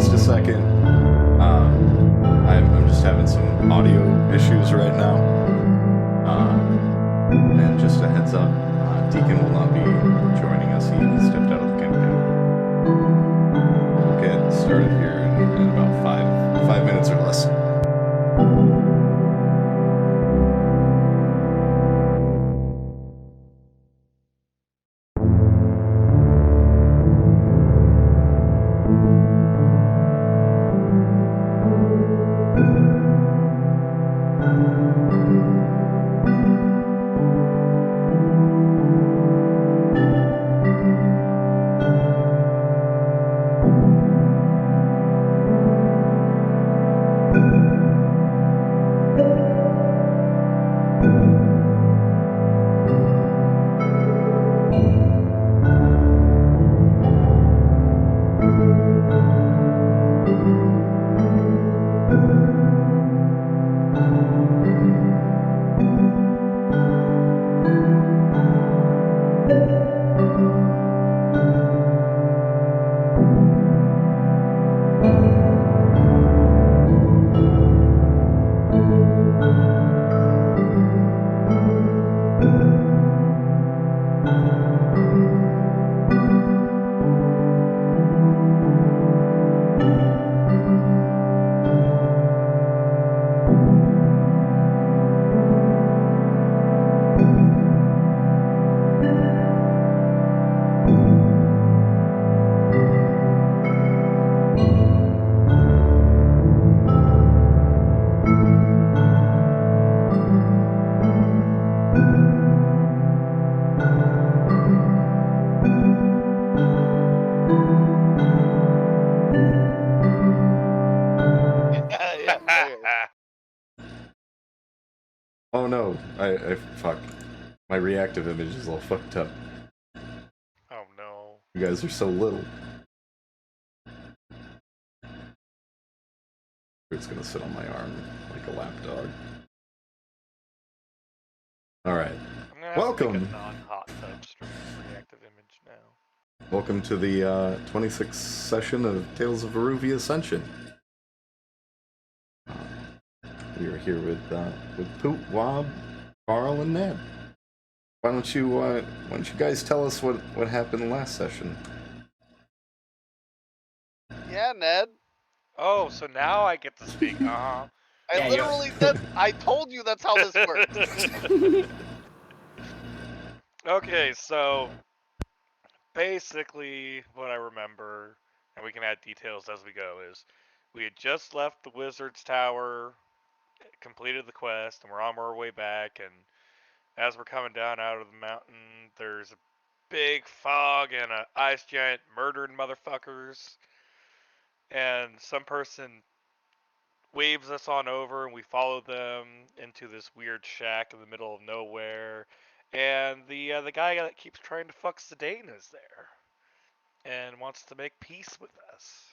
just a second. I'm just having some audio issues right now. And just a heads up, Deacon will not be joining us. He stepped out of the campaign. We'll get started here in about five minutes or less. Oh no, I fuck. My reactive image is all fucked up. Oh no. You guys are so little. It's gonna sit on my arm like a lap dog. Alright. Welcome! Make a non-hot tub stream reactive image now. Welcome to the 26th session of Tales of Varouxvia Ascension. We are here with Poot, Wob, Carl, and Ned. Why don't you guys tell us what happened last session? Yeah, Ned. Oh, so now I get to speak, huh? I literally said, I told you that's how this works. Okay, so basically what I remember, and we can add details as we go, is we had just left the Wizard's Tower, completed the quest, and we're on our way back, and as we're coming down out of the mountain, there's a big fog and an ice giant murdering motherfuckers, and some person waves us on over, and we follow them into this weird shack in the middle of nowhere. And the guy that keeps trying to fuck Zidane is there, and wants to make peace with us.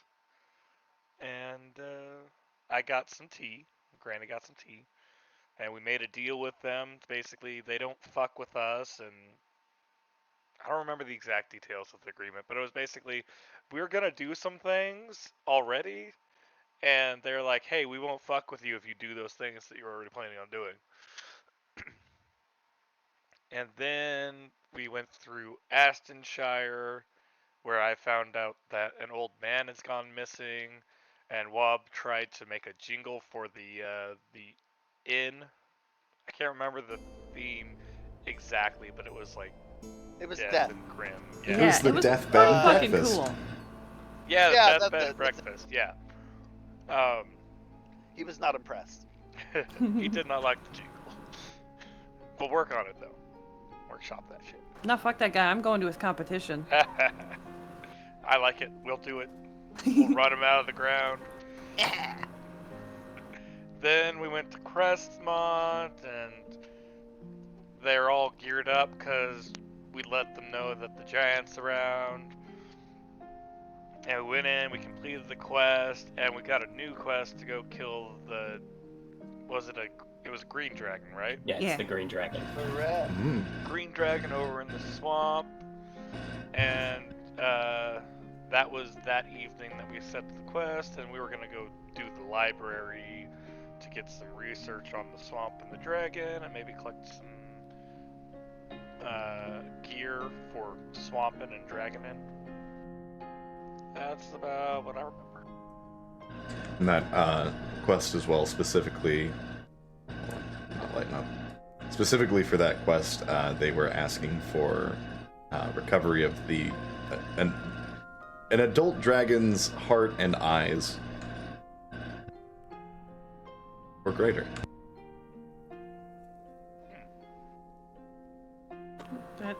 And I got some tea. Granny got some tea, and we made a deal with them. Basically, they don't fuck with us, and I don't remember the exact details of the agreement, but it was basically we were gonna do some things already, and they're like, hey, we won't fuck with you if you do those things that you're already planning on doing. And then we went through Ascension, where I found out that an old man has gone missing, and Wob tried to make a jingle for the inn. I can't remember the theme exactly, but it was like It was death death. and grim. It was the deathbed fucking breakfast. cool. Yeah, the Yeah, deathbed breakfast. Yeah. He was not impressed. He did not like the jingle. We'll work on it though. Workshop that shit. No, fuck that guy. I'm going to his competition. I like it. We'll do it. We'll run him out of the ground. Then we went to Crestmont, and they're all geared up because we let them know that the giant's around. And we went in, we completed the quest, and we got a new quest to go kill the... It was a green dragon, right? Yeah, it's the green dragon. Correct. Green dragon over in the swamp. And that was that evening that we set the quest, and we were gonna go do the library to get some research on the swamp and the dragon, and maybe collect some gear for swamping and dragoning. That's about what I remember. And that quest as well, specifically, not lighting up. Specifically for that quest, they were asking for recovery of the an adult dragon's heart and eyes, or greater.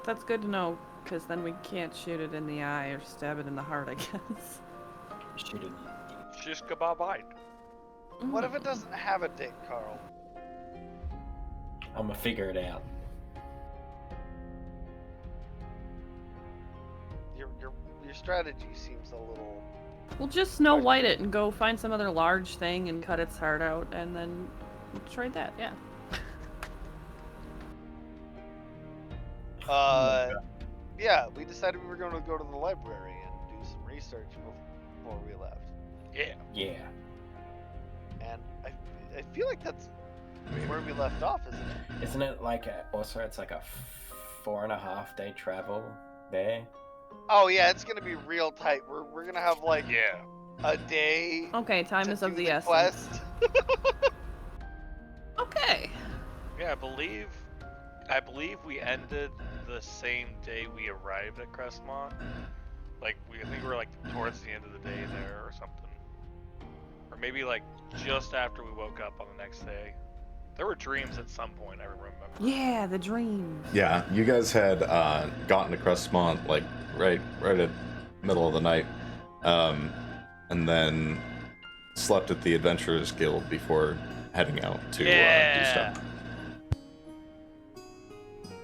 That's good to know, because then we can't shoot it in the eye or stab it in the heart, I guess. Shoot it. Shish kebab bite. What if it doesn't have a dick, Carl? I'm gonna figure it out. Your strategy seems a little. We'll just Snow White it and go find some other large thing and cut its heart out, and then we'll try that, yeah. Yeah, we decided we were going to go to the library and do some research before we left. Yeah. Yeah. And I feel like that's where we left off, isn't it? Isn't it like also it's like a 4.5 day travel there? Oh yeah, it's gonna be real tight. We're gonna have like Yeah. a day. Okay, time to is of do the essence. quest. Okay. Yeah, I believe we ended the same day we arrived at Crestmont. Like, I think we were like towards the end of the day there or something. Or maybe like just after we woke up on the next day. There were dreams at some point, I remember. Yeah, the dreams. Yeah, you guys had gotten to Crestmont like right at middle of the night, and then slept at the Adventurers Guild before heading out to do stuff.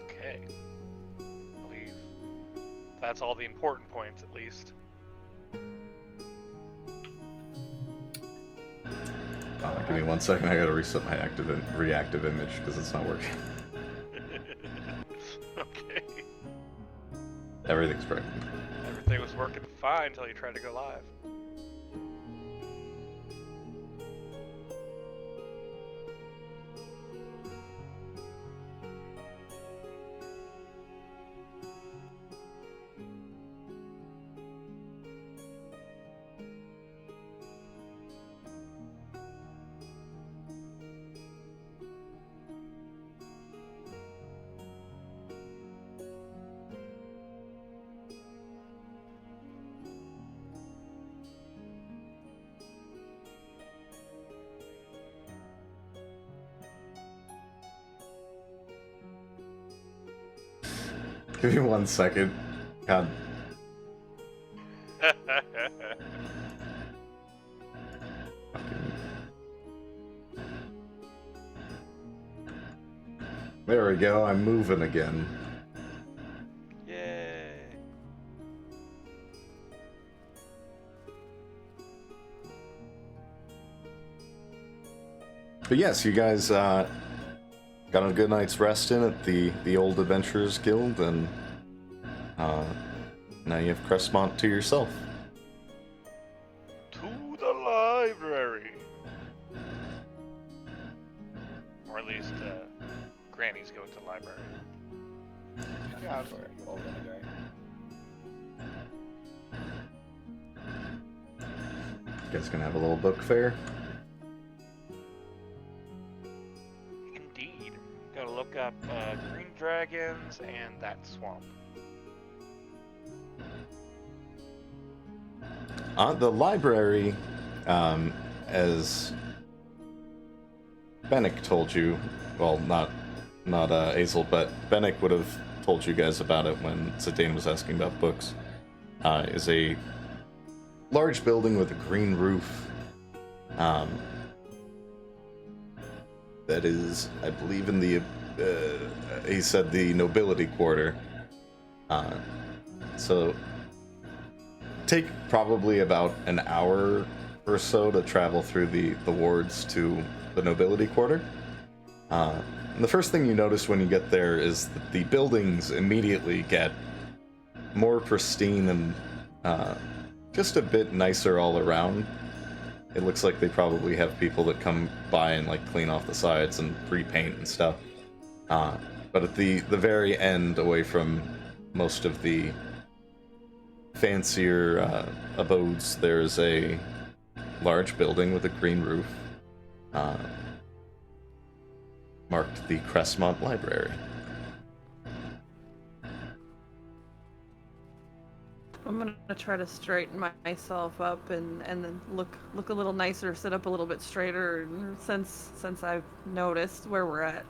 Okay. I believe that's all the important points, at least. Give me 1 second. I gotta reset my reactive image because it's not working. Okay. Everything's working. Everything was working fine until you tried to go live. Give me 1 second. God. There we go. I'm moving again. Yay. But yes, you guys got a good night's rest in at the old Adventurers Guild, and now you have Crestmont to yourself. To the library. Or at least, Granny's going to the library. Yeah, For old library. You guys gonna have a little book fair? Indeed. Gotta look up green dragons and that swamp. The library, as Bennick told you, well, not Azel, but Bennick would have told you guys about it when Zidane was asking about books, is a large building with a green roof, that is, I believe, in the, he said the nobility quarter, so take probably about an hour or so to travel through the wards to the nobility quarter. And the first thing you notice when you get there is that the buildings immediately get more pristine and just a bit nicer all around. It looks like they probably have people that come by and like clean off the sides and repaint and stuff. But at the very end, away from most of the fancier abodes, there's a large building with a green roof, marked the Crestmont Library. I'm gonna try to straighten myself up and then look a little nicer, sit up a little bit straighter since I've noticed where we're at.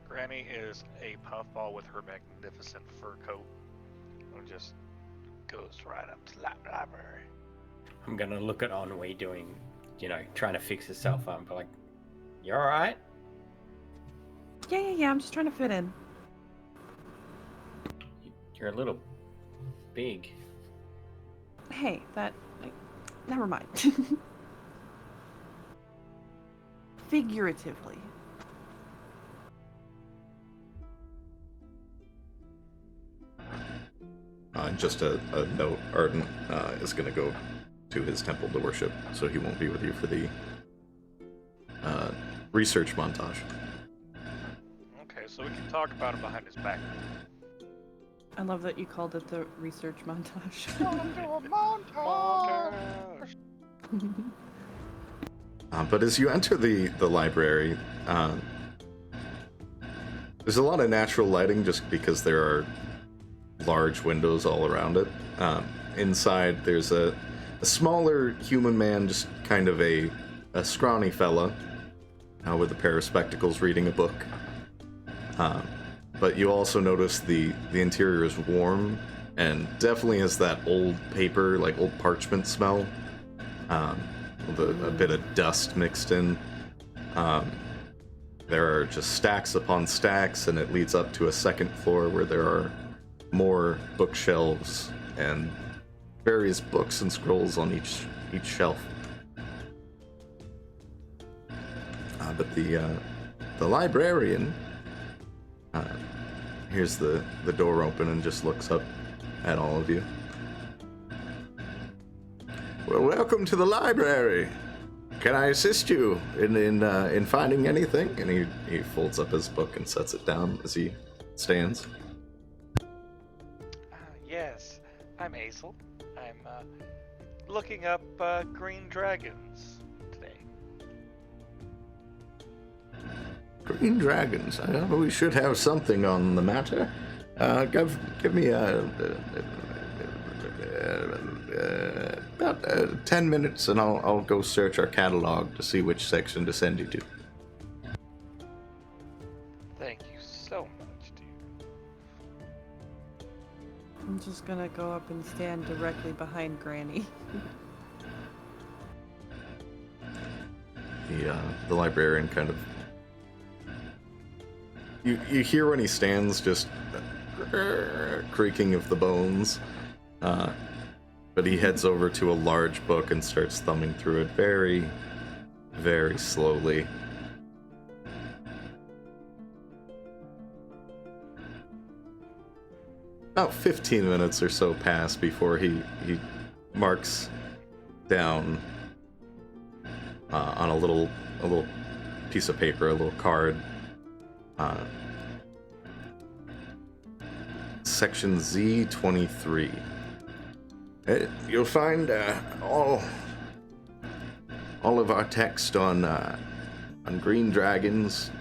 Granny is a puffball with her magnificent fur coat and just goes right up to the library. I'm gonna look at Ennui doing, trying to fix herself up, but like, you alright? Yeah, I'm just trying to fit in. You're a little big. Hey, never mind. Figuratively. Just a note, Arden is going to go to his temple to worship, so he won't be with you for the research montage. Okay, so we can talk about it behind his back. I love that you called it the research montage. But as you enter the library, there's a lot of natural lighting just because there are large windows all around it. Inside, there's a smaller human man, just kind of a scrawny fella with a pair of spectacles reading a book. But you also notice the interior is warm and definitely has that old paper, like old parchment smell, with a bit of dust mixed in. There are just stacks upon stacks, and it leads up to a second floor where there are more bookshelves and various books and scrolls on each shelf. But the librarian hears the door open and just looks up at all of you. Well, welcome to the library. Can I assist you in finding anything? And he folds up his book and sets it down as he stands. Yes, I'm Hazel. I'm looking up green dragons today. Green dragons. We should have something on the matter. Give me about 10 minutes, and I'll go search our catalog to see which section to send you to. Thank you so much, dude. I'm just gonna go up and stand directly behind Granny. The librarian kind of... You hear when he stands just creaking of the bones, but he heads over to a large book and starts thumbing through it very, very slowly. About 15 minutes or so pass before he marks down on a little piece of paper, a little card, section Z23. You'll find all of our text on green dragons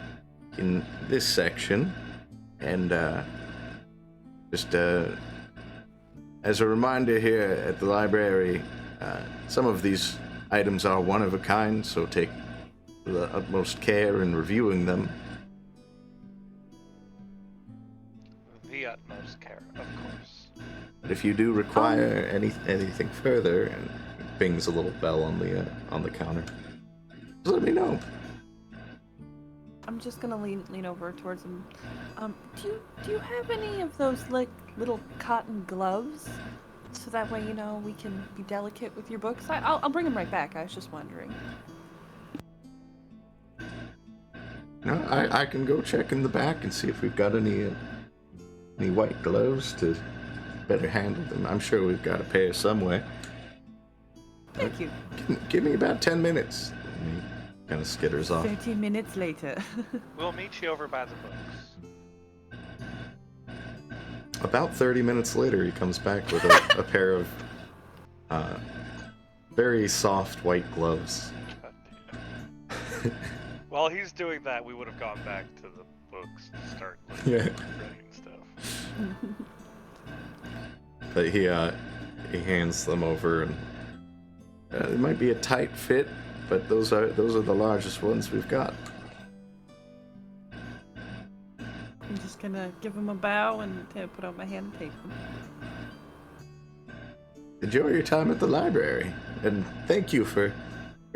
in this section, and just as a reminder here at the library, some of these items are one of a kind, so take the utmost care in reviewing them. The utmost care, of course. But if you do require anything further, and bings a little bell on the counter, just let me know. I'm just gonna lean over towards him. Do you have any of those like little cotton gloves? So that way, we can be delicate with your books. I'll bring them right back. I was just wondering. No, I can go check in the back and see if we've got any white gloves to better handle them. I'm sure we've got a pair somewhere. Thank you. Give me about 10 minutes. And he kind of skitters off. 30 minutes later. We'll meet you over by the books. About 30 minutes later, he comes back with a pair of very soft white gloves. While he's doing that, we would have gone back to the books to start Yeah. reading stuff. But he hands them over, and it might be a tight fit, but those are the largest ones we've got. I'm just gonna give him a bow and put out my hand and take them. Enjoy your time at the library, and thank you for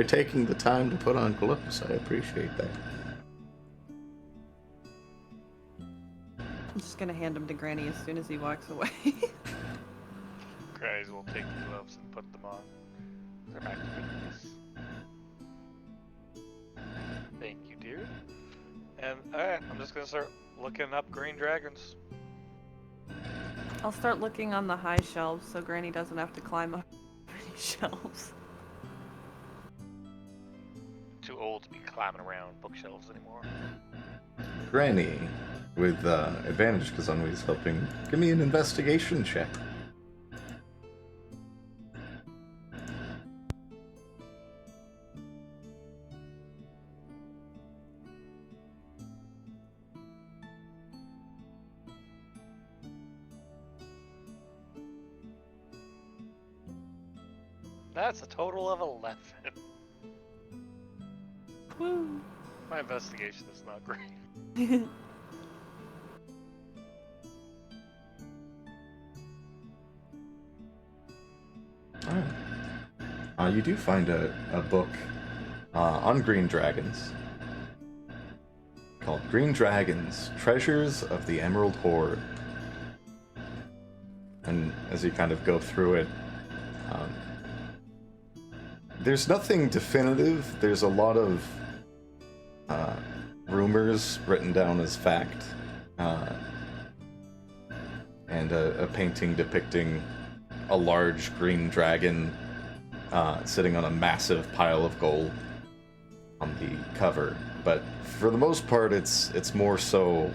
taking the time to put on gloves. I appreciate that. I'm just gonna hand them to Granny as soon as he walks away. Guys will take the gloves and put them on. They're back to business. Thank you, dear. And alright, I'm just gonna start looking up green dragons. I'll start looking on the high shelves so Granny doesn't have to climb up any shelves. Too old to be climbing around bookshelves anymore. Granny, with advantage because Unwi's helping, give me an investigation check. That's a total of 11. Woo! My investigation is not great. Alright. You do find a book on green dragons called Green Dragons, Treasures of the Emerald Hoard. And as you kind of go through it, there's nothing definitive. There's a lot of rumors written down as fact, and a painting depicting a large green dragon sitting on a massive pile of gold on the cover. But for the most part, it's more so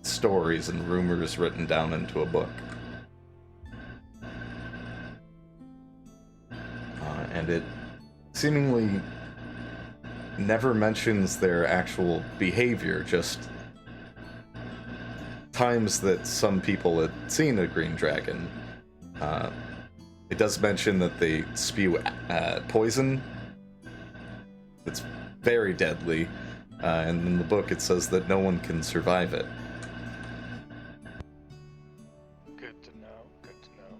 stories and rumors written down into a book. And it seemingly never mentions their actual behavior, just times that some people had seen a green dragon. It does mention that they spew poison. It's very deadly, and in the book it says that no one can survive it. Good to know, good to know.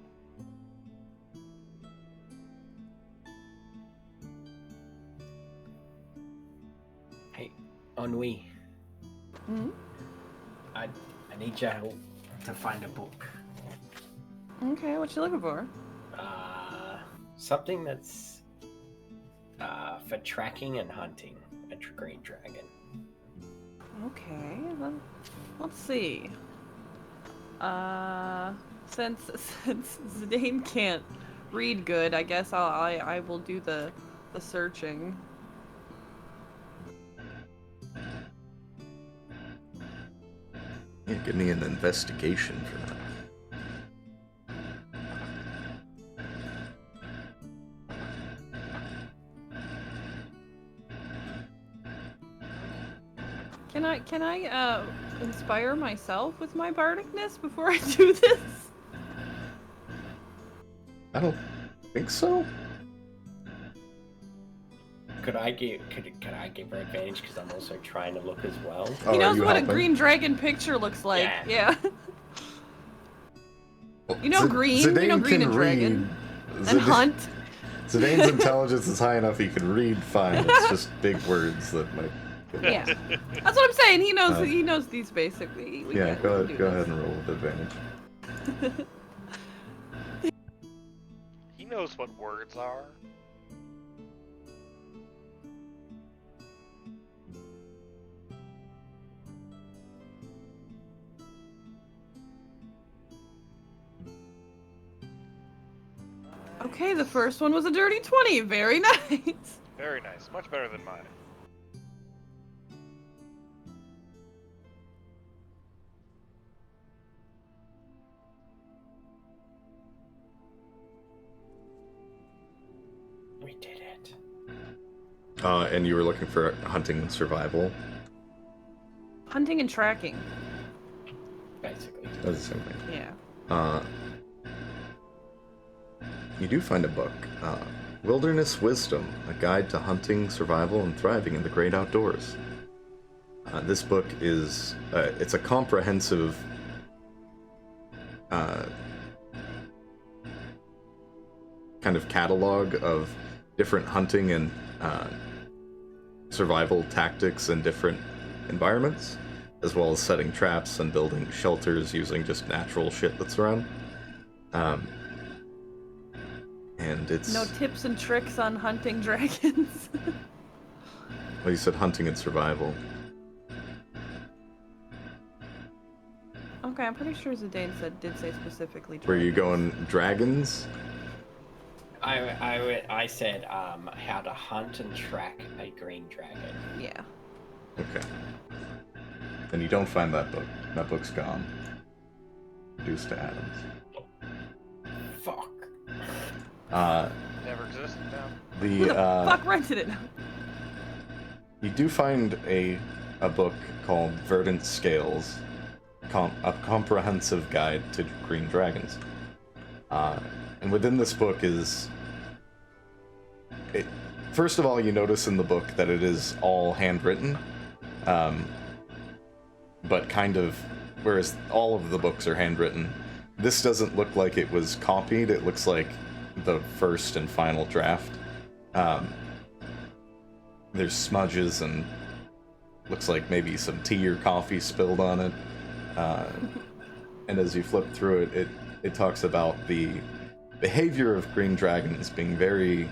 Hey, Ennui, Hmm? I need your help to find a book. Okay, what you looking for? Something that's for tracking and hunting a green dragon. Okay, let's see. Since Zidane can't read good, I guess I will do the searching. Yeah, give me an investigation for that. Can I inspire myself with my bardicness before I do this? I don't think so. Could I give her advantage because I'm also trying to look as well? Oh, He are knows you what a helping? green dragon picture looks like. Yeah. You know green, you know Zidane green can and dragon. read. And hunt. Zidane's intelligence is high enough he can read fine. It's just big words that might. Yeah. That's what I'm saying. He knows these basically. We Yeah, can go do ahead this. and roll with advantage. He knows what words are. Okay, the first one was a dirty 20. Very nice. Very nice. Much better than mine. We did it. And you were looking for hunting and survival. Hunting and tracking. Basically. That's the same thing. Yeah. You do find a book, Wilderness Wisdom, a guide to hunting, survival, and thriving in the great outdoors. This book is, it's a comprehensive kind of catalog of different hunting and survival tactics in different environments, as well as setting traps and building shelters using just natural shit that's around. And it's... No tips and tricks on hunting dragons. Well, you said hunting and survival. Okay, I'm pretty sure Zidane did say specifically dragons. Were you going dragons? I said how to hunt and track a green dragon. Yeah. Okay. Then you don't find that book. That book's gone. Reduced to atoms. Fuck. Never existed now. Who the fuck rented it? You do find a book called Verdant Scales, a comprehensive guide to green dragons. And within this book is... First of all, you notice in the book that it is all handwritten, but kind of... Whereas all of the books are handwritten, this doesn't look like it was copied, it looks like the first and final draft. There's smudges and looks like maybe some tea or coffee spilled on it. And as you flip through it, it talks about the behavior of green dragons being very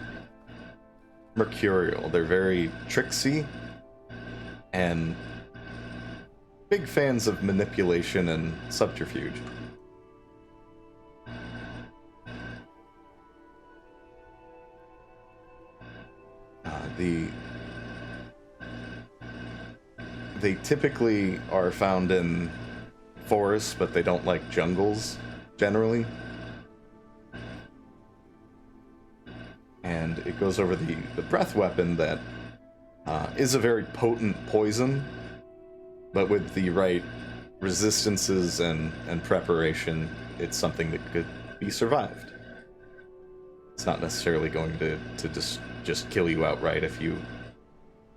mercurial. They're very tricksy and big fans of manipulation and subterfuge. They typically are found in forests, but they don't like jungles, generally. And it goes over the breath weapon that is a very potent poison, but with the right resistances and preparation, it's something that could be survived. It's not necessarily going to just kill you outright if you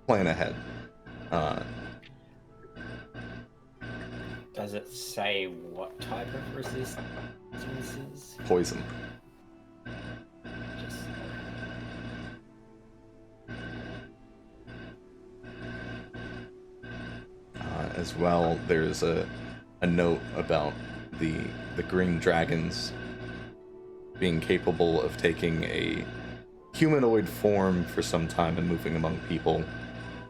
plan ahead. Does it say what type of resistances? Poison. Just... As well, there's a note about the green dragons being capable of taking a humanoid form for some time and moving among people,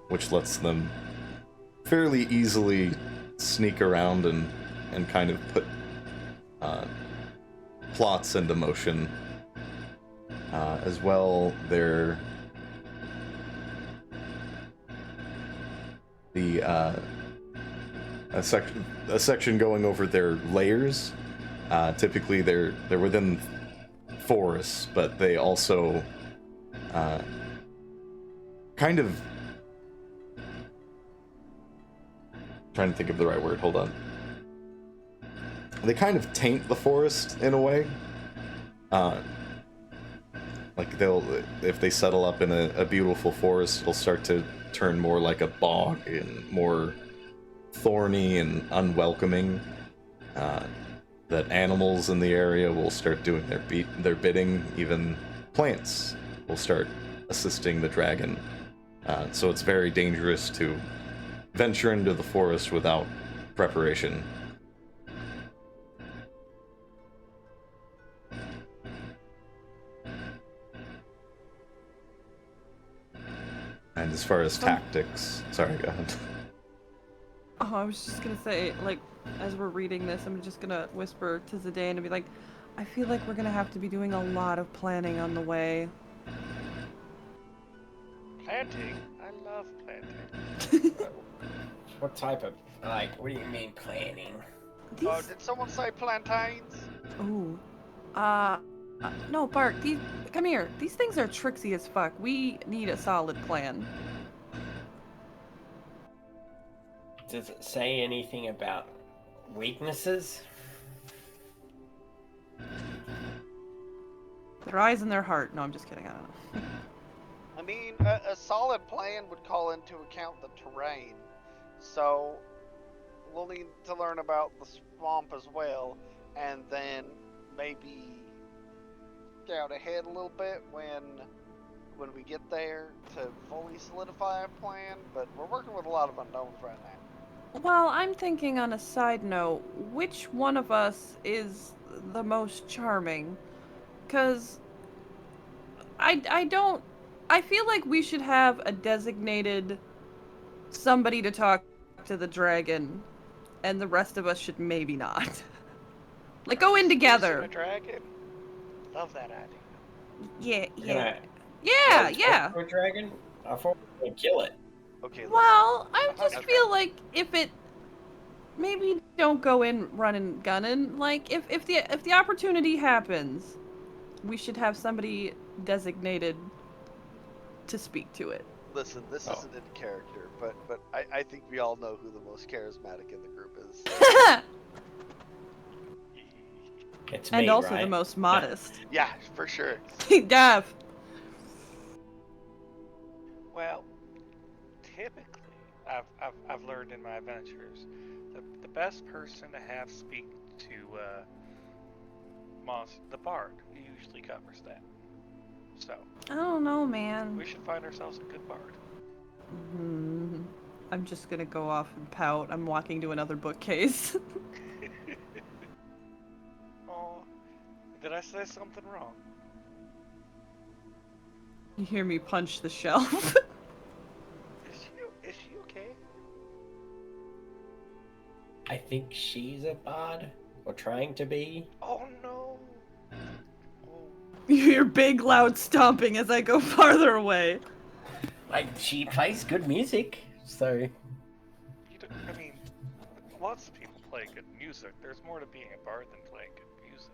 which lets them fairly easily sneak around and kind of put plots into motion. As well, they're a section going over their layers. Typically, they're within forests, but they also kind of... Trying to think of the right word, hold on. They kind of taint the forest in a way. Like if they settle up in a beautiful forest, it'll start to turn more like a bog and more thorny and unwelcoming. That animals in the area will start doing their bidding. Even plants will start assisting the dragon. So it's very dangerous to venture into the forest without preparation. And as far as tactics... Sorry, go ahead. Oh, I was just gonna say, like, as we're reading this, I'm just gonna whisper to Zidane and be like, I feel like we're gonna have to be doing a lot of planning on the way. Planting? I love planting. What type of, like, what do you mean planning? Oh, These... did someone say plantains? Ooh. No, Bart, these... Come here. These things are tricksy as fuck. We need a solid plan. Does it say anything about weaknesses? Their eyes and their heart. No, I'm just kidding. I don't know. I mean, a solid plan would call into account the terrain. So, we'll need to learn about the swamp as well, and then maybe scout ahead a little bit when we get there to fully solidify a plan. But we're working with a lot of unknowns right now. Well, I'm thinking on a side note, which one of us is the most charming? Because I don't... I feel like we should have a designated somebody to talk to the dragon, and the rest of us should maybe not. Like, go in Seducing together. a dragon? Love that idea. Yeah, You're yeah. gonna Yeah, talk yeah. to a dragon? I thought we would kill it. Okay. Well, I just Okay. feel like if it... Maybe don't go in running gunning. Like, if the opportunity happens, we should have somebody designated to speak to it. Listen, this Oh. isn't in character, but I think we all know who the most charismatic in the group is. It's And me, also right? the most modest. Yeah, for sure. Gav. Well, typically, I've learned in my adventures, the best person to have speak to the bard usually covers that. So I don't know, man. we should find ourselves a good bard. I'm just gonna go off and pout. I'm walking to another bookcase. Oh, did I say something wrong? You hear me punch the shelf. Is she okay? I think she's a bard, or trying to be. Oh no. Oh, You hear big loud stomping as I go farther away. Like, she plays good music, so... you don't, I mean, lots of people play good music. There's more to being a bard than playing good music.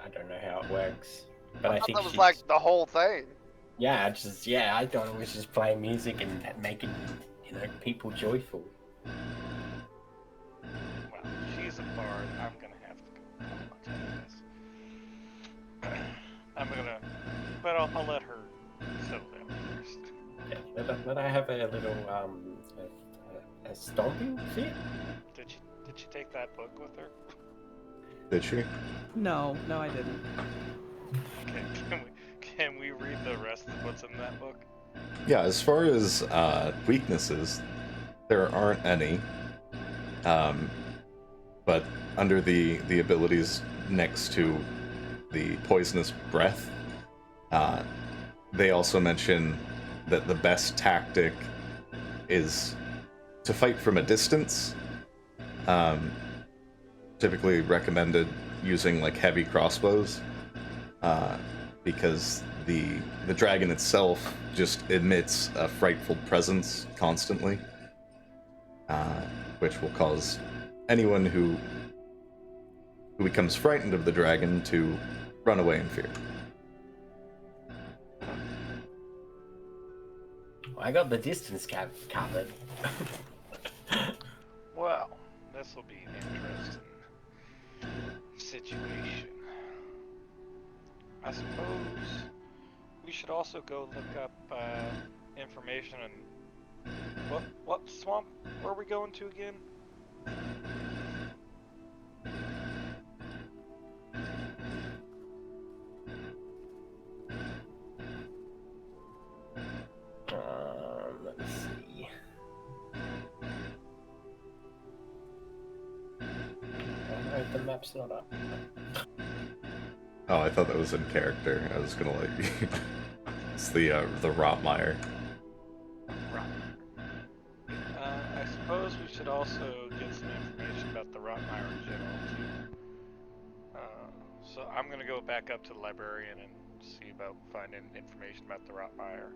I don't know how it works. But I thought think that was she's... like the whole thing. Yeah, I thought it was just playing music and making, people joyful. Well, she's a bard. I'm gonna have to go. I'll tell you this. But I'll let her settle down first. Yeah, let I have a little, a stomping fit? Did she take that book with her? Did she? No, I didn't. Can we read the rest of what's in that book? Yeah, as far as weaknesses, there aren't any. But under the abilities next to the poisonous breath, they also mention that the best tactic is to fight from a distance. Typically recommended using like heavy crossbows, because the dragon itself just emits a frightful presence constantly, which will cause anyone who becomes frightened of the dragon to run away in fear. I got the distance covered. Well, this will be an interesting situation. I suppose we should also go look up information on what swamp were we going to again? Let's see. Oh no, the map's not up. Oh, I thought that was in character. I was gonna like it's the Rotmire. I suppose we should also get some information about the Rotmire in general too. So I'm gonna go back up to the librarian and see about finding information about the Rotmire.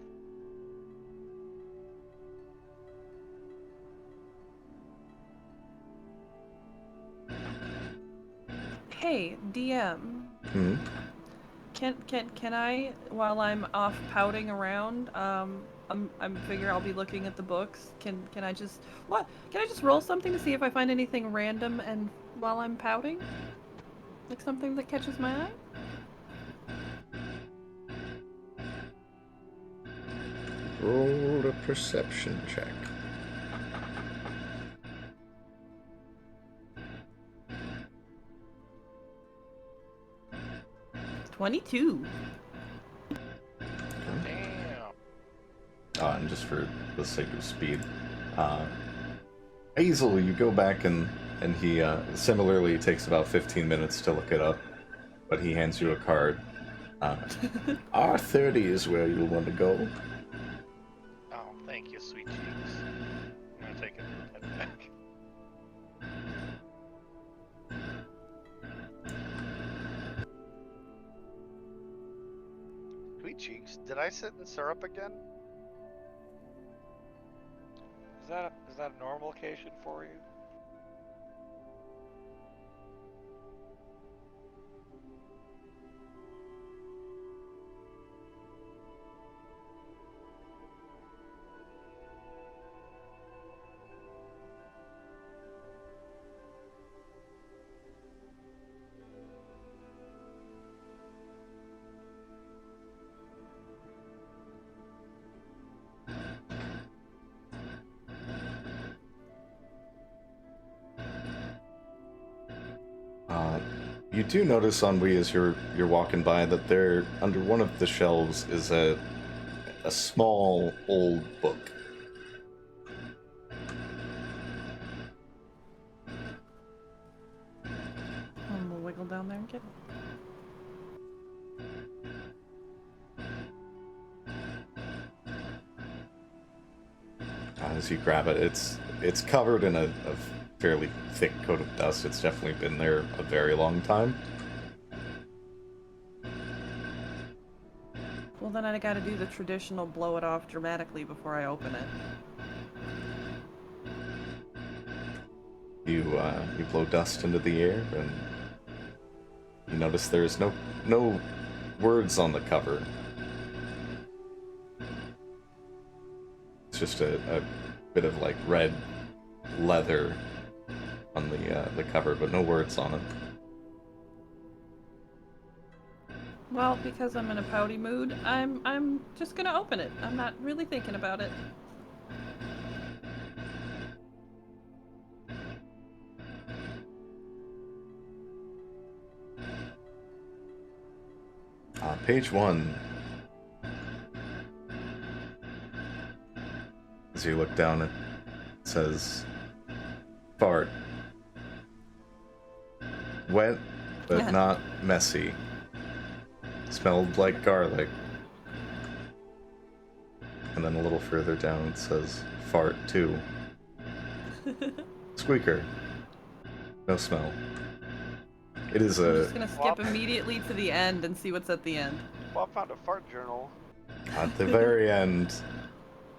Hey, DM. Hmm? Can I, while I'm off pouting around, I'm figure I'll be looking at the books. Can I just what? Can I just roll something to see if I find anything random and while I'm pouting? Like something that catches my eye? Roll a perception check. 22. Damn. And just for the sake of speed, Hazel, you go back and he similarly takes about 15 minutes to look it up, but he hands you a card. R30 is where you'll want to go. Oh, thank you, sweet cheeks. I'm gonna take it back. Sweet cheeks. Did I sit in syrup again? Is that a normal occasion for you? You do notice, Ennui, as you're walking by, that there, under one of the shelves, is a small old book. I'm gonna wiggle down there and get it. As you grab it, it's covered in a fairly thick coat of dust. It's definitely been there a very long time. Well, then I gotta do the traditional blow it off dramatically before I open it. You blow dust into the air, and you notice there's no words on the cover. It's just a bit of like red leather on the cover, but no words on it. Well, because I'm in a pouty mood, I'm just gonna open it. I'm not really thinking about it. Page 1. As you look down, it says, fart. Wet, but not messy. Smelled like garlic. And then a little further down it says, fart too. Squeaker. No smell. It is I'm a... just gonna skip immediately to the end and see what's at the end. Well, I found a fart journal. At the very end,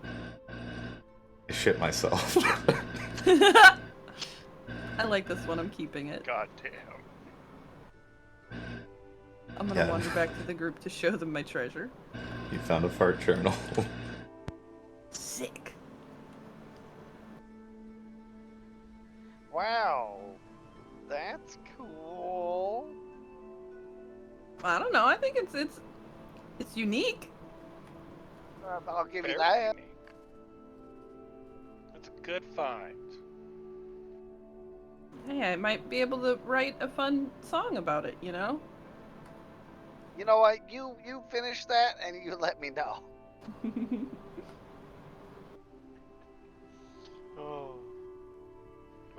I shit myself. I like this one, I'm keeping it. God damn. I'm gonna wander back to the group to show them my treasure. You found a fart journal. Sick. Wow, that's cool. I don't know, I think it's unique. I'll give you Very that. unique. That's a good find. Hey, I might be able to write a fun song about it, you know? You know what? You finish that and you let me know. Oh.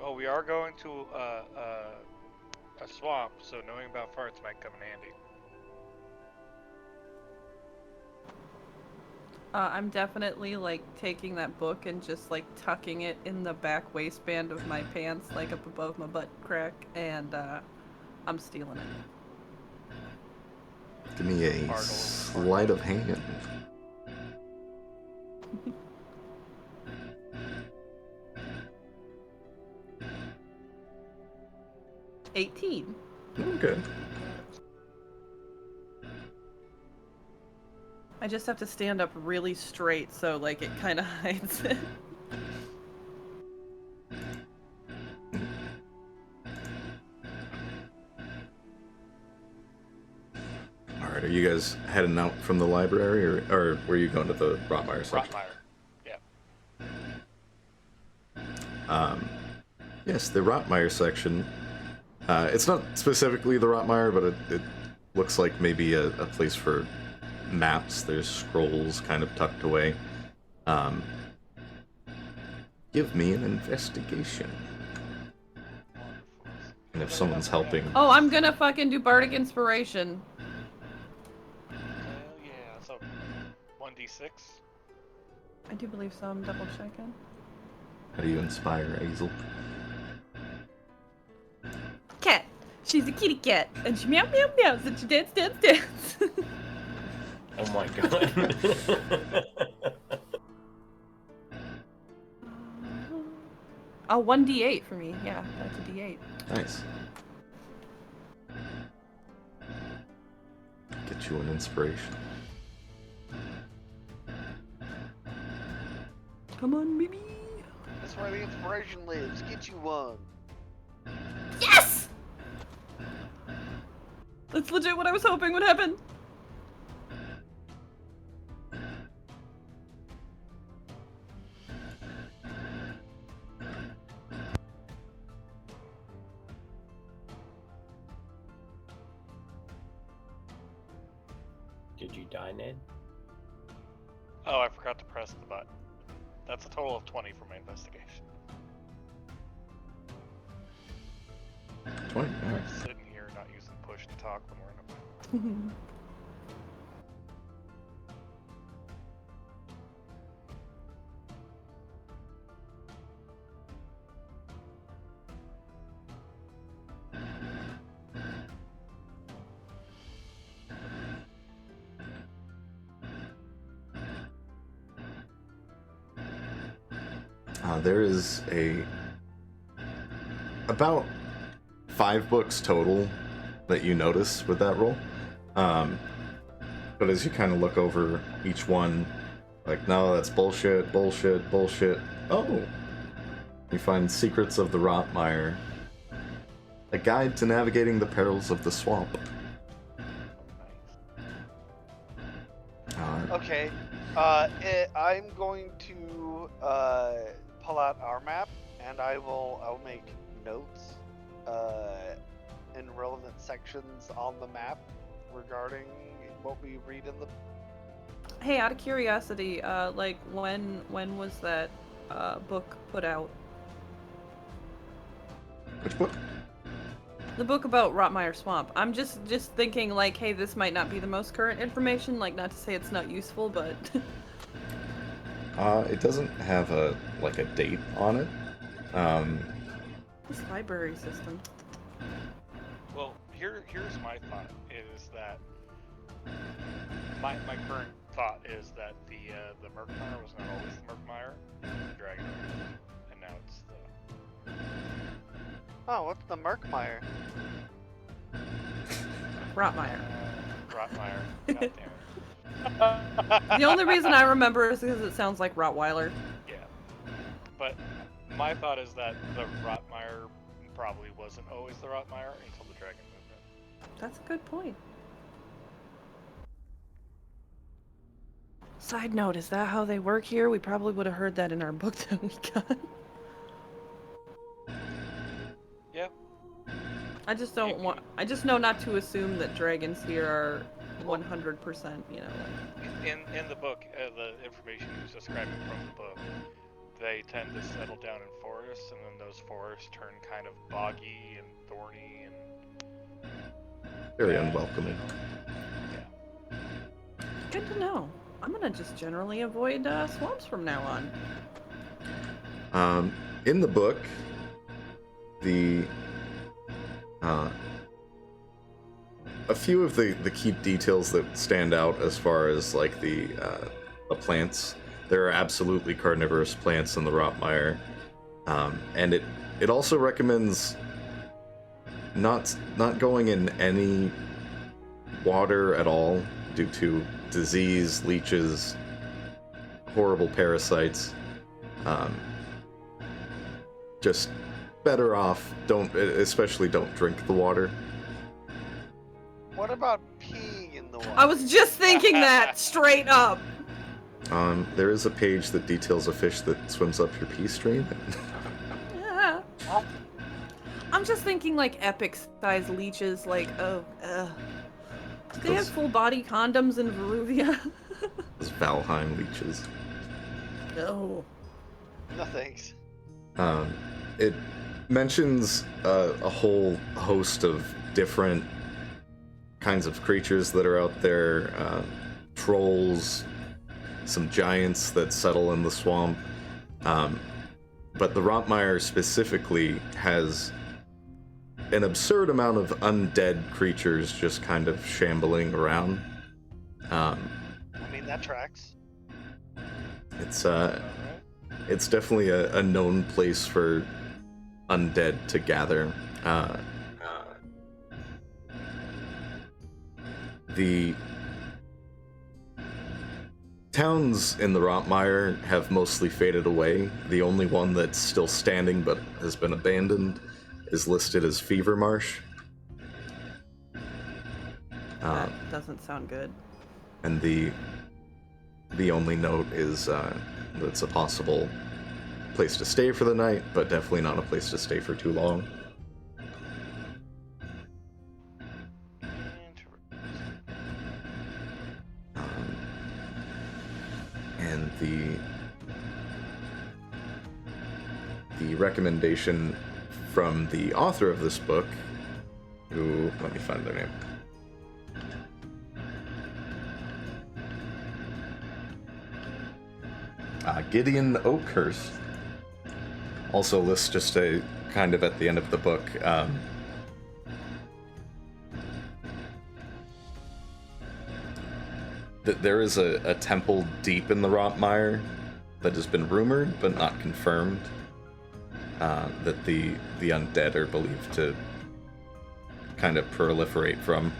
Well, we are going to a swamp, so knowing about farts might come in handy. I'm definitely like taking that book and just like tucking it in the back waistband of my pants, like up above my butt crack, and I'm stealing it. Give me a Sparkle. sleight of hand. 18. Okay. I just have to stand up really straight, so like it kind of hides it. All right. Are you guys heading out from the library, or were you going to the Rotmire section? Rotmire. Yeah. Yes, the Rotmire section. It's not specifically the Rotmire, but it looks like maybe a place for maps. There's scrolls kind of tucked away. Give me an investigation. And if someone's helping... Oh, I'm gonna fucking do Bardic Inspiration. Hell yeah. So, 1d6. I do believe so, I'm double checking. How do you inspire Hazel? Cat. She's a kitty cat, and she meow meow meows, and she dance dance dance. Oh my god. Oh, 1d8 for me. Yeah, that's a d8. Nice. Get you an inspiration. Come on, baby. That's where the inspiration lives. Get you one. Yes! That's legit what I was hoping would happen. Did you die, Ned? Oh, I forgot to press the button. That's a total of 20 for my investigation. 20. All right. I'm sitting here not using push to talk when we're in a... There is about 5 books total that you notice with that roll. But as you kind of look over each one, like, no, that's bullshit, bullshit, bullshit. Oh! You find Secrets of the Rotmire. A guide to navigating the perils of the swamp. Okay. I'm going to pull out our map, and I'll make notes in relevant sections on the map regarding what we read in the. Hey, out of curiosity, like when was that book put out? Which book? The book about Rotmire Swamp. I'm just thinking like, hey, this might not be the most current information. Like, not to say it's not useful, but. It doesn't have a date on it. This library system. Well, here's my thought, is that... My current thought is that the Murkmire was not always the Murkmire, the Dragon. And now it's the... Oh, what's the Murkmire? Rotmire. Rotmire. God damn it. The only reason I remember is because it sounds like Rottweiler. Yeah. But my thought is that the Rotmire probably wasn't always the Rotmire until the Dragon movement. That's a good point. Side note, is that how they work here? We probably would have heard that in our book that we got. Yeah. I just don't want. I just know not to assume that dragons here are 100%. You know. In the book, the information he was describing from the book, they tend to settle down in forests, and then those forests turn kind of boggy and thorny and Very unwelcoming. Yeah. Good to know. I'm gonna just generally avoid swamps from now on. In the book, a few of the key details that stand out as far as like the plants. There are absolutely carnivorous plants in the Rotmire, and it also recommends not going in any water at all due to disease, leeches, horrible parasites. Just better off especially don't drink the water. What about peeing in the water? I was just thinking that straight up. There is a page that details a fish that swims up your pee stream. Yeah. I'm just thinking like epic size leeches, like do they have full body condoms in Varouxvia? Those Valheim leeches. No. No thanks. It mentions a whole host of different kinds of creatures that are out there. Trolls, some giants that settle in the swamp. But the Rotmire specifically has an absurd amount of undead creatures just kind of shambling around. I mean, that tracks. It's definitely a known place for undead to gather. The towns in the Rotmire have mostly faded away. The only one that's still standing but has been abandoned is listed as Fever Marsh. That doesn't sound good. And the only note is that it's a possible place to stay for the night, but definitely not a place to stay for too long. And the recommendation from the author of this book, who, let me find their name. Gideon Oakhurst also lists just a kind of at the end of the book. That there is a temple deep in the Rotmire that has been rumored but not confirmed. That the undead are believed to kind of proliferate from.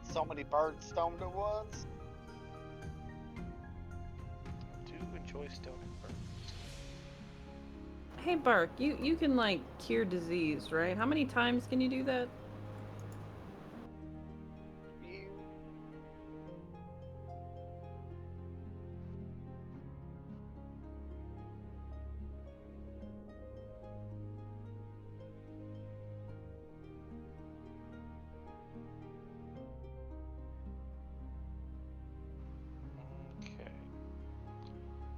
So many birds stoned at once. I do enjoy stoning birds. Hey Bark, you can like cure disease, right? How many times can you do that?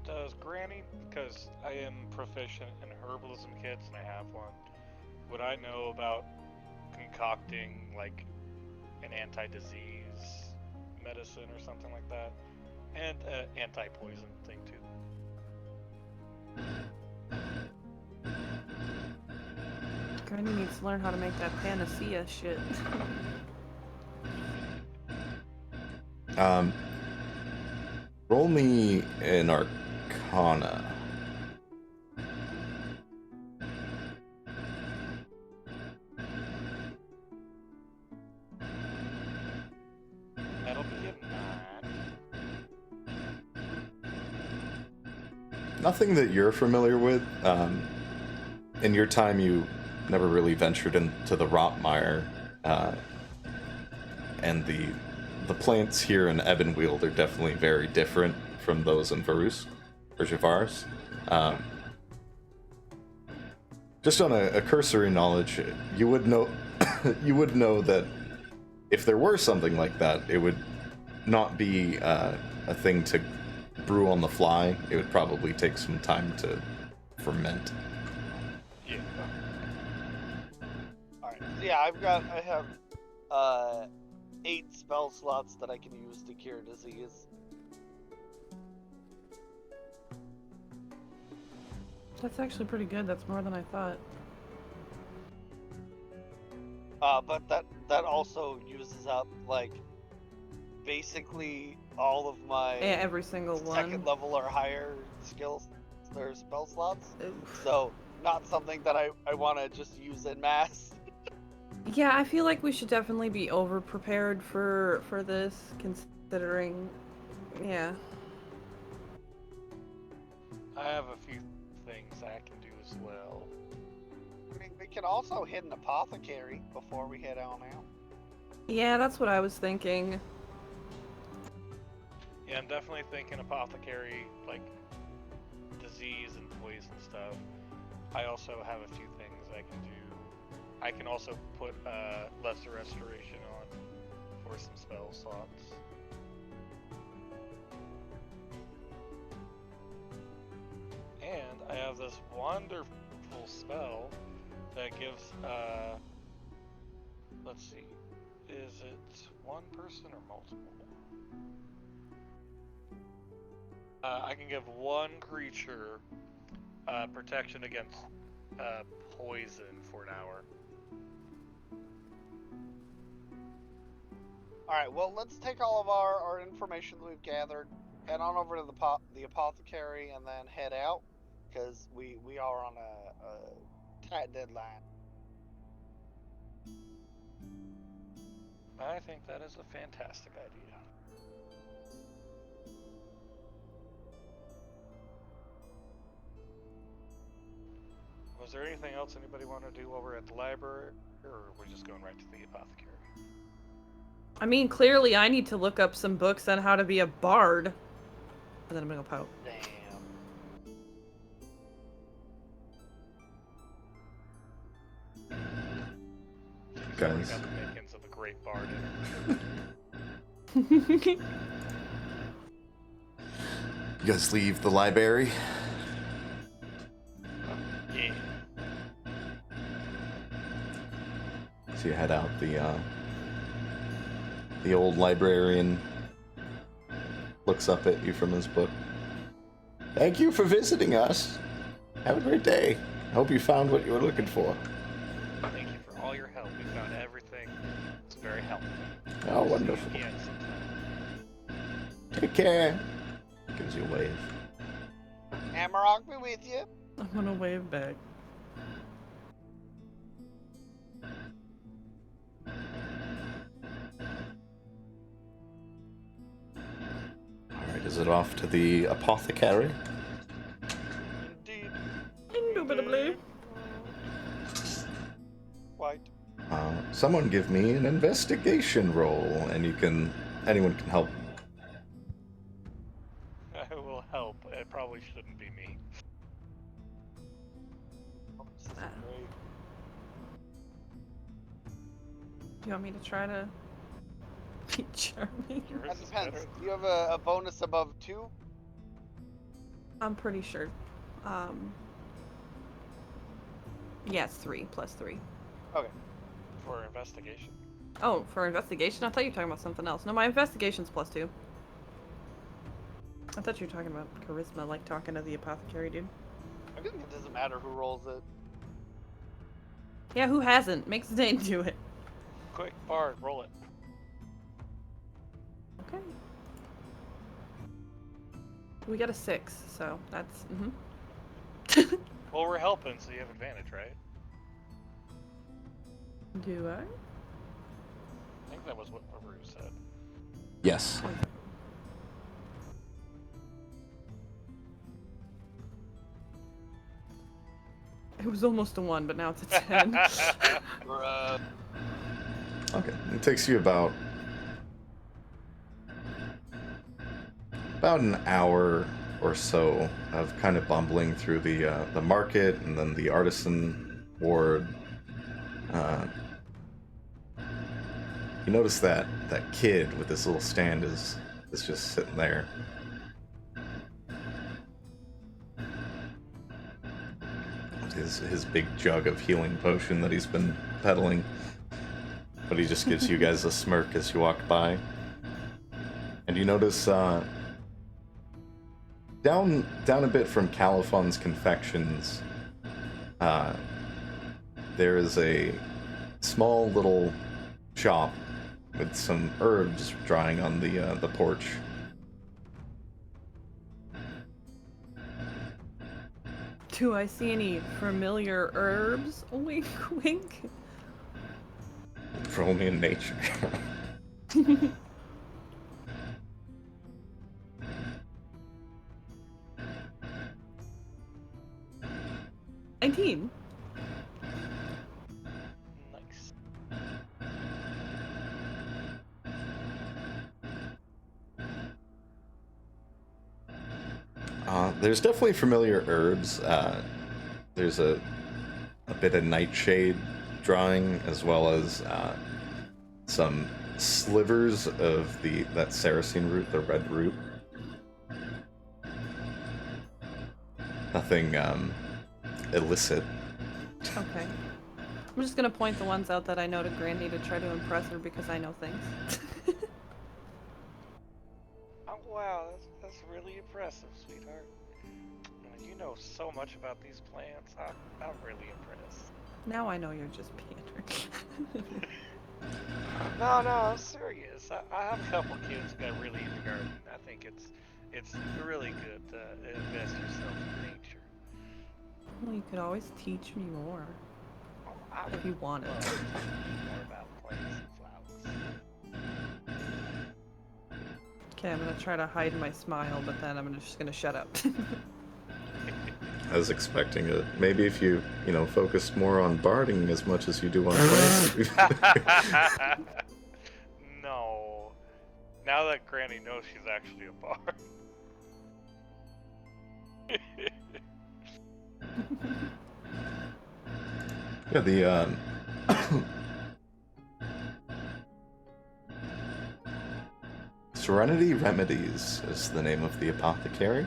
Does Granny, because I am proficient in herbalism kits and I have one, would I know about concocting like an anti-disease medicine or something like that? And an anti-poison thing too. Granny needs to learn how to make that panacea shit. Roll me an Arcana. That'll be a 9. Nothing that you're familiar with. In your time, you never really ventured into the Rotmire, and the plants here in Ebenwield are definitely very different from those in Varoux or Javars. Just on a cursory knowledge, you would know you would know that if there were something like that, it would not be a thing to brew on the fly. It would probably take some time to ferment. Yeah. Alright, yeah, I have 8 spell slots that I can use to cure disease. that's actually pretty good. That's more than I thought. But that also uses up like basically all of my Yeah, every single second one. level or higher skills or spell slots. Oof. So not something that I want to just use en masse. Yeah, I feel like we should definitely be over prepared for this, considering. Yeah. I have a few things I can do as well. I mean, we can also hit an apothecary before we head on out. Yeah, that's what I was thinking. Yeah, I'm definitely thinking apothecary, like disease and poison stuff. I also have a few things I can do. I can also put lesser restoration on for some spell slots. And I have this wonderful spell that gives, let's see, is it one person or multiple? I can give one creature protection against poison for an hour. Alright, well, let's take all of our information that we've gathered, head on over to the apothecary, and then head out, because we are on a tight deadline. I think that is a fantastic idea. Was there anything else anybody want to do while we're at the library, or we're just going right to the apothecary? I mean, clearly I need to look up some books on how to be a bard. And then I'm gonna go pout. Damn. Guys. Got the makings of a great bard. You guys leave the library. Yeah. So you head out. The old librarian looks up at you from his book. Thank you for visiting us. Have a great day. I hope you found what you were looking for. Thank you for all your help. We found everything. It's very helpful. Oh, wonderful. See you again sometime. Take care. Gives you a wave. Amarok be with you. I'm gonna wave back. Alright, is it off to the apothecary? Indeed. Indubitably. Quite. Someone give me an investigation roll, and anyone can help. I will help. It probably shouldn't be me. This is Ah. great. Do you want me to try to be charming? Yours That is depends. better. You have a bonus above 2? I'm pretty sure. Yeah, it's 3 plus 3. Okay. For investigation. Oh, for investigation? I thought you were talking about something else. No, my investigation's plus 2. I thought you were talking about charisma, like talking to the apothecary dude. I think it doesn't matter who rolls it. Yeah, who hasn't? Make Zidane do it. Quick, bard, roll it. Okay. We got a 6, so that's Well, we're helping, so you have advantage, right? Do I? I think that was what Varoux said. Yes. It was almost a 1, but now it's a 10. Bruh. Okay. It takes you about an hour or so of kind of bumbling through the market and then the artisan ward. You notice that kid with this little stand is just sitting there. His big jug of healing potion that he's been peddling. But he just gives you guys a smirk as you walk by. And you notice down a bit from Califon's Confections, there is a small little shop with some herbs drying on the porch. Do I see any familiar herbs? Wink, wink. Roll me in nature. 19. Nice. There's definitely familiar herbs. There's a bit of nightshade drawing, as well as some slivers of that Saracen root, the red root. Nothing illicit. Okay. I'm just gonna point the ones out that I know to Granny to try to impress her because I know things. Oh, wow, that's really impressive, sweetheart. You know so much about these plants. I'm really impressed. Now I know you're just pandering. No, I'm serious. I have a couple kids that got really into gardening. I think it's really good to invest yourself in nature. Well, you could always teach me more Oh, I if you wanted. love to teach you more about plants and flowers. Okay, I'm gonna try to hide my smile, but then I'm just gonna shut up. I was expecting it. Maybe if you focused more on barding as much as you do on plants. No. Now that Granny knows she's actually a bard. Yeah, the Serenity Remedies is the name of the apothecary.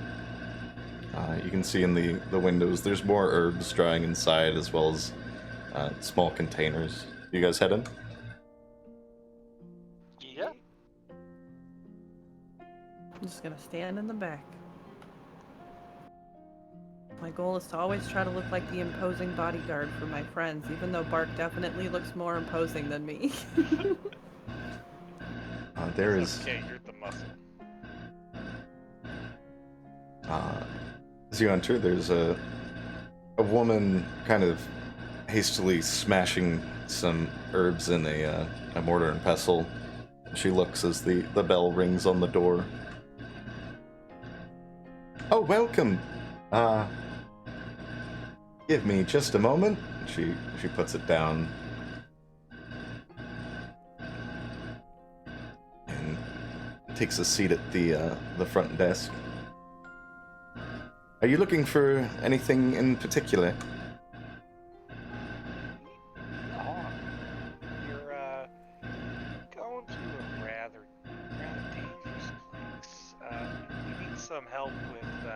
You can see in the windows there's more herbs drying inside, as well as small containers. You guys head in? Yeah. I'm just gonna stand in the back. My goal is to always try to look like the imposing bodyguard for my friends, even though Bart definitely looks more imposing than me. There is... Okay, you're the muscle. As you enter, there's a woman kind of hastily smashing some herbs in a mortar and pestle. She looks as the bell rings on the door. Oh, welcome! Give me just a moment. She puts it down. And takes a seat at the front desk. Are you looking for anything in particular? You're going to a rather dangerous place. We need some help with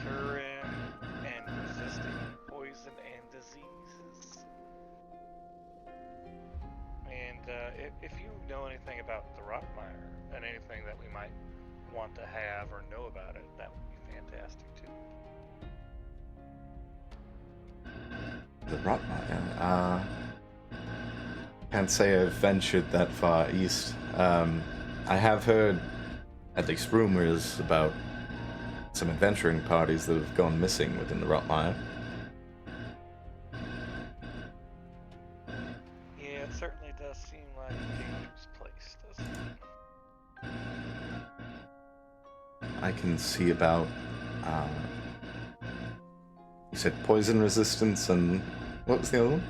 curing and resisting poison and diseases. And if you know anything about the Rotmire and anything that we might want to have or know about it, that would be fantastic too. The Rotmire? Can't say I've ventured that far east. I have heard, at least rumors, about some adventuring parties that have gone missing within the Rotmire. Yeah, it certainly does seem like a dangerous place, doesn't it? I can see about, you said poison resistance and what was the other one?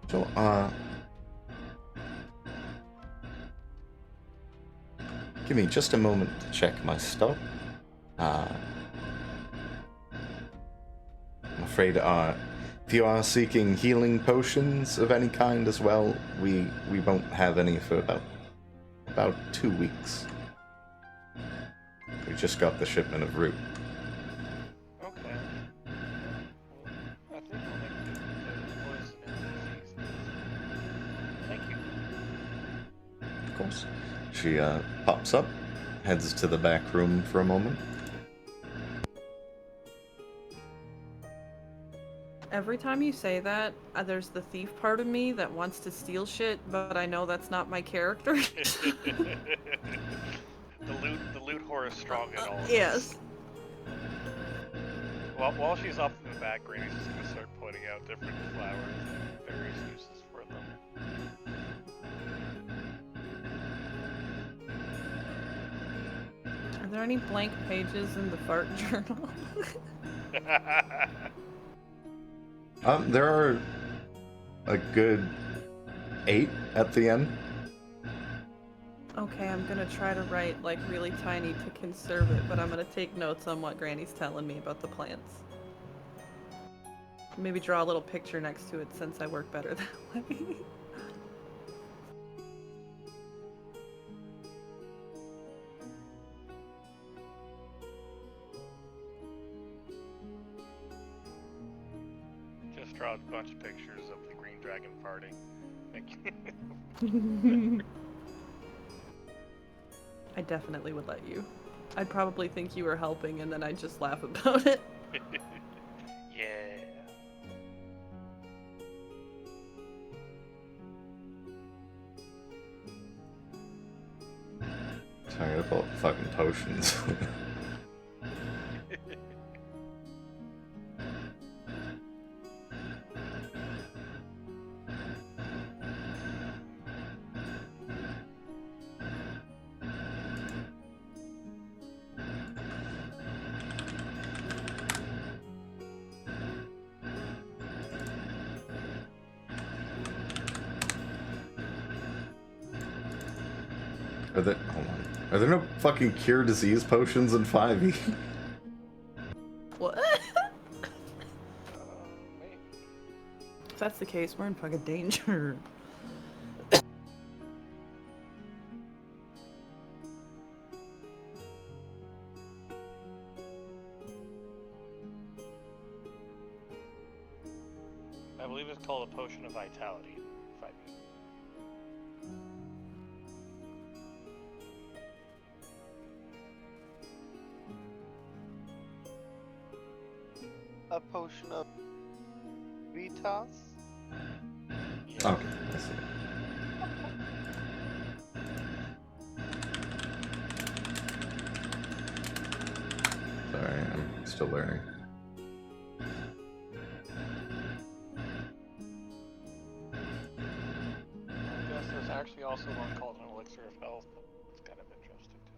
So, give me just a moment to check my stuff. I'm afraid, if you are seeking healing potions of any kind as well, we won't have any for about 2 weeks. We just got the shipment of root. Okay. Well, I think we'll make a good poison and disease. Thank you. Of course. She pops up, heads to the back room for a moment. Every time you say that, there's the thief part of me that wants to steal shit, but I know that's not my character. The loot whore is strong in all of Yes. this. While she's off in the back, Granny's just gonna start pointing out different flowers and various uses for them. Are there any blank pages in the fart journal? There are a good 8 at the end. Okay, I'm gonna try to write like really tiny to conserve it, but I'm gonna take notes on what Granny's telling me about the plants. Maybe draw a little picture next to it since I work better that way. Just draw a bunch of pictures of the green dragon farting. Thank you. I definitely would let you. I'd probably think you were helping and then I'd just laugh about it. Yeah. Talking about fucking potions. Are there no fucking cure disease potions in 5e? What? Maybe. If that's the case, we're in fucking danger. I believe it's called a potion of vitality. 5e. A potion of Vitas? Yeah. Okay, I see. Sorry, I'm still learning. Yes, there's actually also one called an elixir of health. It's kind of interesting too.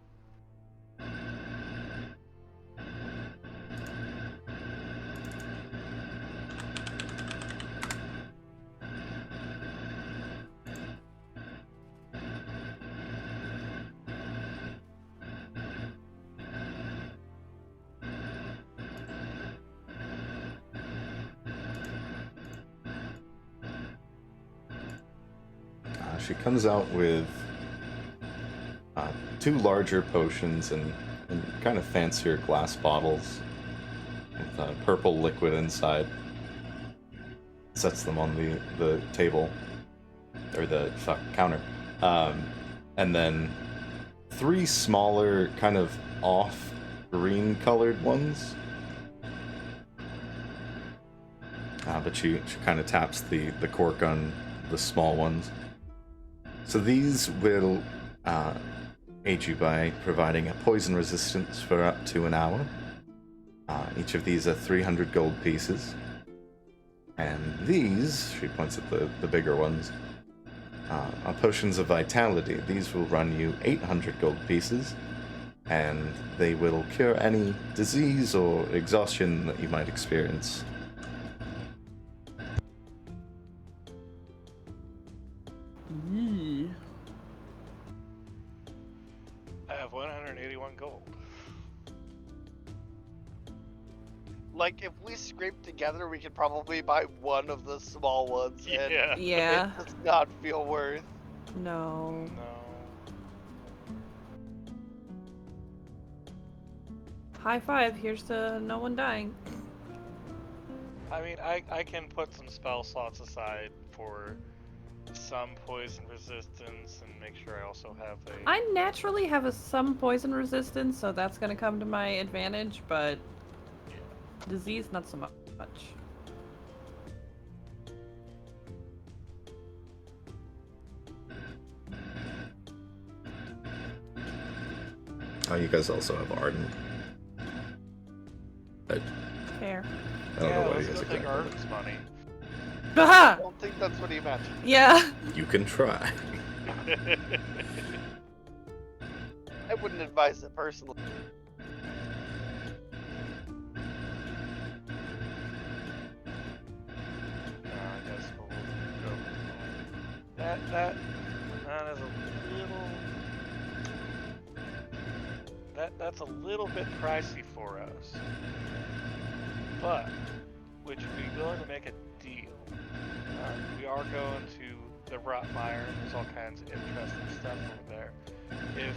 She comes out with 2 larger potions in kind of fancier glass bottles with purple liquid inside. Sets them on the table, or the counter. And then 3 smaller, kind of off green colored ones. But she kind of taps the cork on the small ones. So these will aid you by providing a poison resistance for up to an hour. Each of these are 300 gold pieces. And these, she points at the bigger ones, are potions of vitality. These will run you 800 gold pieces, and they will cure any disease or exhaustion that you might experience. Yee. I have 181 gold. Like, if we scrape together, we could probably buy one of the small ones, and Yeah. Yeah. it does not feel worth. No. No. High five. Here's to no one dying. I mean, I can put some spell slots aside for some poison resistance, and make sure I also have a. I naturally have some poison resistance, so that's gonna come to my advantage, but disease not so much. Oh, you guys also have Ardent. I Fair. don't know what let's he go has take exactly. Arden's money. I Aha! don't think that's what he meant. Yeah. You can try. I wouldn't advise it personally. I guess we'll go. That is a little. That's a little bit pricey for us. But would you be willing to make a deal? We are going to the Rotmire. There's all kinds of interesting stuff over there. If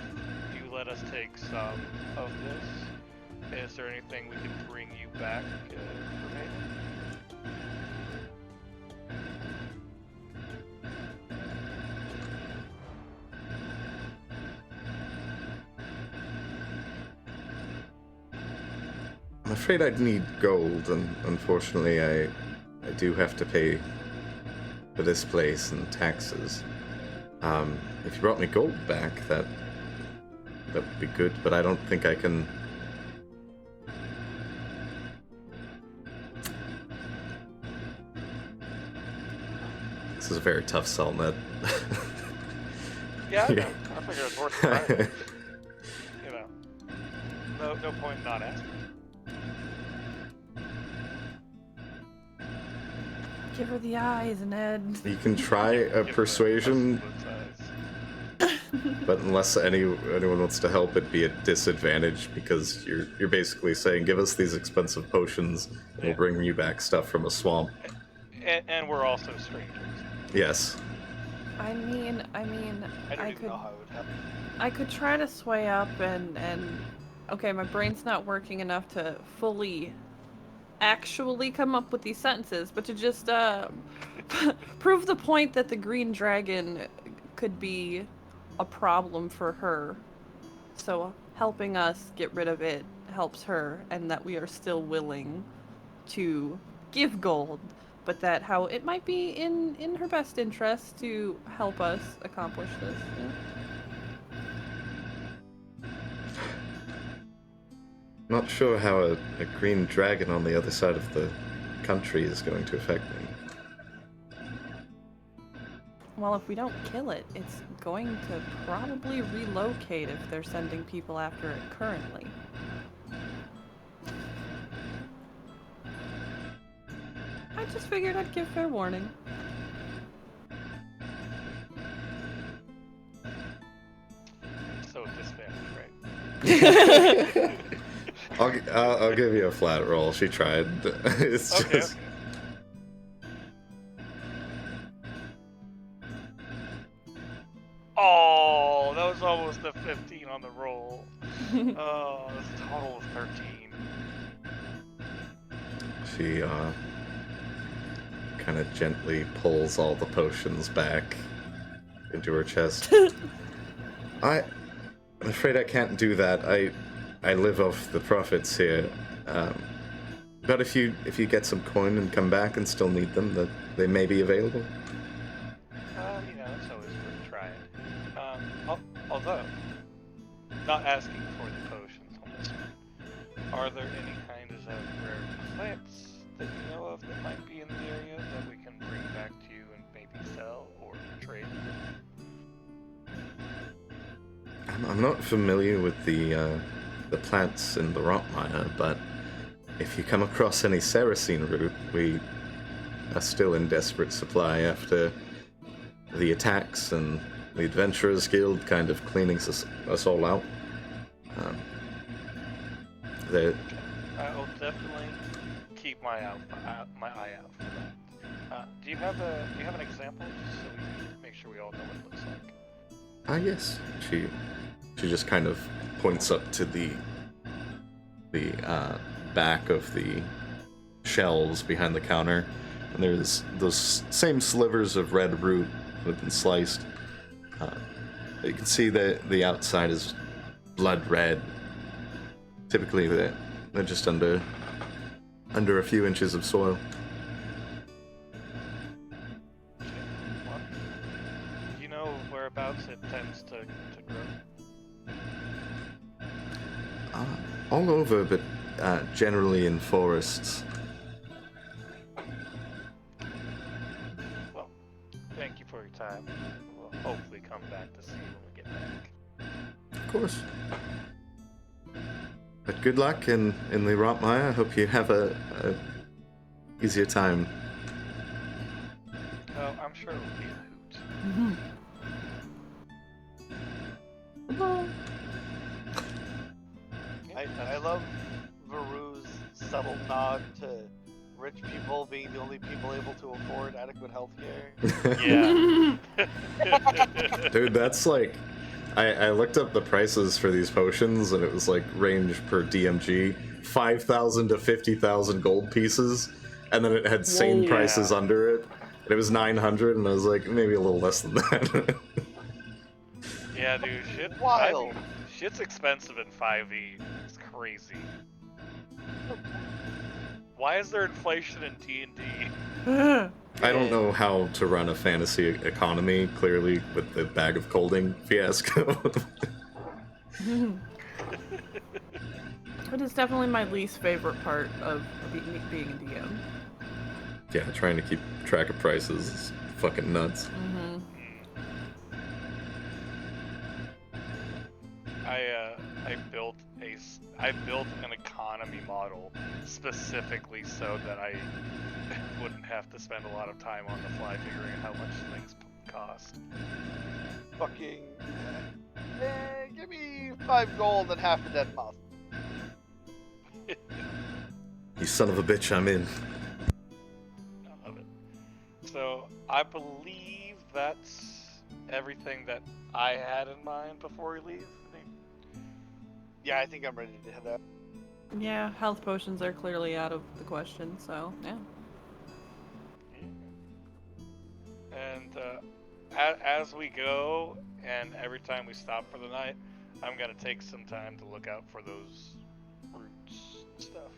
you let us take some of this, is there anything we can bring you back for payment? I'm afraid I'd need gold, and unfortunately I do have to pay for this place and taxes. If you brought me gold back, that would be good, but I don't think I can. This is a very tough sell, Ned. Yeah, I know. I figure it's worth trying. You know, no point in not asking. Give her the eyes, Ned. You can try a Give persuasion, the but unless anyone wants to help, it'd be a disadvantage because you're basically saying, give us these expensive potions, and we'll bring you back stuff from a swamp. and we're also strangers. Yes. I mean, I don't I even could, know how it would happen. I could try to sway up and, okay, my brain's not working enough to fully actually come up with these sentences, but to just, prove the point that the green dragon could be a problem for her. So helping us get rid of it helps her, and that we are still willing to give gold, but that how it might be in her best interest to help us accomplish this. Yeah? Not sure how a green dragon on the other side of the country is going to affect me. Well, if we don't kill it, it's going to probably relocate if they're sending people after it currently. I just figured I'd give fair warning. So disadvantage, right? I'll give you a flat roll. She tried. It's Okay. just. Oh, that was almost a 15 on the roll. Oh, this total was 13. She kind of gently pulls all the potions back into her chest. I'm afraid I can't do that. I live off the profits here. But if you get some coin and come back and still need them, that they may be available. You know, it's always worth trying. Although, not asking for the potions on this one, are there any kinds of rare plants that you know of that might be in the area that we can bring back to you and maybe sell or trade? I'm not familiar with the plants in the Rotmire, but if you come across any Saracen root, we are still in desperate supply after the attacks and the Adventurers Guild kind of cleaning us all out. I will definitely keep my eye out for that. Do you have an example, just so we can make sure we all know what it looks like? Yes. She just kind of points up to the back of the shelves behind the counter, and there's those same slivers of red root have been sliced. You can see that the outside is blood red. Typically, they're just under a few inches of soil. Well, do you know whereabouts it tends to grow? All over, but generally in forests. Well, thank you for your time. We'll hopefully come back to see you when we get back. Of course. But good luck in the Rotmire. I hope you have a easier time. Oh, I'm sure it'll be a hoot. I love Varoux's subtle nod to rich people being the only people able to afford adequate health care. Yeah. Dude, that's like... I looked up the prices for these potions, and it was like range per DMG, 5,000 to 50,000 gold pieces, and then it had same Whoa. prices Yeah. under it. And it was 900, and I was like, maybe a little less than that. Yeah, dude, shit. Wild. Shit's expensive in 5e. It's crazy. Why is there inflation in D&D? I don't know how to run a fantasy economy, clearly, with the bag of colding fiasco. It is definitely my least favorite part of being a DM. Yeah, trying to keep track of prices is fucking nuts. I built an economy model specifically so that I wouldn't have to spend a lot of time on the fly figuring out how much things cost. Fucking. Give me 5 gold and half a dead mouse. You son of a bitch, I'm in. I love it. So I believe that's everything that I had in mind before we leave. Yeah, I think I'm ready to head out. Yeah, health potions are clearly out of the question, so yeah. And as we go, and every time we stop for the night, I'm gonna take some time to look out for those roots and stuff.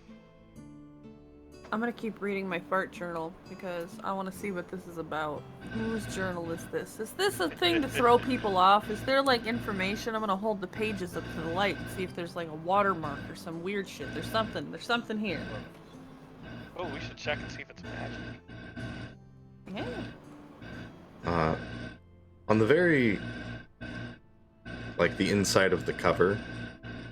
I'm gonna keep reading my fart journal because I want to see what this is about. Whose journal is this? Is this a thing to throw people off? Is there like information? I'm gonna hold the pages up to the light and see if there's like a watermark or some weird shit. There's something here. Oh, we should check and see if it's magic. Yeah. On the very, like the inside of the cover,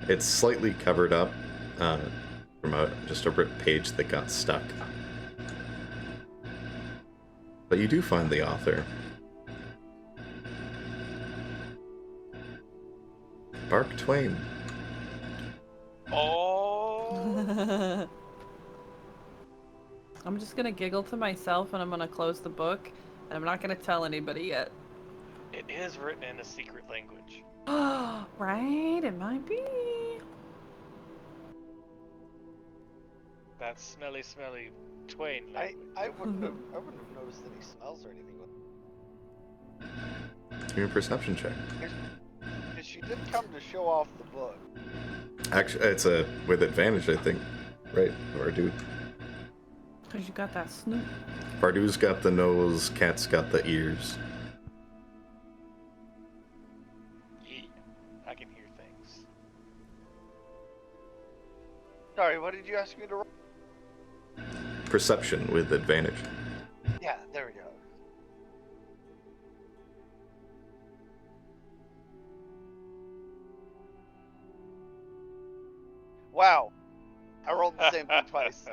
it's slightly covered up from just a ripped page that got stuck. But you do find the author. Mark Twain. Oh. I'm just gonna giggle to myself and I'm gonna close the book and I'm not gonna tell anybody yet. It is written in a secret language. Right? It might be. That smelly Twain language. I wouldn't have noticed any smells or anything. Give me a perception check. Because she did come to show off the book. Actually, it's a with advantage, I think. Right? Vardu. Because you got that snoot. Vardu's got the nose, Cat's got the ears. Yeah, I can hear things. Sorry, what did you ask me to roll? Perception with advantage. Yeah, there we go. Wow. I rolled the same thing twice.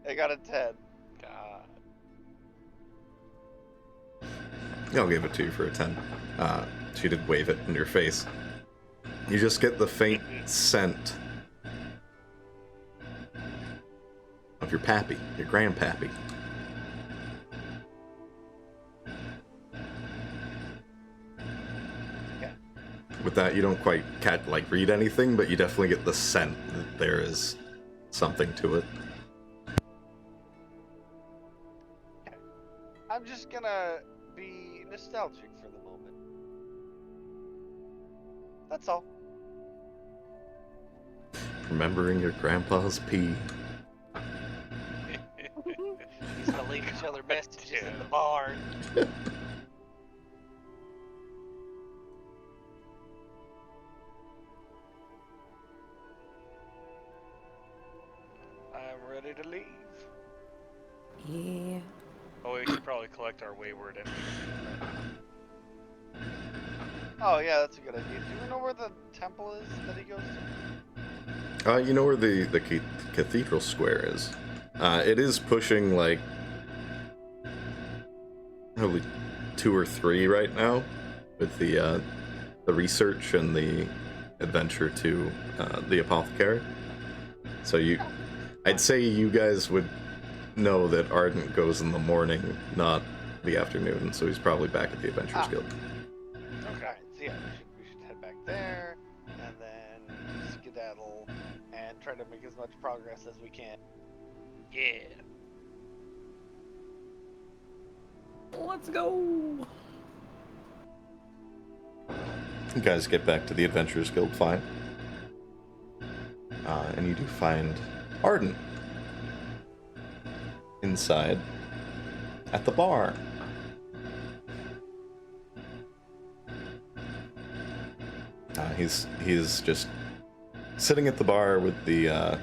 I got a 10. God. I'll give it to you for a 10. She did wave it in your face. You just get the faint scent of your pappy, your grandpappy. Okay. With that, you don't quite read anything, but you definitely get the scent that there is something to it. I'm just gonna be nostalgic for the moment. That's all. Remembering your grandpa's pee. He's gonna leave each other messages in the Yeah. barn. I'm ready to leave. Yeah. Oh, we should probably collect our wayward enemies. Oh yeah, that's a good idea. Do you know where the temple is that he goes to? You know where the cathedral square is? It is pushing like probably 2 or 3 right now, with the research and the adventure to the apothecary. So I'd say you guys would know that Ardent goes in the morning, not the afternoon. So he's probably back at the Adventurers Guild. Okay. So yeah, we should head back there, and then skedaddle, and try to make as much progress as we can. Yeah. Let's go. You guys get back to the Adventurers Guild fine. And you do find Ardent inside at the bar. He's just sitting at the bar with the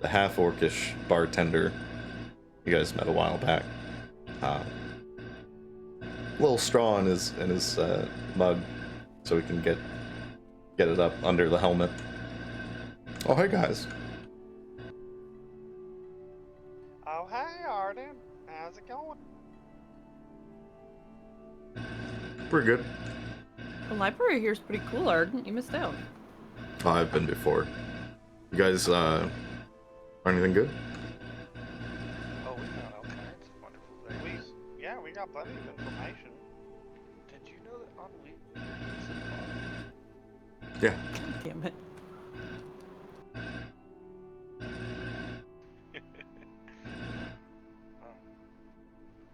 half-orcish bartender you guys met a while back. A little straw in his mug, so he can get it up under the helmet. Oh, hey guys. Oh hey, Arden. How's it going? Pretty good. The library here's pretty cool, Ardent. You missed out. Oh, I've been before. You guys, find anything good? Oh, we found all kinds of wonderful things. We got plenty of information. Did you know that on we? Yeah. God damn it.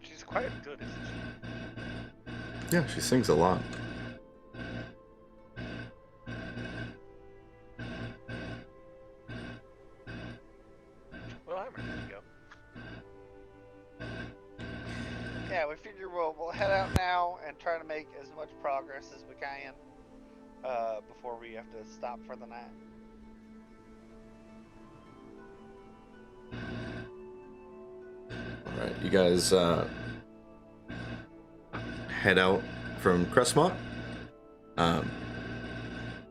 She's quite good, isn't she? Yeah, she sings a lot. Well, I'm ready to go. Yeah, we figure we'll head out now and try to make as much progress as we can before we have to stop for the night. Alright, you guys head out from Crestmont.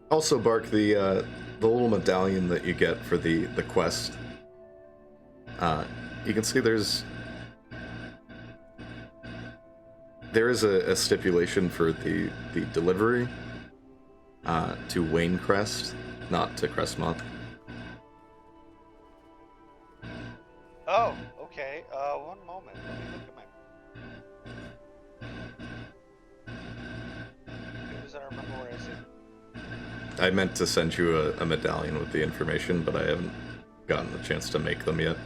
Also, Bark, the little medallion that you get for the quest. You can see there is a stipulation for the delivery to Wayne Crest, not to Crestmont. Oh, okay. One moment. Let me look at my. Because I remember where I said. I meant to send you a medallion with the information, but I haven't gotten the chance to make them yet.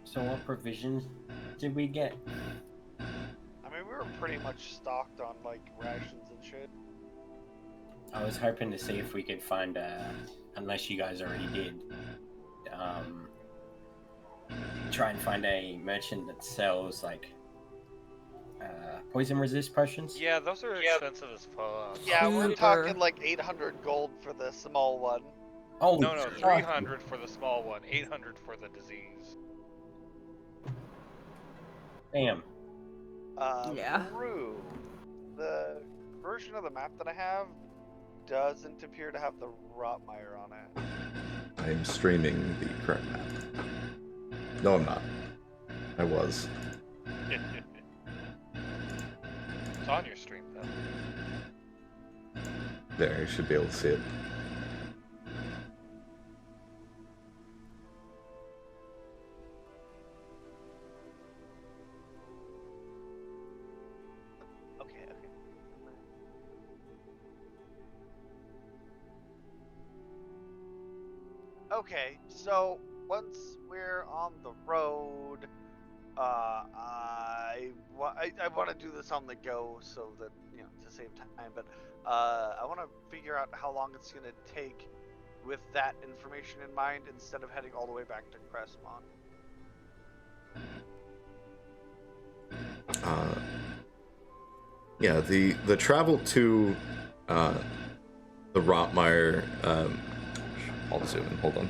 So what provisions did we get? I mean, we were pretty much stocked on like rations and shit. I was hoping to see if we could find unless you guys already did, try and find a merchant that sells like poison resist potions. Yeah, those are expensive as fuck. Yeah, we're Super. talking like 800 gold for the small one. Oh No, 300 for the small one, 800 for the disease. Damn. Yeah. Varoux, the version of the map that I have doesn't appear to have the Rotmire on it. I'm streaming the current map. No, I'm not. I was. There, you should be able to see it. Okay, okay. Okay, so once we're on the road, I want to do this on the go so that, you know, to save time, but I want to figure out how long it's going to take with that information in mind instead of heading all the way back to Crestmont. Yeah, the travel to the Rotmire. I'll zoom in. Hold on.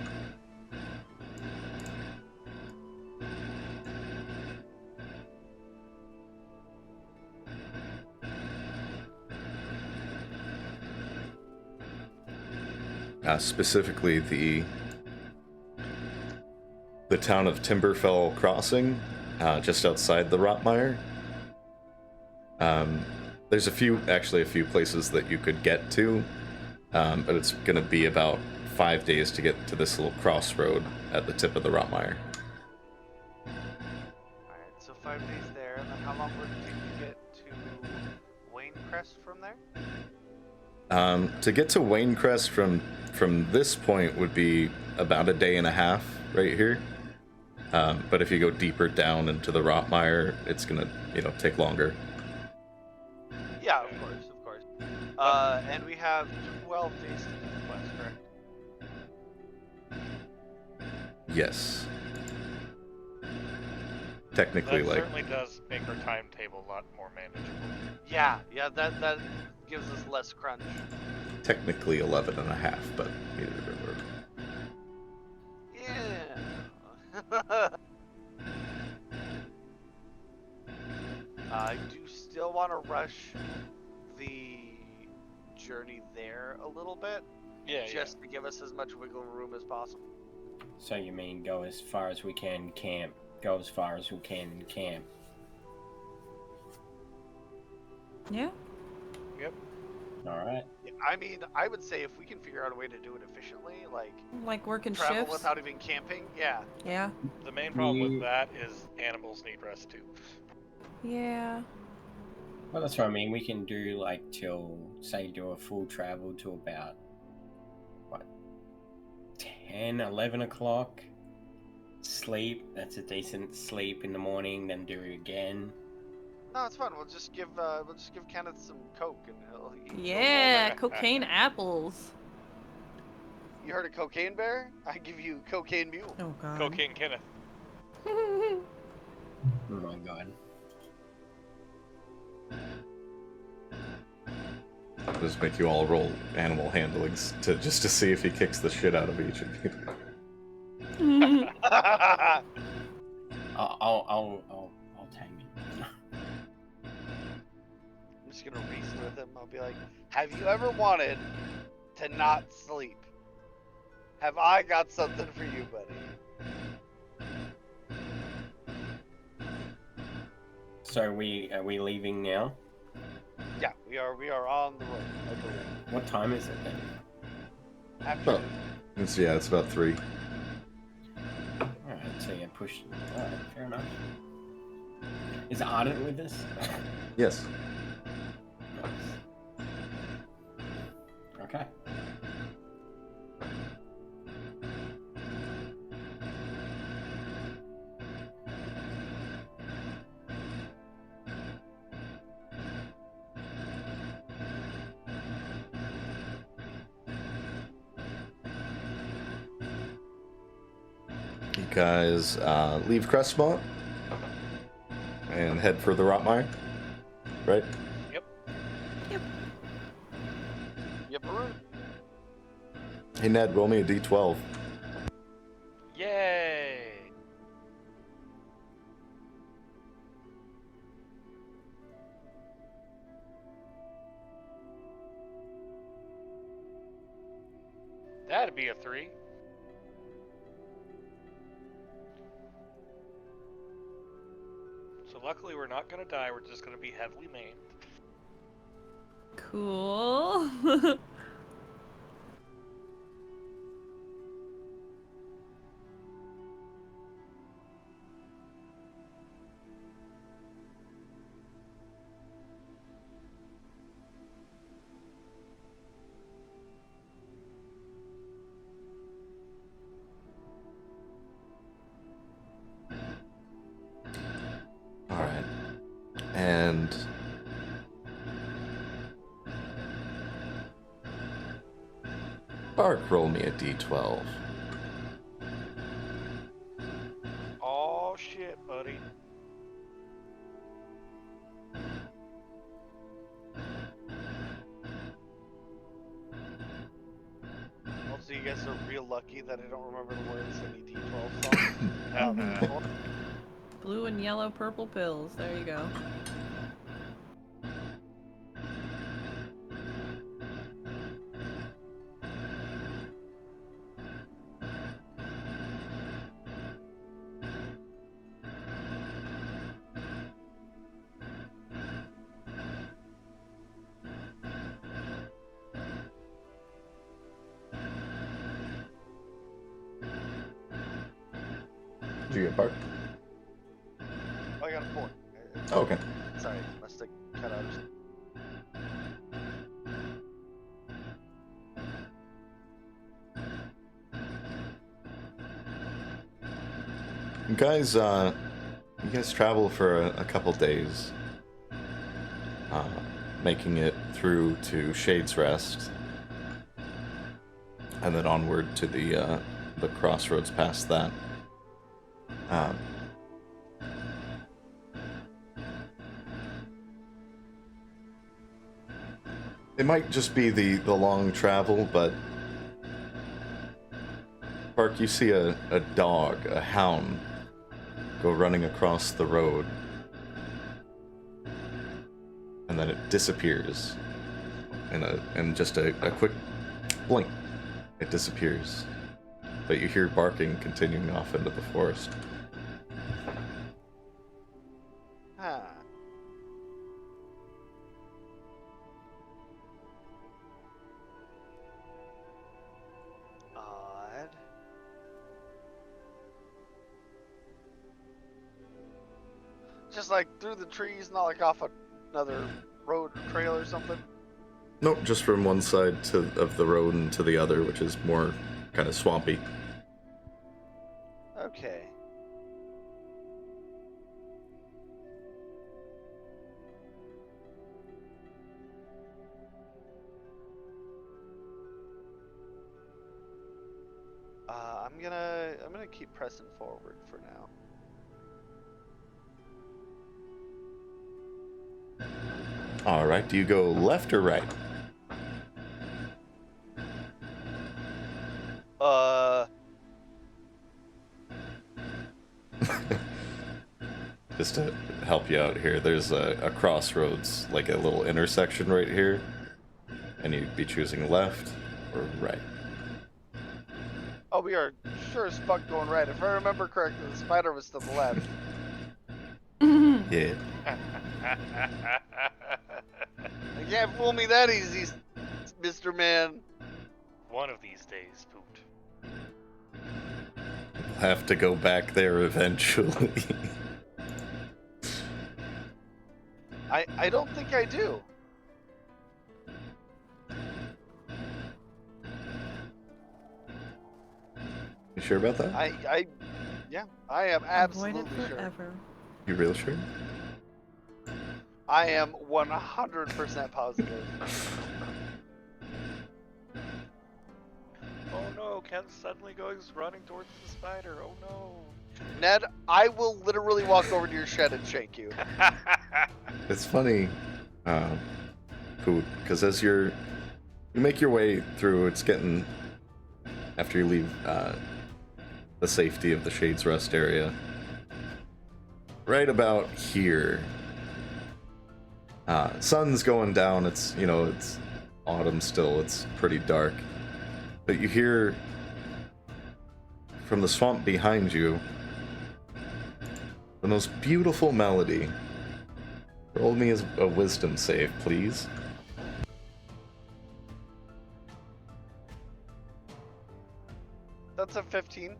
Specifically, the town of Timberfell Crossing, just outside the Rotmire. There's a few places that you could get to, but it's gonna be about 5 days to get to this little crossroad at the tip of the Rotmire. Alright, so 5 days there, and then how long would it take to get to Waynecrest from there? To get to Waynecrest from this point would be about a day and a half right here. But if you go deeper down into the Rotmire, it's gonna, take longer. Yeah, of course. And we have 12 days to do the quest, correct? Yes. Technically, That like, certainly does make our timetable a lot more manageable. Yeah, that gives us less crunch. technically 11 and a half, but Yeah. I do still want to rush the journey there a little bit, just to give us as much wiggle room as possible. So you mean go as far as we can, camp. Go as far as we can, camp. Yeah. Yep. Alright. I mean, I would say if we can figure out a way to do it efficiently, Like working travel shifts. without even camping, yeah. Yeah. The main problem with that is animals need rest too. Yeah. Well, that's what I mean. We can do do a full travel to about, 10, 11 o'clock. Sleep. That's a decent sleep in the morning, then do it again. No, it's fun. We'll just give Kenneth some coke and he'll Yeah, cocaine apples. You heard of cocaine bear? I give you cocaine mule. Oh god. Cocaine Kenneth. Oh my god. I'll just make you all roll animal handlings just to see if he kicks the shit out of each of you. I'll tame him. I'm just gonna reason with him. I'll be like, have you ever wanted to not sleep? Have I got something for you, buddy? So are we leaving now? Yeah, we are on the road, I believe. What time is it then? After It's about 3. Alright, so yeah, push. Alright, fair enough. Is Ardent with us? Yes. Okay. You guys leave Crestmont and head for the Rotmire, right? Yep. Yep, Varoux. Hey Ned, roll me a d12. Yay! That'd be a 3. So luckily we're not gonna die, we're just gonna be heavily maimed. Cool. and Bark, roll me a d12. Oh shit, buddy. Also, you guys are real lucky that I don't remember the words of any D12 songs. Hell no. Blue and yellow, purple pills. There you go. Did you get Bark? I got a 4. Oh, okay. Sorry, must have cut out. You guys travel for a couple days, making it through to Shade's Rest, and then onward to the crossroads past that. It might just be the long travel, but Park, you see a dog, a hound, go running across the road, and then it disappears in just a quick blink. It disappears, but you hear barking continuing off into the forest. Huh. Odd. Just like through the trees, not like off another road or trail or something. Nope, just from one side of the road and to the other, which is more kind of swampy. Okay. I'm gonna keep pressing forward for now. Alright, do you go left or right? Just to help you out here, there's a crossroads, like a little intersection right here, and you'd be choosing left or right. Oh, we are sure as fuck going right. If I remember correctly, the spider was to the left. Yeah. You can't fool me that easy, Mr. Man. One of these days, Poot. Have to go back there eventually. I don't think I do. You sure about that? Yeah, I am Avoid absolutely it sure. forever. You real sure? I am 100% positive. Oh no, Ken suddenly goes running towards the spider. Oh no. Ned, I will literally walk over to your shed and shake you. It's funny, Poot, because as you make your way through, it's getting, after you leave the safety of the Shade's Rest area, right about here, sun's going down, it's autumn still, it's pretty dark, but you hear from the swamp behind you the most beautiful melody. Roll me as a wisdom save, please. That's a 15.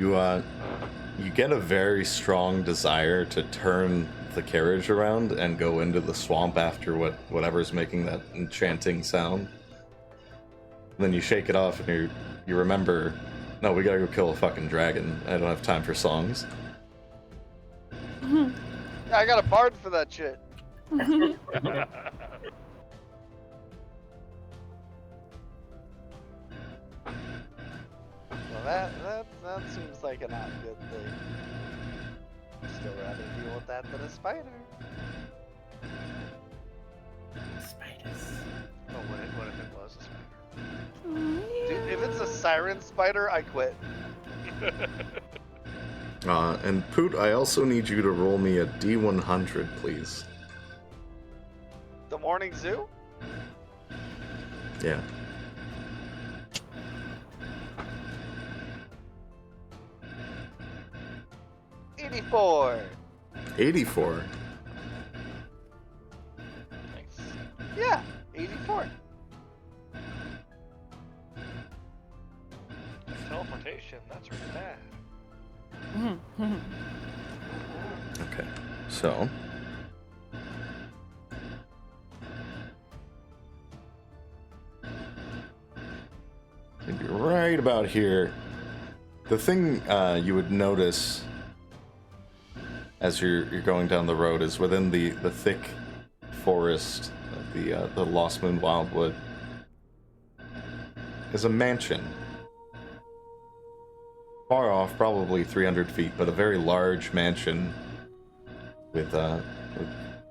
You get a very strong desire to turn the carriage around and go into the swamp after whatever's making that enchanting sound. Then you shake it off and you remember, no, we gotta go kill a fucking dragon. I don't have time for songs. Yeah, I got a bard for that shit. Well, that seems like a not good thing. Still rather deal with that than a spider. Spiders. Oh, what if it was a spider? Dude, if it's a siren spider, I quit. And Poot, I also need you to roll me a D100, please. The morning zoo? Yeah. $84. 84. Thanks. Yeah, 84. Teleportation, that's really bad. Okay, so maybe right about here. The thing you would notice as you're going down the road is within the thick forest of the Lostmoon Wildwood is a mansion. Far off, probably 300 feet, but a very large mansion with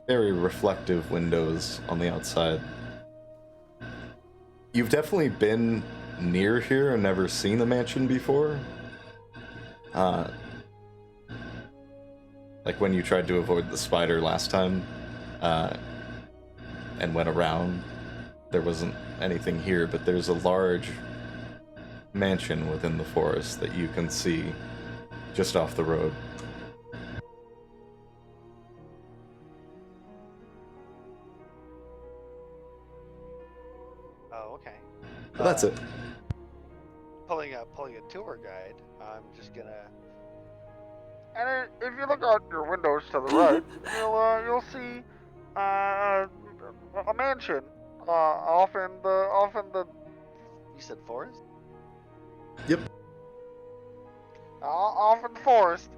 very reflective windows on the outside. You've definitely been near here and never seen a mansion before. Like when you tried to avoid the spider last time and went around, there wasn't anything here, but there's a large mansion within the forest that you can see just off the road. Oh, okay. But that's it. Pulling a tour guide. I'm just gonna. And if you look out your windows to the right, you'll see a mansion off in the. You said forest? Yep. Off in the forest.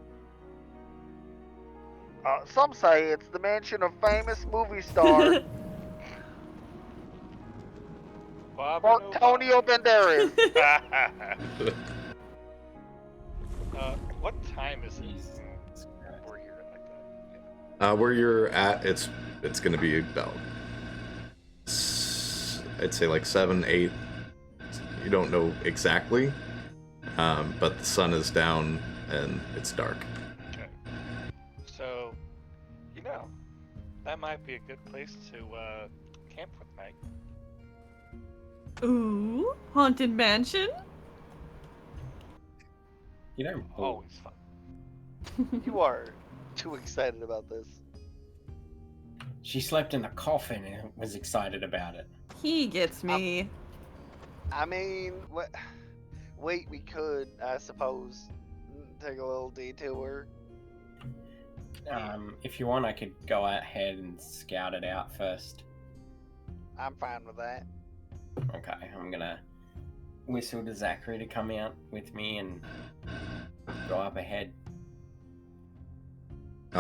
Some say it's the mansion of famous movie star Antonio Banderas. What time is it? Jesus We're here like that. Where you're at, it's gonna be about, I'd say like 7, 8. You don't know exactly, but the sun is down and it's dark. Okay. So, that might be a good place to camp for the night. Ooh, haunted mansion? You don't Always fun. You are too excited about this. She slept in a coffin and was excited about it. He gets me. I mean, wait, we could, I suppose, take a little detour. If you want, I could go ahead and scout it out first. I'm fine with that. Okay, I'm gonna whistle to Zachary to come out with me and go up ahead.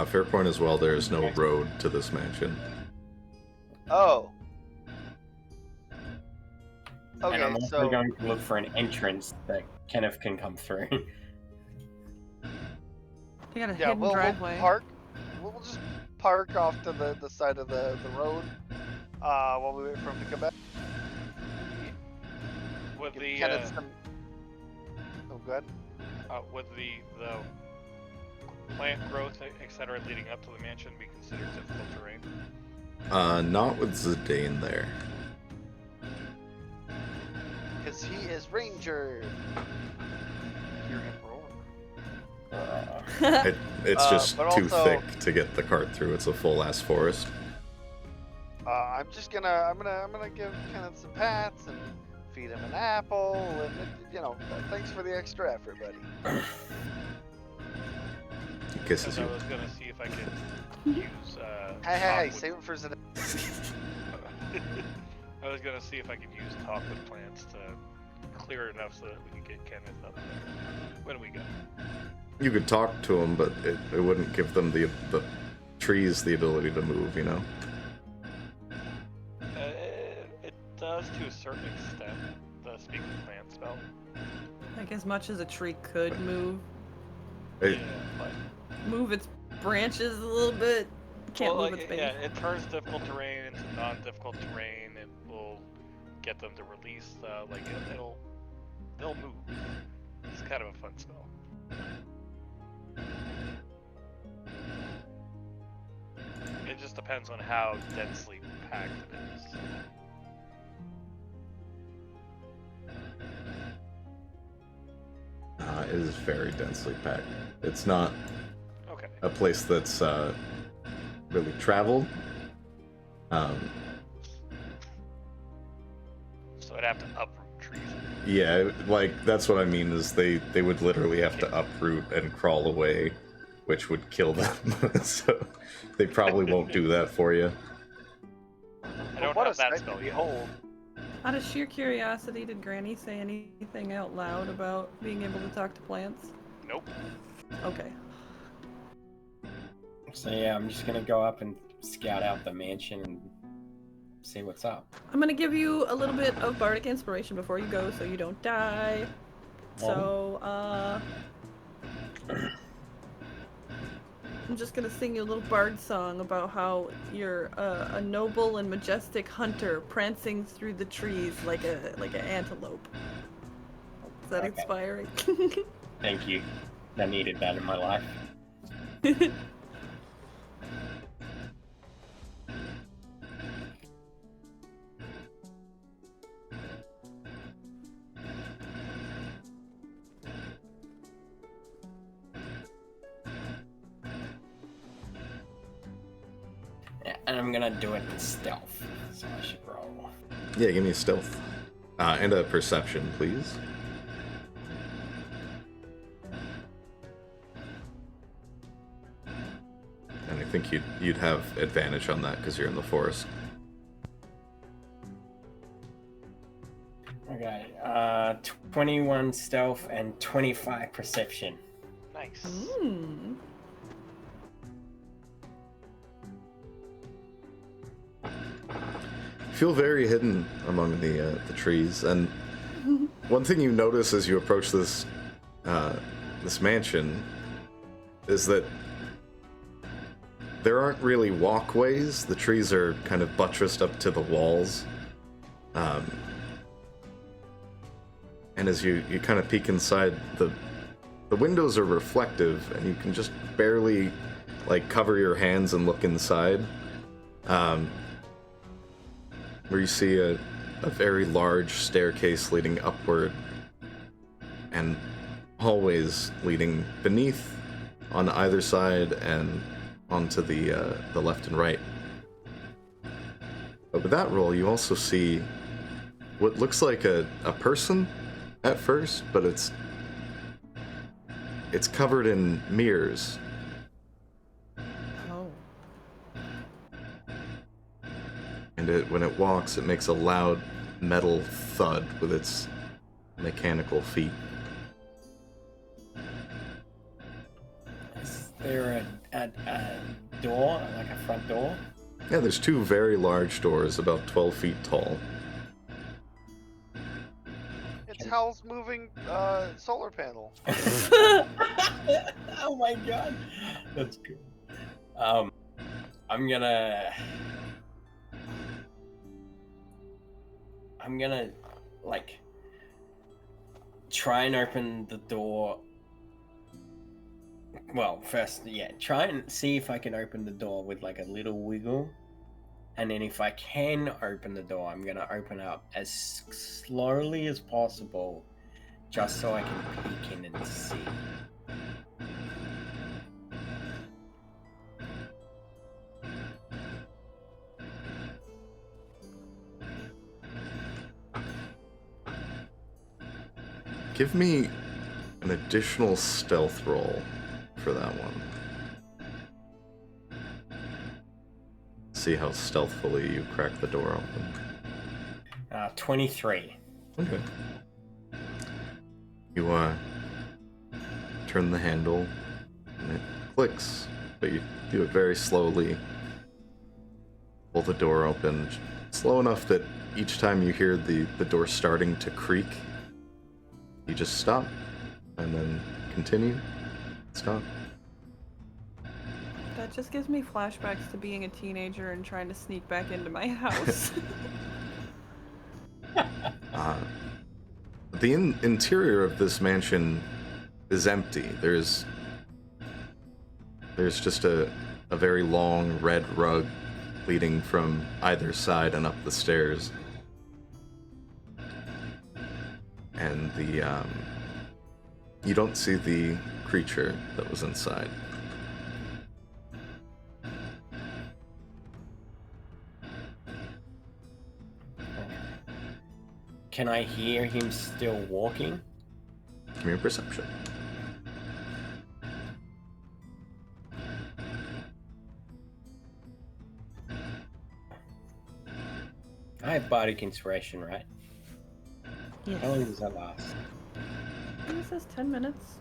Fair point as well, there is no road to this mansion. Oh. And Okay, I'm also so going to look for an entrance that Kenneth can come through. They got a yeah, hidden we'll driveway. park. We'll just park off to the side of the road while we wait for him to come back. Would Give the Kenneth some. Oh, go ahead. would the plant growth, etc., leading up to the mansion be considered difficult terrain? Not with Zidane there. Because he is Ranger. Hear him roar. It's just but too also- thick to get the cart through. It's a full ass forest. I'm gonna give Kenneth some pats and feed him an apple, and thanks for the extra effort, buddy. He kisses I you. was gonna see if I could use. Hey, talk save it for Zidane. I was gonna see if I could use talk with plants to clear it enough so that we could get Kenneth up there. When we go. You could talk to them, but it wouldn't give them the trees the ability to move, you know? It does to a certain extent, the speak with plant spell. Like as much as a tree could move, It- but move its branches a little bit. Can't well, move its base. yeah, it turns difficult terrain into non-difficult terrain. It will get them to release. They'll move. It's kind of a fun spell. It just depends on how densely packed it is. It is very densely packed. It's not Okay. a place that's really traveled. So I'd have to uproot trees. Yeah, like that's what I mean is they would literally have to uproot and crawl away, which would kill them. So they probably won't do that for you. I don't What a have that sight spell to yet. behold. Out of sheer curiosity, did Granny say anything out loud about being able to talk to plants? Nope. Okay. So yeah, I'm just gonna go up and scout out the mansion and see what's up. I'm gonna give you a little bit of bardic inspiration before you go, so you don't die. So, I'm just gonna sing you a little bard song about how you're a noble and majestic hunter prancing through the trees like an antelope. Is that Okay. inspiring? Thank you. I needed that in my life. Yeah, and I'm gonna do it in stealth, so I should roll. Yeah, give me a stealth. And a perception, please. And I think you'd have advantage on that because you're in the forest. Okay, 21 stealth and 25 perception. Nice. Hmm. You feel very hidden among the trees, and one thing you notice as you approach this mansion is that there aren't really walkways. The trees are kind of buttressed up to the walls. And as you kind of peek inside, the windows are reflective, and you can just barely like cover your hands and look inside. Where you see a very large staircase leading upward, and hallways leading beneath, on either side, and onto the left and right. But with that roll, you also see what looks like a person at first, but it's covered in mirrors. Oh. And when it walks, it makes a loud metal thud with its mechanical feet. Is there a door, like a front door? Yeah, there's two very large doors, about 12 feet tall. It's Hal's moving solar panel. Oh my god, that's good. I'm gonna like try and open the door. Well, first, yeah, try and see if I can open the door with like a little wiggle. And then if I can open the door, I'm gonna open up as slowly as possible, just so I can peek in and see. give me an additional stealth roll for that one. See how stealthily you crack the door open. 23. Okay. You turn the handle and it clicks, but you do it very slowly. Pull the door open, slow enough that each time you hear the door starting to creak, you just stop and then continue. Stop. That just gives me flashbacks to being a teenager and trying to sneak back into my house. The interior of this mansion is empty. There's just a very long red rug leading from either side and up the stairs. And you don't see the creature that was inside. Can I hear him still walking? Give me a perception. I have bardic inspiration, right? Yes. How long does that last? I think it says 10 minutes.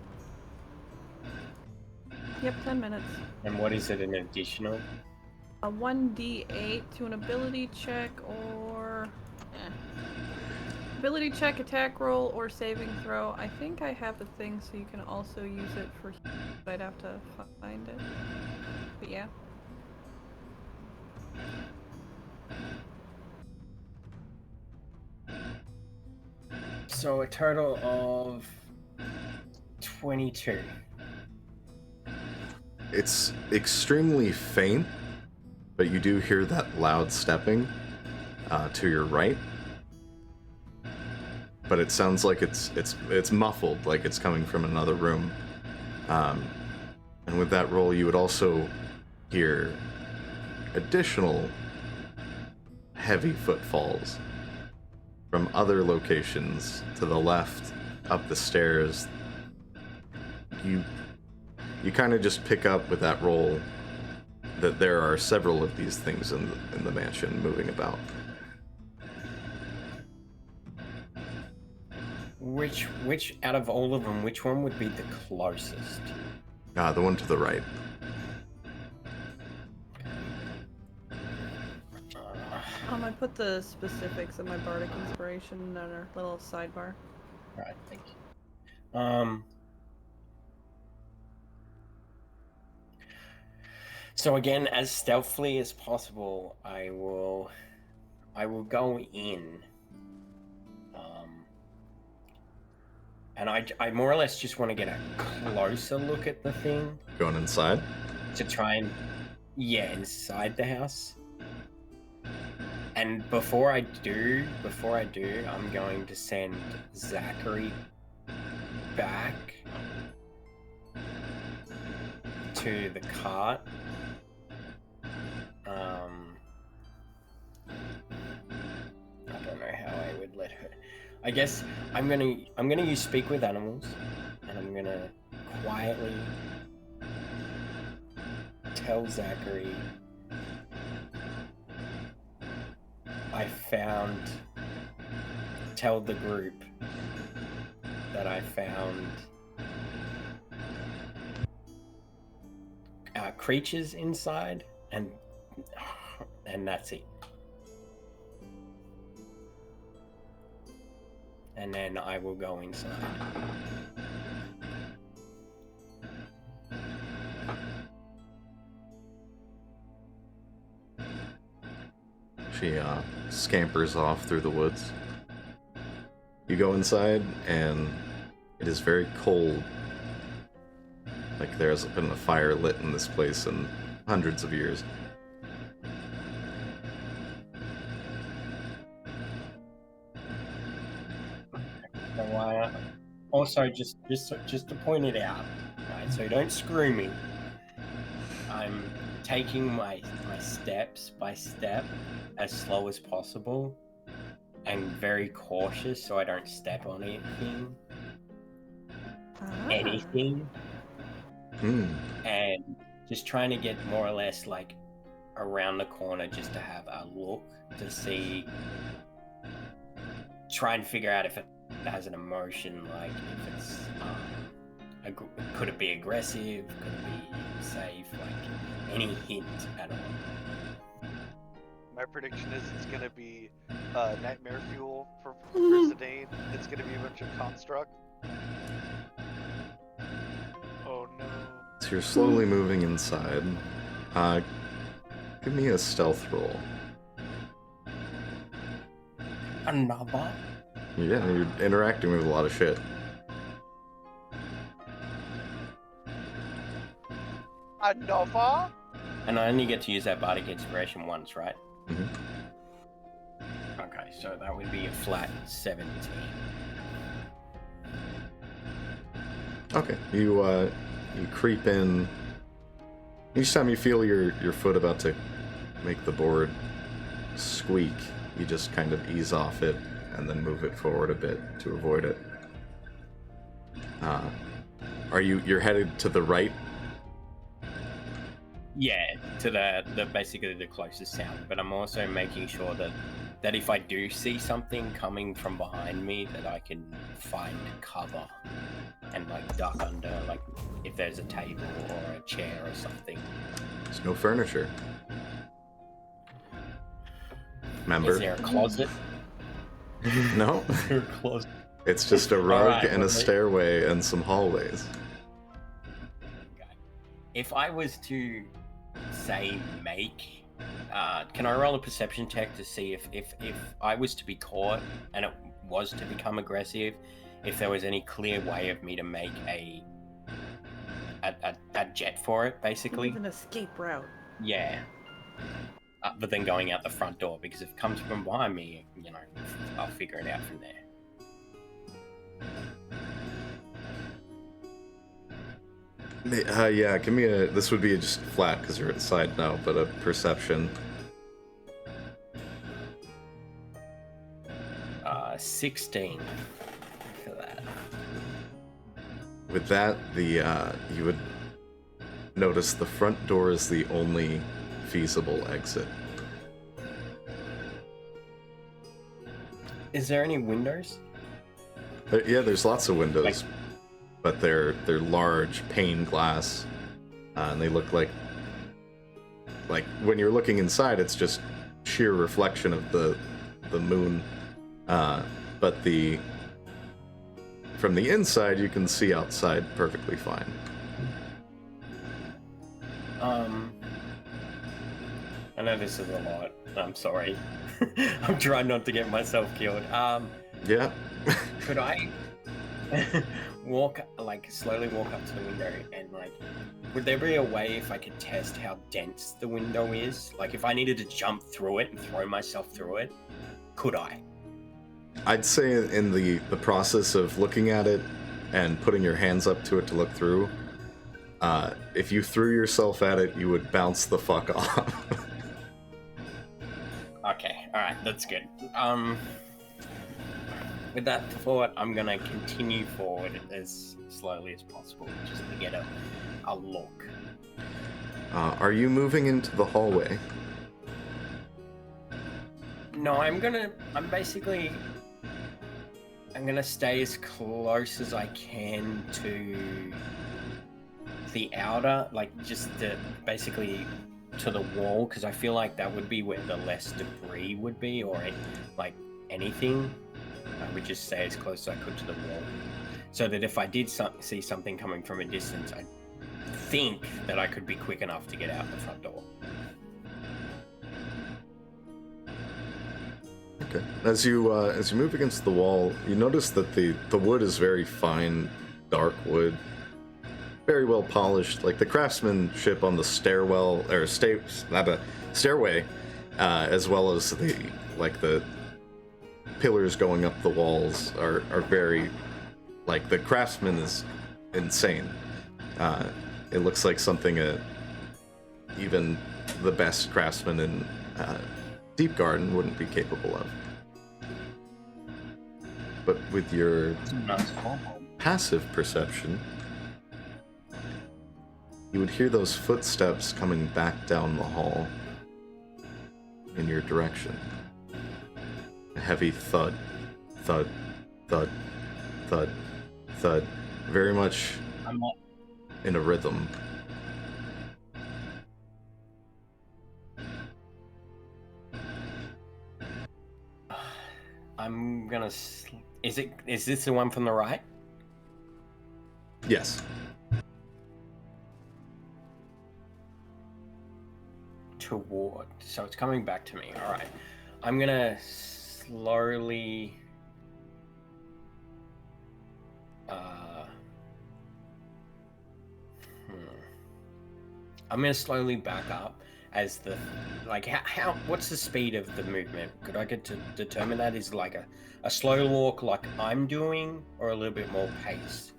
Yep, 10 minutes. And what is it, an additional? A 1d8 to an ability check or... Ability check, attack roll, or saving throw. I think I have the thing so you can also use it for... But I'd have to find it. But yeah. So a total of 22. It's extremely faint, but you do hear that loud stepping to your right. But it sounds like it's muffled, like it's coming from another room. And with that roll, you would also hear additional heavy footfalls from other locations to the left, up the stairs. You kind of just pick up with that roll that there are several of these things in the mansion moving about. Which out of all of them, which one would be the closest? The one to the right. I put the specifics of my bardic inspiration in our little sidebar. Right, thank you. So again, as stealthily as possible, I will go in. And I more or less just want to get a closer look at the thing. Going inside? To try and, inside the house. And before I do, I'm going to send Zachary back to the cart. I don't know how I would let her. I guess I'm gonna use speak with animals, and I'm gonna quietly tell Zachary tell the group that I found creatures inside, and that's it. And then I will go inside. She scampers off through the woods. You go inside, and it is very cold. Like there hasn't been a fire lit in this place in hundreds of years. Also, just to point it out, right? So don't screw me. I'm taking my steps by step as slow as possible and very cautious so I don't step on anything. anything, Hmm. and just trying to get more or less like around the corner just to have a look to see, try and figure out if it has an emotion, like if it's could it be aggressive, could it be safe, like any hint at all. My prediction is it's gonna be nightmare fuel for Zidane. It's gonna be a bunch of construct. Oh no. So you're slowly moving inside. Give me a stealth roll. Another? Yeah, you're interacting with a lot of shit. Another? And I only get to use that bardic inspiration once, right? Mhm. Okay, so that would be a flat 17. Okay, you creep in. Each time you feel your foot about to make the board squeak, you just kind of ease off it and then move it forward a bit to avoid it. You're headed to the right? Yeah, to the basically the closest sound, but I'm also making sure that if I do see something coming from behind me, that I can find cover and like duck under, like if there's a table or a chair or something. There's no furniture. Remember? Is there a closet? No. Is there a closet? It's just a rug Alright, and a stairway and some hallways. Okay. If I was to say make, can I roll a perception check to see if I was to be caught and it was to become aggressive, if there was any clear way of me to make a jet for it, basically? An escape route. Yeah. Other than going out the front door, because if it comes from behind me, you know, I'll figure it out from there. Yeah, give me a... This would be just flat because you're inside now, but a perception. 16 for that. With that, you would notice the front door is the only feasible exit. Is there any windows? Yeah, there's lots of windows, but they're large pane glass, and they look like when you're looking inside, it's just sheer reflection of the moon. But from the inside, you can see outside perfectly fine. I know this is a lot. I'm sorry. I'm trying not to get myself killed. Yeah. Could I slowly walk up to the window and would there be a way if I could test how dense the window is? Like if I needed to jump through it and throw myself through it, could I? I'd say in the process of looking at it and putting your hands up to it to look through, if you threw yourself at it, you would bounce the fuck off. Okay, alright, that's good. With that thought, I'm gonna continue forward as slowly as possible, just to get a look. Are you moving into the hallway? No, I'm gonna stay as close as I can to the outer, basically to the wall, because I feel like that would be where the less debris would be, or anything. I would just stay as close as I could to the wall, so that if I did see something coming from a distance, I think that I could be quick enough to get out the front door. Okay. As you move against the wall, you notice that the wood is very fine, dark wood, very well polished. Like the craftsmanship on the stairway, as well as the pillars going up the walls are very, like, the craftsman is insane. It looks like something even the best craftsman in Deep Garden wouldn't be capable of. But with your... Nice combo. passive perception, you would hear those footsteps coming back down the hall in your direction. A heavy thud, thud, thud, thud, thud. Very much I'm not. in a rhythm. I'm gonna. Is this the one from the right? Yes. Toward. So it's coming back to me. All right. I'm gonna slowly. I'm gonna slowly back up as the how what's the speed of the movement? Could I get to determine that? Is it like a slow walk like I'm doing, or a little bit more pace?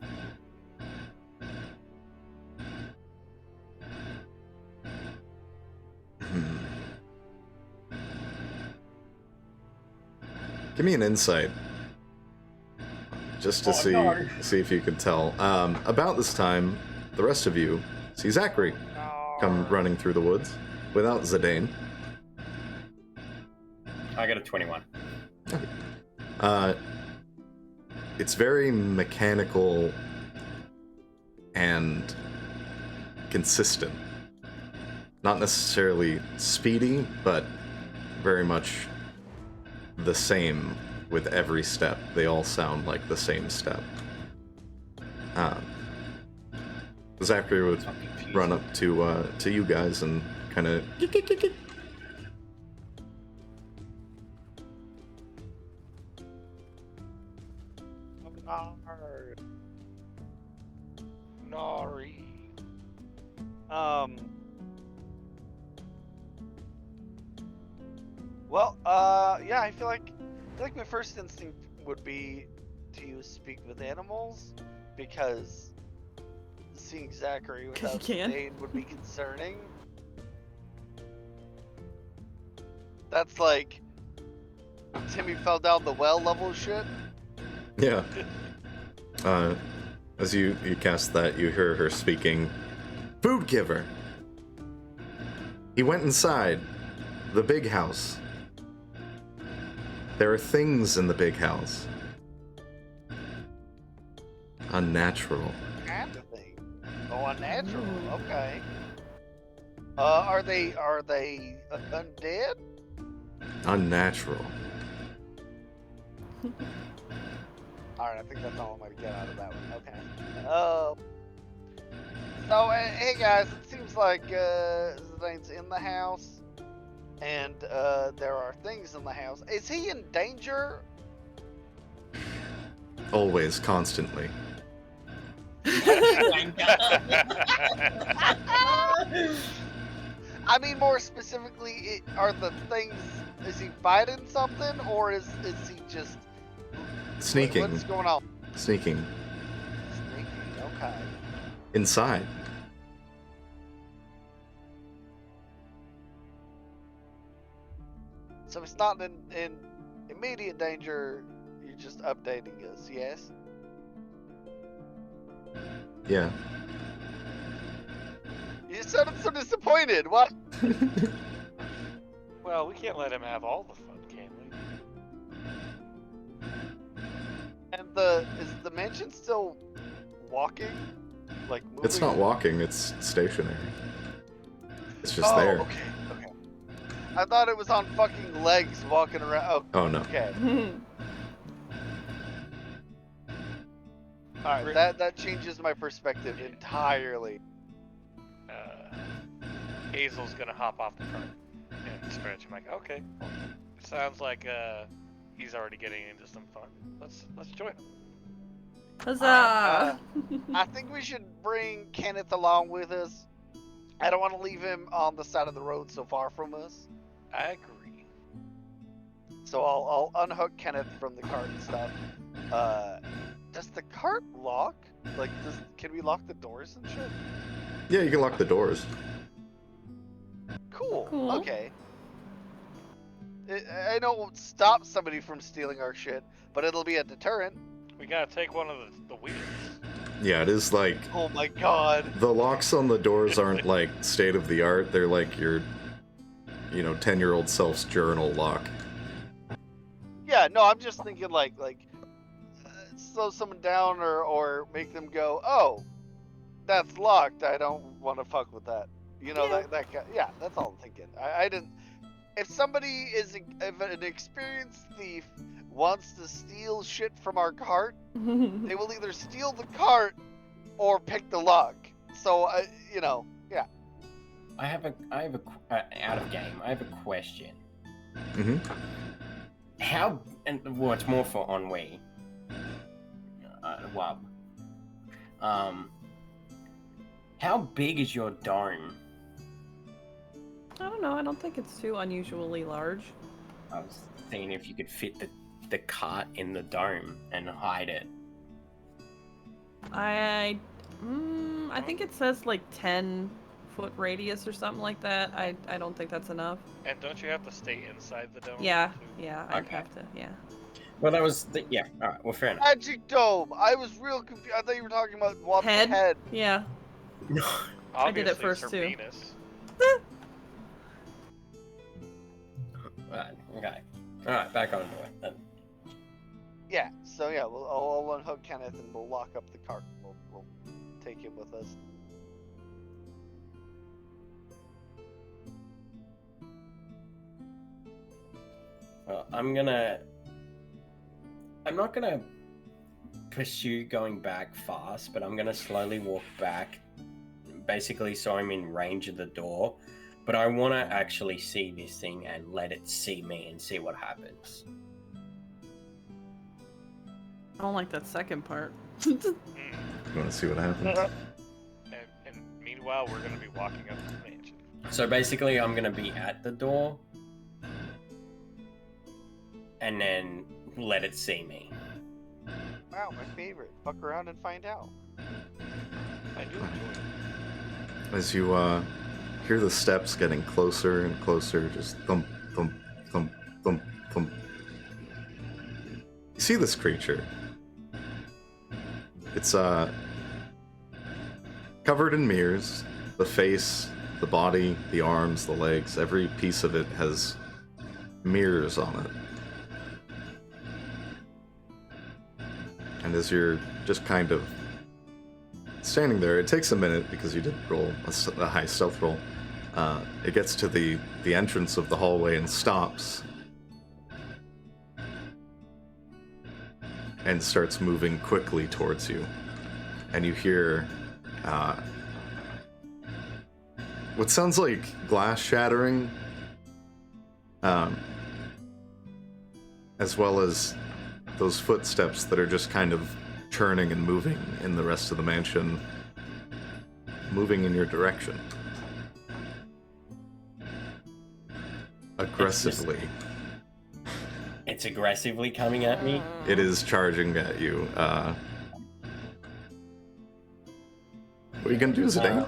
Give me an insight, just to see if you can tell. About this time, the rest of you see Zachary come running through the woods without Zidane. I got a 21. It's very mechanical and consistent. Not necessarily speedy, but very much the same with every step. They all sound like the same step. Zachary would run up to you guys and kind of Nari. Well, yeah, I feel like my first instinct would be to speak with animals, because seeing Zachary without can. Zidane would be concerning. That's like Timmy fell down the well level shit. yeah. As you cast that, you hear her speaking. Food giver. He went inside the big house. There are things in the big house. Unnatural. Kind of thing. Oh, unnatural. Okay. Are they undead? Unnatural. Alright, I think that's all I'm gonna get out of that one. Okay. So, hey guys, it seems like Zidane's in the house, and there are things in the house. Is he in danger? Always, constantly. I mean, more specifically, are the things, is he fighting something, or is he just Sneaking. What's going on? Sneaking. Sneaking, okay. Inside. So it's not in immediate danger, you're just updating us, yes? Yeah. You sounded so disappointed, what? Well, we can't let him have all the fun, can we? And is the mansion still walking? Like moving? It's not walking, it's stationary. It's just there. Okay. I thought it was on fucking legs walking around. Oh no. Okay. Alright, that changes my perspective entirely. Hazel's gonna hop off the cart and stretch. I'm like, okay. Sounds like he's already getting into some fun. Let's join him. Huzzah! I think we should bring Kenneth along with us. I don't want to leave him on the side of the road so far from us. I agree. So I'll unhook Kenneth from the cart and stuff. Does the cart lock? Like, can we lock the doors and shit? Yeah, you can lock the doors. Cool. Cool. Okay. I know it won't stop somebody from stealing our shit, but it'll be a deterrent. We gotta take one of the wheels. Yeah, it is like Oh my god. the locks on the doors aren't like state of the art. They're like your, 10-year-old self's journal lock. Yeah, no, I'm just thinking like slow someone down or make them go, oh, that's locked. I don't want to fuck with that. You know, Yeah. that guy. Yeah, that's all I'm thinking. I didn't. If somebody if an experienced thief wants to steal shit from our cart, they will either steal the cart or pick the lock. So, yeah. I have a out of game. I have a question. Mm-hmm. Well, it's more for ennui. Wub. How big is your dome? I don't know. I don't think it's too unusually large. I was thinking if you could fit the cart in the dome and hide it. I think it says like 10-foot radius or something like that. I don't think that's enough. And don't you have to stay inside the dome? Yeah, too? yeah, I'd Okay. have to, yeah. Well, that was yeah. All right. Well, fair enough. Magic dome. I was real confused. I thought you were talking about Wub's Head? head. Yeah. No. I did it Obviously, first, it's too. her penis. Right. Okay. All right. Back on it then. Yeah. So yeah, I'll unhook Kenneth and we'll lock up the cart. We'll take him with us. Well, I'm not gonna pursue going back fast, but I'm gonna slowly walk back, basically so I'm in range of the door. But I want to actually see this thing and let it see me and see what happens. I don't like that second part. You want to see what happens? And meanwhile, we're going to be walking up to the mansion. So basically, I'm gonna be at the door, and then let it see me. Wow, my favorite. Fuck around and find out. I do enjoy it. As you hear the steps getting closer and closer, just thump, thump, thump, thump, thump. You see this creature. It's covered in mirrors. The face, the body, the arms, the legs, every piece of it has mirrors on it. And as you're just kind of standing there, it takes a minute because you did roll a high stealth roll. It gets to the entrance of the hallway and stops. And starts moving quickly towards you. And you hear what sounds like glass shattering, as well as those footsteps that are just kind of churning and moving in the rest of the mansion, moving in your direction. Aggressively. It's aggressively coming at me. It is charging at you. What are you gonna do, Zidane?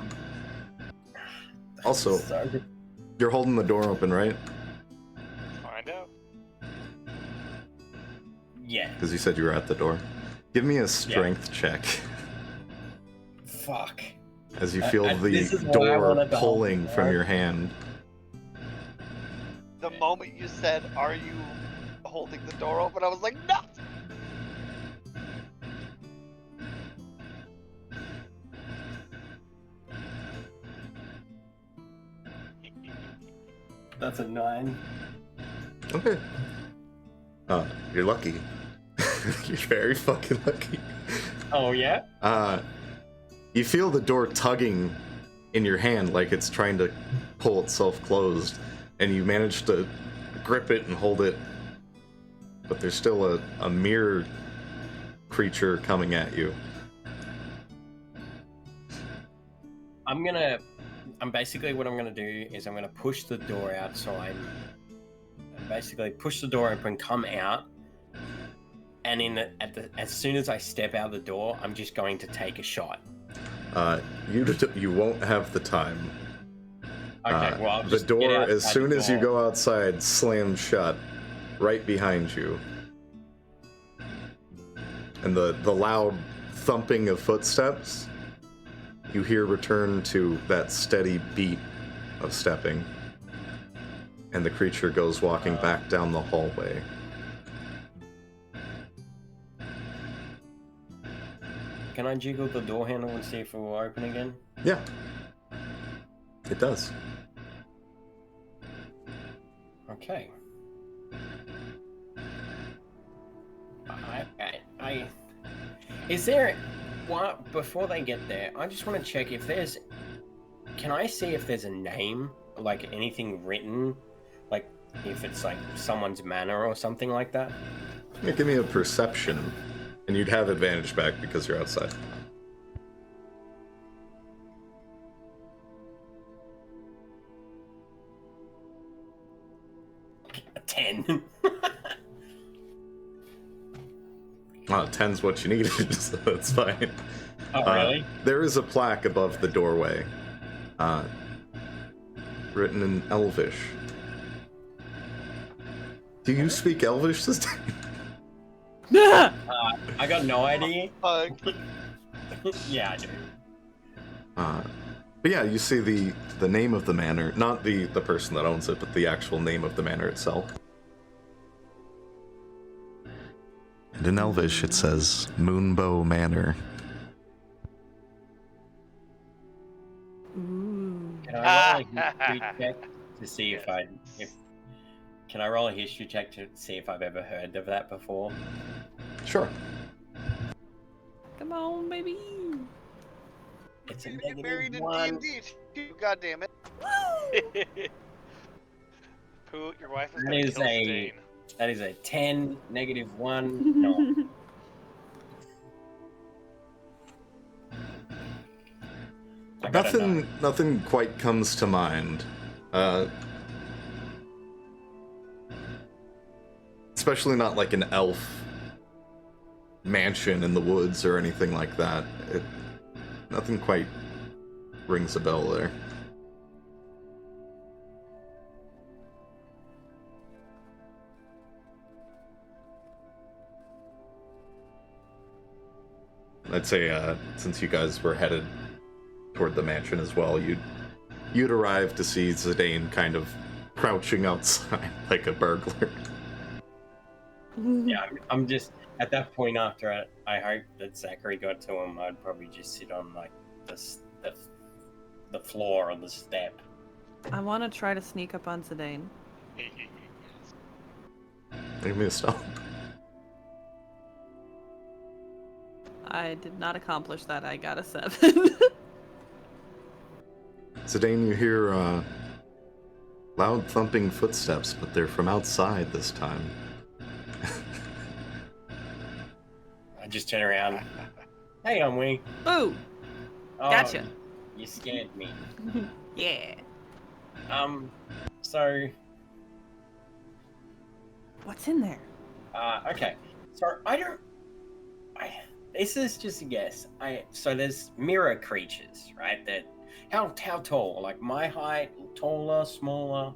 Also, Sorry. you're holding the door open, right? Find out. Yeah. Because you said you were at the door. Give me a strength check Fuck. as you feel this is the why I door wanted to hold pulling the from door. your hand. The moment you said, "Are you holding the door open?" I was like, "No." That's a 9. Okay. You're lucky. You're very fucking lucky. Oh yeah. You feel the door tugging in your hand like it's trying to pull itself closed, and you manage to grip it and hold it, but there's still a mirror creature coming at you. I'm basically what I'm gonna do is I'm gonna push the door out, so I'm basically push the door open, come out, and as soon as I step out the door, I'm just going to take a shot. You won't have the time. Okay, well, I'll The just get door, outside as soon the as you door. go outside, slams shut right behind you. And the loud thumping of footsteps, you hear return to that steady beat of stepping, and the creature goes walking back down the hallway. Can I jiggle the door handle and see if it will open again? Yeah, it does. Okay. Is there... What, before they get there, I just want to check if there's... Can I see if there's a name? Like, anything written? Like, if it's, like, someone's manor or something like that? Yeah, give me a perception, and you'd have advantage back because you're outside. A 10. 10's what you needed, so that's fine. Oh, really? There is a plaque above the doorway, written in Elvish. Do you speak Elvish, sister? I got no idea. Yeah, I do. But yeah, you see the name of the manor, not the person that owns it, but the actual name of the manor itself. And in Elvish, it says Moonbow Manor. Ooh. Can I roll a history check to see if Can I roll a history check to see if I've ever heard of that before? Sure. Come on, baby. It's a You get married negative in one. D&D too, God damn it. Pooh, your wife is That gonna is kill a- Zidane. That is a 10, -1. No. I got a nine. Nothing quite comes to mind. Especially not like an elf mansion in the woods or anything like that. Nothing quite rings a bell there. I'd say, since you guys were headed toward the mansion as well, you'd arrive to see Zidane kind of crouching outside like a burglar. Yeah, I'm just at that point. After I hope that Zachary got to him, I'd probably just sit on like the floor on the step. I want to try to sneak up on Zidane. Give me a stop. I did not accomplish that. I got a 7. Zidane, you hear loud thumping footsteps, but they're from outside this time. I just turn around. Hey, Omwi. Ooh, Oh, gotcha. You scared me. Yeah. So, What's in there? okay. So this is just a guess. So there's mirror creatures, right? That how tall? Like my height, taller, smaller?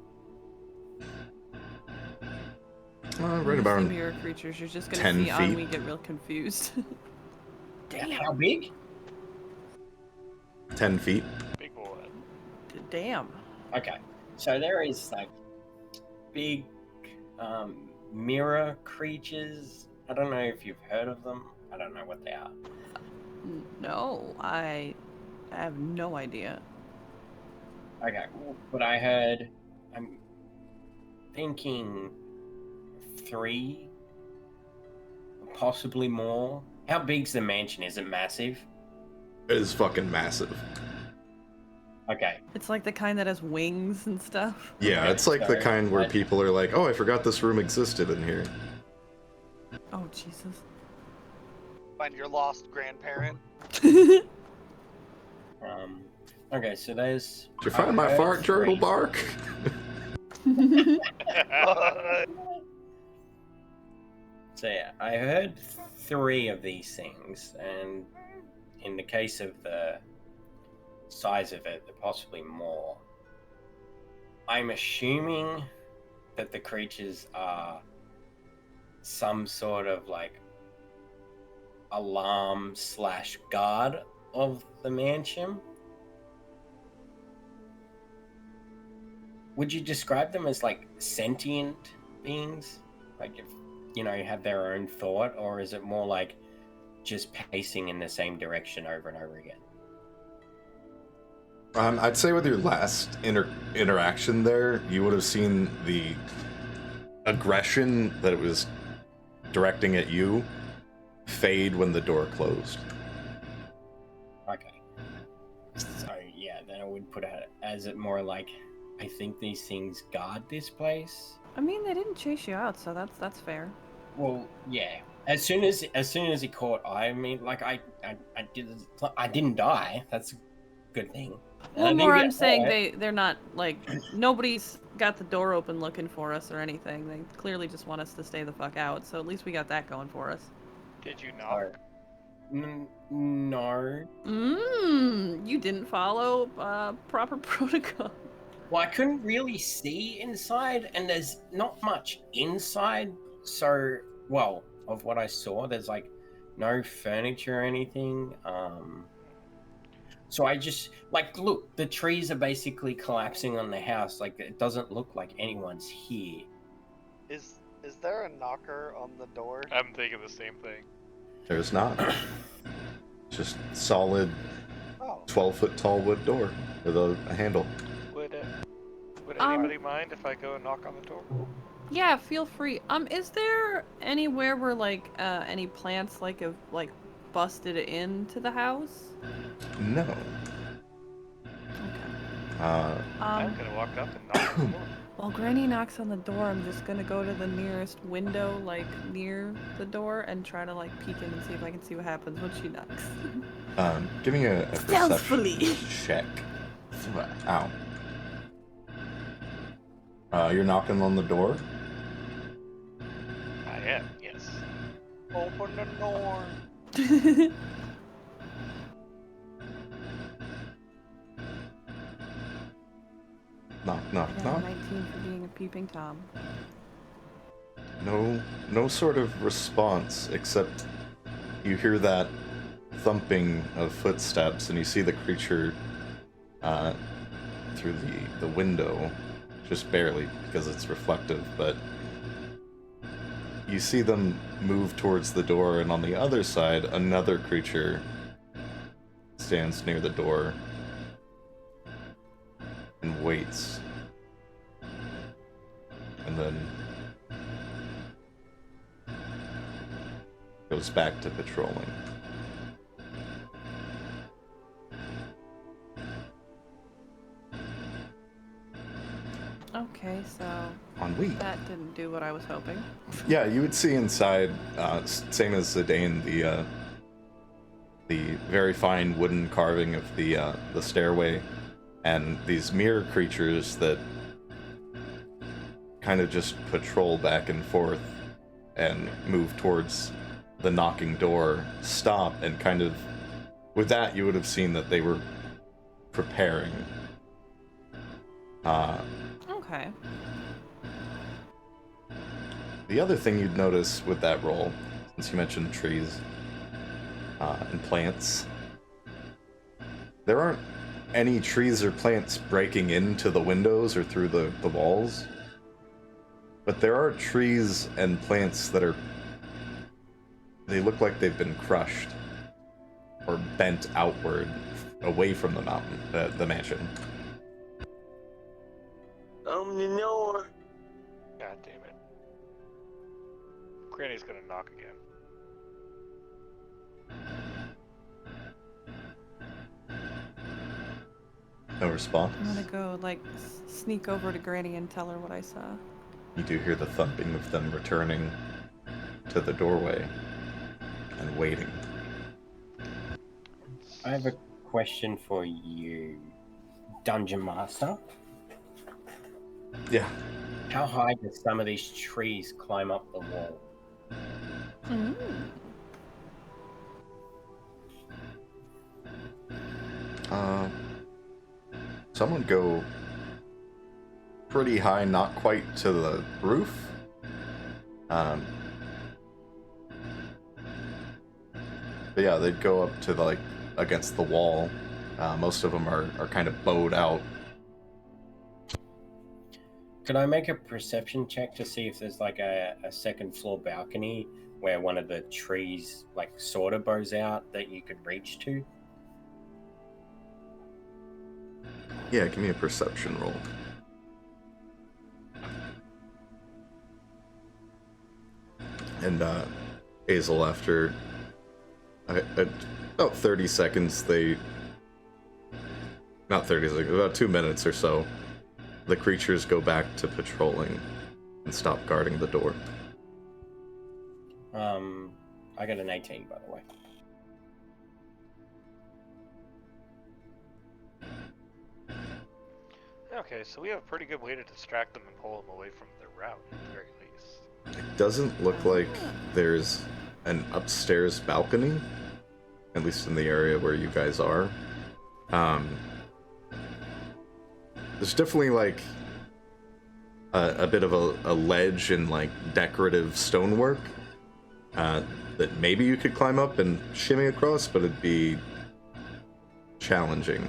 Right about mirror creatures. You're just gonna 10 see feet. Anwi get real confused. Damn. How big? 10 feet. Big boy. Damn. Okay. So there is like big mirror creatures. I don't know if you've heard of them. I don't know what they are. No, I have no idea. Okay, but I heard. I'm thinking 3, possibly more. How big's the mansion? Is it massive? It is fucking massive. Okay. It's like the kind that has wings and stuff. Yeah, Okay, it's like the so kind where what- people are like, oh, I forgot this room existed in here. Oh, Jesus. Find your lost grandparent. Okay, so there's. Did you find my I heard fart journal 3. bark? So yeah, I heard 3 of these things, and in the case of the size of it, possibly more. I'm assuming that the creatures are some sort of like alarm / guard of the mansion. Would you describe them as like sentient beings? Like if you have their own thought, or is it more like just pacing in the same direction over and over again? I'd say with your last interaction there, you would have seen the aggression that it was directing at you fade when the door closed. Okay. So yeah, then I would put it as it more like, I think these things guard this place. I mean, they didn't chase you out, so that's fair. Well, yeah. As soon as he caught, I mean, like I didn't die. That's a good thing. And I Well, didn't more get I'm saying hurt. they're not like nobody's got the door open looking for us or anything. They clearly just want us to stay the fuck out. So at least we got that going for us. Did you knock? No. You didn't follow proper protocol. Well, I couldn't really see inside, and there's not much inside. So, well, of what I saw, there's like no furniture or anything. So I just look, the trees are basically collapsing on the house. Like it doesn't look like anyone's here. Is there a knocker on the door? I'm thinking the same thing. There's not. Just solid Oh, 12-foot tall wood door with a handle. Would anybody mind if I go and knock on the door? Yeah, feel free. Is there anywhere where like any plants have busted into the house? No. Okay. I'm gonna walk up and knock on the door. While Granny knocks on the door, I'm just gonna go to the nearest window, near the door, and try to peek in and see if I can see what happens when she knocks. Give me a Stealthily. perception check. Ow. You're knocking on the door? I am, yes. open the door. Knock, knock, Yeah, knock. 19 for being a peeping Tom. No sort of response, except you hear that thumping of footsteps, and you see the creature through the window, just barely because it's reflective, but you see them move towards the door, and on the other side, another creature stands near the door and waits. And then goes back to patrolling. Okay, so On Wheat. that didn't do what I was hoping. Yeah, you would see inside, same as Zidane, the very fine wooden carving of the stairway, and these mirror creatures that kind of just patrol back and forth and move towards the knocking door, stop, and kind of, with that, you would have seen that they were preparing. Okay. The other thing you'd notice with that roll, since you mentioned trees and plants, there aren't any trees or plants breaking into the windows or through the walls, but there are trees and plants that they look like they've been crushed or bent outward away from the mountain, the mansion. No. God damn it. Granny's gonna knock again. No response. I'm gonna go sneak over to Granny and tell her what I saw. You do hear the thumping of them returning to the doorway and waiting. I have a question for you, Dungeon Master. Yeah. How high do some of these trees climb up the wall? Someone go pretty high, not quite to the roof. But yeah, they'd go up to the, against the wall. Most of them are kind of bowed out. Could I make a perception check to see if there's like a second floor balcony where one of the trees like sort of bows out that you could reach to? Yeah, give me a perception roll. And Hazel, after about 30 seconds, not 30 seconds, about 2 minutes or so, the creatures go back to patrolling and stop guarding the door. I got an 18, by the way. Okay, so we have a pretty good way to distract them and pull them away from their route, at the very least. It doesn't look like there's an upstairs balcony, at least in the area where you guys are. There's definitely like a bit of a ledge and like decorative stonework that maybe you could climb up and shimmy across, but it'd be challenging.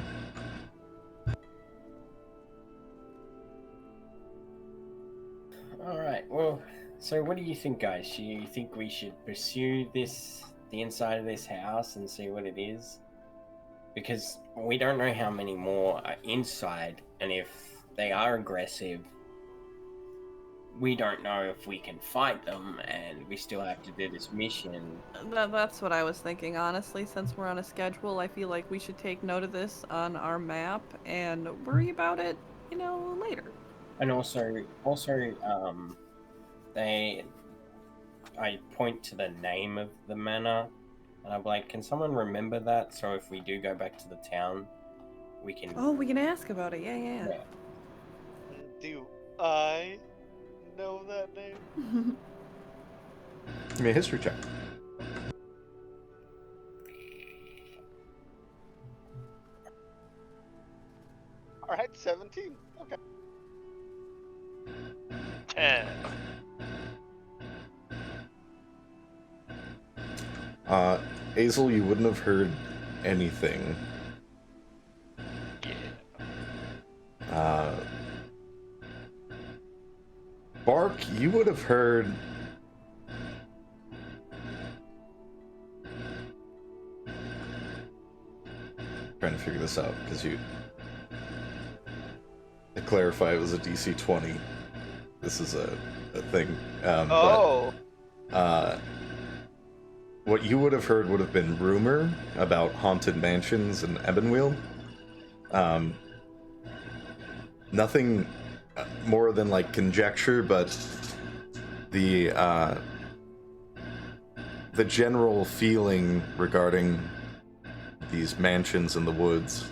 Alright, well, so what do you think, guys? Do you think we should pursue the inside of this house and see what it is? Because we don't know how many more are inside, and if they are aggressive, we don't know if we can fight them, and we still have to do this mission. That's what I was thinking, honestly. Since we're on a schedule, I feel like we should take note of this on our map and worry about it, later. And also, I point to the name of the manor, and I'm like, can someone remember that? So if we do go back to the town, we can... Oh, we can ask about it, yeah. Do I know that name? Give me a history check. Alright, 17. Okay. 10. Hazel, you wouldn't have heard anything. Bark, you would have heard... Trying to figure this out, because to clarify, it was a DC 20. This is a thing. What you would have heard would have been rumor about haunted mansions in Ebonweald. Nothing more than like conjecture, but the general feeling regarding these mansions in the woods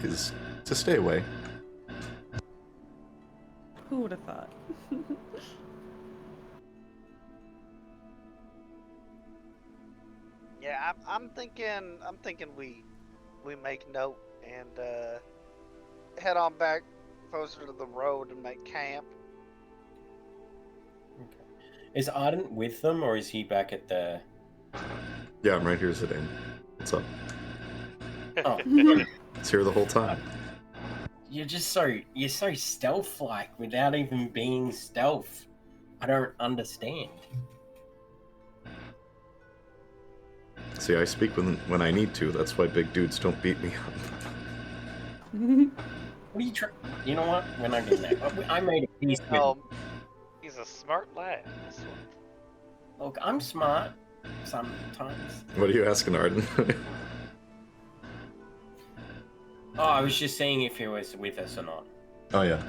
is to stay away. Who would have thought? Yeah, I'm thinking we make note and head on back closer to the road and make camp. Okay. Is Ardent with them, or is he back at the... Yeah, I'm right here, Zidane. What's up? Oh. It's here the whole time. You're so stealth-like without even being stealth. I don't understand. See, I speak when I need to. That's why big dudes don't beat me up. What are you trying? You know what? We're not doing that. I made a peace with him. He's a smart lad, this one. Look, I'm smart sometimes. What are you asking, Arden? Oh, I was just seeing if he was with us or not. Oh, yeah.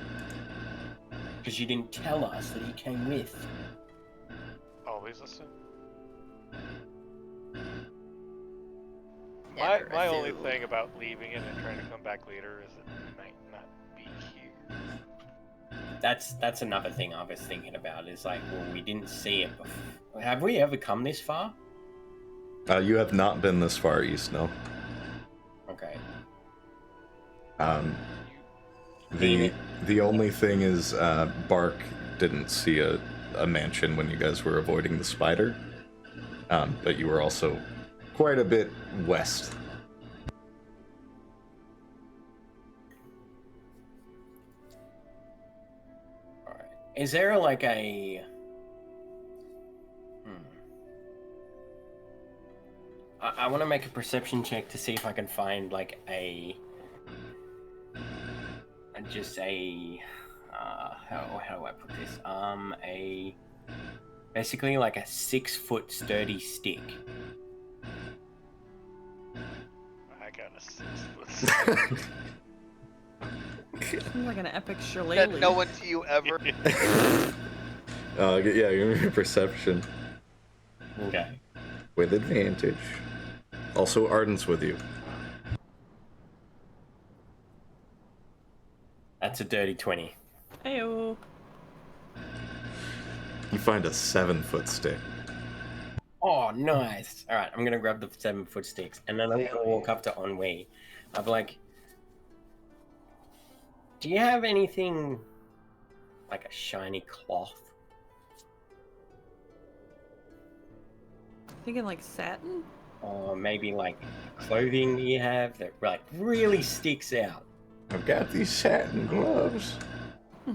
Because you didn't tell us that he came with. Always assume. Never My only assume. thing about leaving it and trying to come back later is it might not be here. That's another thing I was thinking about. Is like, well, we didn't see it before. Have we ever come this far? You have not been this far east, no. Okay. The only thing is, Bark didn't see a mansion when you guys were avoiding the spider. but you were also quite a bit west. Alright. Is there like a... I want to make a perception check to see if I can find like just a how do I put this? Basically like a 6-foot sturdy stick. I got a 6 foot. Seems like an epic That shillelagh. no one to you ever. Yeah, give me a perception Okay. with advantage. Also, Arden's with you. That's a dirty 20. Heyo. You find a 7-foot stick. Oh, nice. All right, I'm gonna grab the 7-foot sticks, and then I'm gonna walk up to Ennui. I'm like, do you have anything like a shiny cloth? Thinking like satin? Or maybe like clothing you have that like really sticks out? I've got these satin gloves. I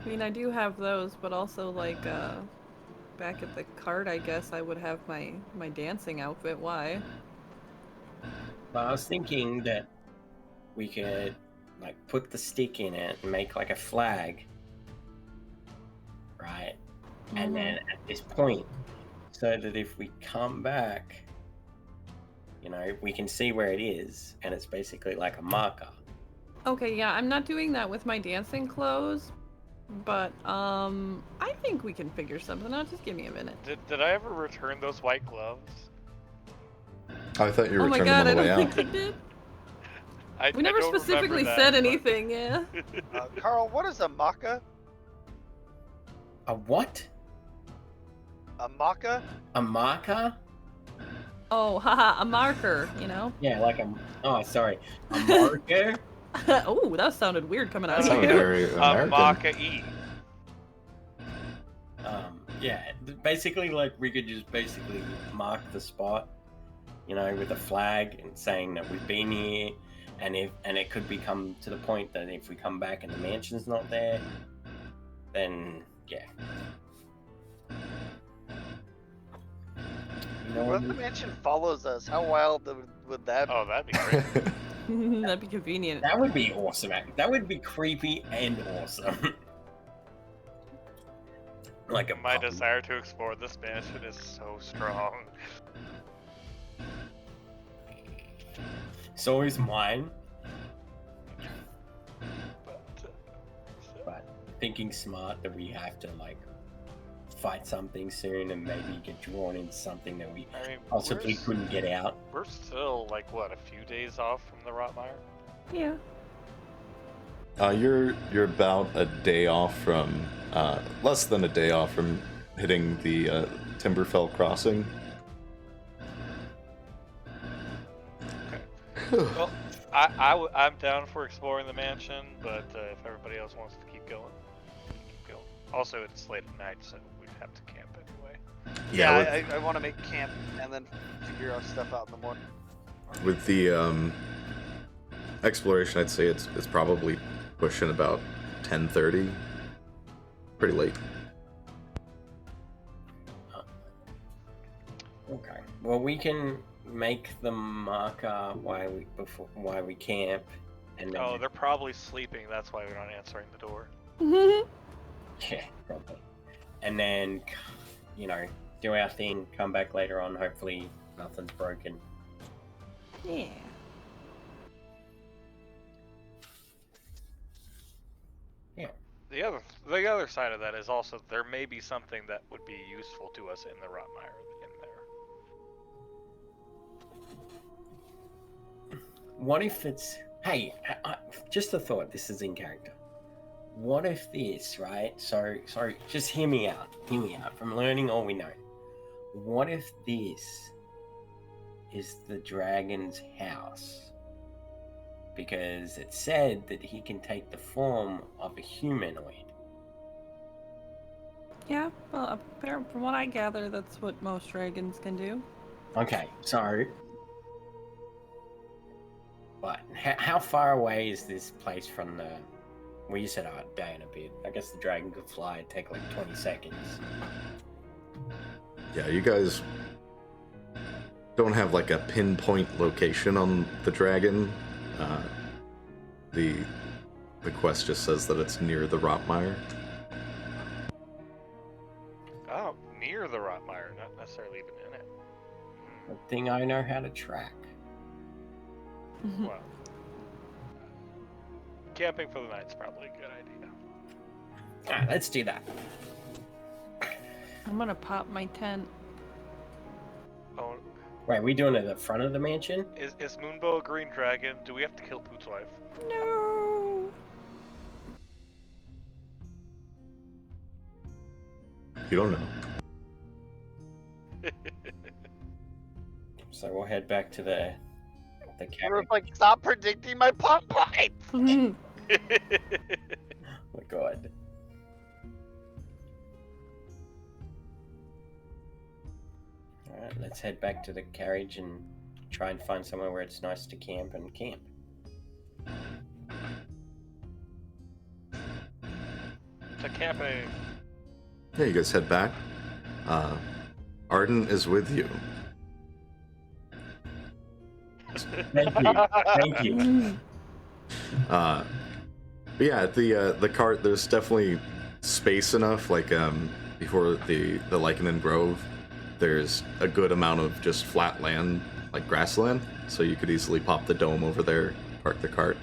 mean, I do have those, but also like back at the cart, I guess I would have my dancing outfit. Why? But I was thinking that we could like put the stick in it and make like a flag, right? And then at this point, so that if we come back, you know, we can see where it is, and it's basically like a marker. Okay, yeah, I'm not doing that with my dancing clothes, but I think we can figure something out. Just give me a minute. Did I ever return those white gloves? I thought you Oh were my returning god, them I on the way don't out. think you did. I We never don't remember specifically that, said but- anything, yeah. Carl, what is a maca? A what? A maca? A marker? Oh, haha, a marker, you know? Yeah, like a. Oh, sorry, a marker. Oh, that sounded weird coming out That of sounded you. very American. Maca-E. Yeah, basically, like we could just basically mark the spot, you know, with a flag and saying that we've been here, and it could become to the point that if we come back and the mansion's not there, then yeah. You know, What if the mansion follows us? How wild would that be? Oh, that'd be great. That'd be convenient. that would be awesome. That would be creepy and awesome. Like a My puppy. desire to explore this mansion is so strong. So is mine. But, But thinking smart that we have to like fight something soon and maybe get drawn into something that we I mean, possibly couldn't get out. we're still like what, a few days off from the Rotmire? Yeah. You're about a day off from, less than a day off from hitting the Timberfell crossing. Well, I'm down for exploring the mansion, but if everybody else wants to keep going, keep going. Also, it's late at night, so we'd have to camp anyway. Yeah, I want to make camp and then figure out stuff out in the morning. With the exploration, I'd say it's probably pushing about 10:30. Pretty late. Okay. Well, we can make the marker while we camp, and then Oh, they're probably sleeping. That's why they're not answering the door. yeah, probably. And then, you know, do our thing. Come back later on. Hopefully, nothing's broken. Yeah. The other side of that is also there may be something that would be useful to us in the Rotmire in there. What if it's... Hey, just a thought. This is in character. What if this, right? So, just hear me out. Hear me out. From learning all we know. What if this is the dragon's house? Because it said that he can take the form of a humanoid. Yeah, well, from what I gather, that's what most dragons can do. Okay, so. But how far away is this place from the. Well, you said down a bit. I guess the dragon could fly. It'd take like 20 seconds. Yeah, you guys don't have like a pinpoint location on the dragon. The quest just says that it's near the Rotmire. Oh, near the Rotmire, not necessarily even in it. The thing I know how to track. Well, camping for the night's probably a good idea. Alright, let's do that. I'm gonna pop my tent. Oh, Wait, we doing it at the front of the mansion? is Moonbow a green dragon? Do we have to kill Poot's wife? No. You don't know. So we'll head back to the You're cabin. like, stop predicting my pop points! Oh my god. Alright, let's head back to the carriage and try and find somewhere where it's nice to camp and camp. To camping. Yeah, you guys head back. Arden is with you. Thank you. Thank you. But yeah, at the cart, there's definitely space enough. Like before the Lycanon Grove, there's a good amount of just flat land, like grassland. So you could easily pop the dome over there, park the cart.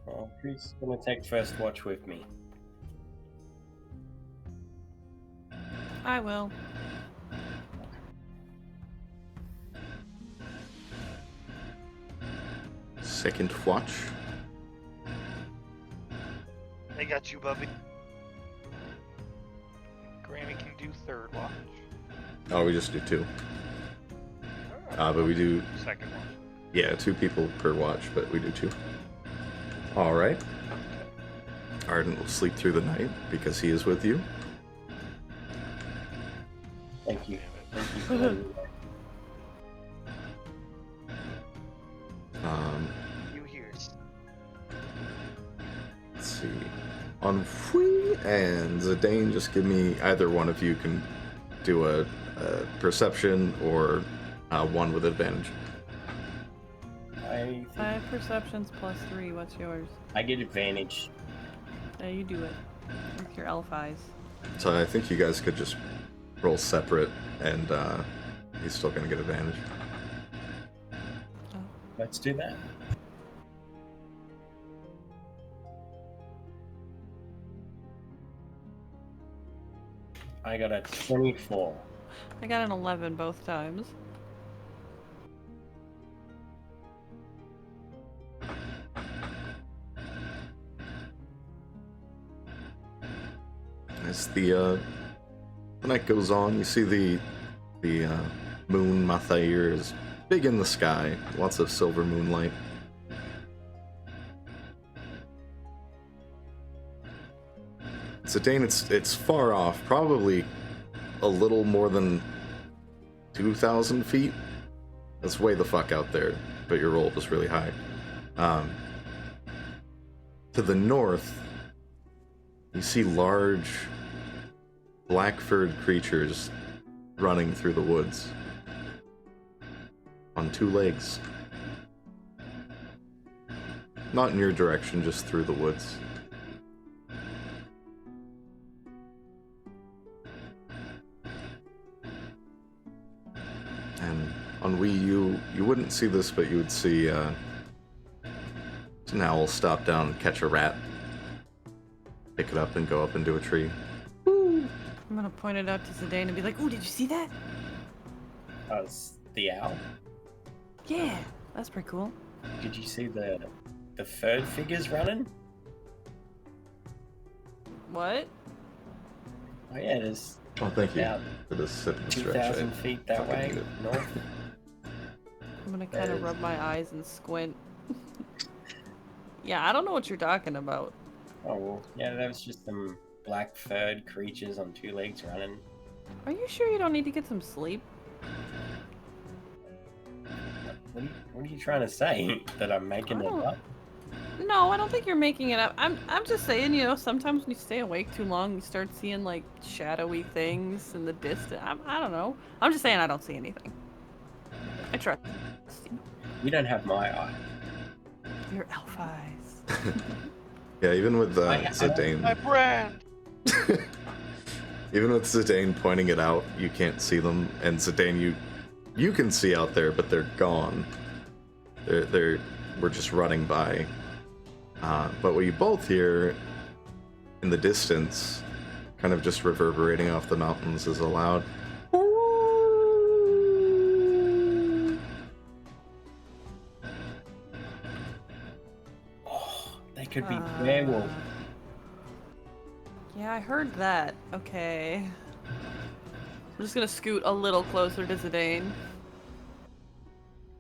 Well, who's gonna take first watch with me? I will. Second watch. They got you, Bubby. Granny can do third watch. Oh, we just do two. But we do, Second watch. yeah, 2 people per watch, but we do 2. All right. Arden will sleep through the night because he is with you. Thank you. Damn it. Thank you. You hear? Let's see. On Fui and Zidane, just give me, either one of you can do a perception or one with advantage. I 5 perceptions plus 3. What's yours? get advantage. Yeah, you do it. With your elf eyes. So I think you guys could just roll separate, and he's still gonna get advantage. Let's do that. I got a 24. I got an 11 both times. As the night goes on, you see the moon Mathair is big in the sky, lots of silver moonlight. Zidane, it's far off, probably a little more than 2,000 feet. That's way the fuck out there, but your roll was really high. To the north, you see large black-furred creatures running through the woods on 2 legs. Not in your direction, just through the woods. And on Wii U, you wouldn't see this, but you would see an owl stop down and catch a rat, pick it up and go up into a tree. I'm gonna point it out to Zidane and be like, "Ooh, did you see that? It's the owl. Yeah, that's pretty cool." Did you see the third figures running? What? Oh yeah, there's Oh, thank you about for this sip and stretch. 2,000 feet that fucking way need it. north. I'm gonna kind of rub my eyes and squint. Yeah, I don't know what you're talking about. Oh, well, yeah, that was just some black furred creatures on 2 legs running. Are you sure you don't need to get some sleep? What are you trying to say? That I'm making it up? No, I don't think you're making it up. I'm just saying, you know, sometimes when you stay awake too long, you start seeing like shadowy things in the distance. I don't know. I'm just saying I don't see anything. I trust you. You don't have my eye. Your elf eyes. Yeah, even with My Zidane, brand. even with Zidane pointing it out, you can't see them. And Zidane, you can see out there, but they're gone. We're just running by. But what you both hear in the distance, kind of just reverberating off the mountains, is a loud. Oh, they could be werewolf. Yeah, I heard that. Okay. I'm just gonna scoot a little closer to Zidane.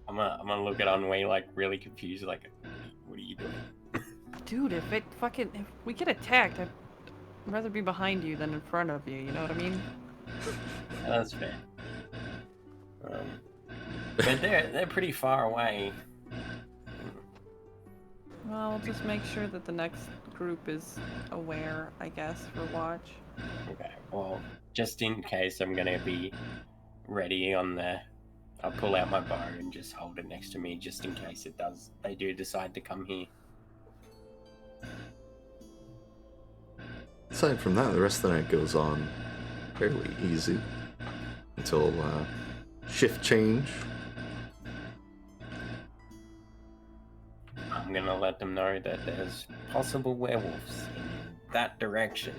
I'm gonna look at Ennui like really confused, like, what are you doing? Dude, if we get attacked, I'd rather be behind you than in front of you, you know what I mean? Yeah, that's fair. But they're pretty far away. Well, we'll just make sure that the next group is aware, I guess, for watch. Okay, well, just in case, I'm gonna be ready on the. I'll pull out my bow and just hold it next to me, just in case they do decide to come here. Aside from that, the rest of the night goes on fairly easy until shift change. I'm gonna let them know that there's possible werewolves in that direction,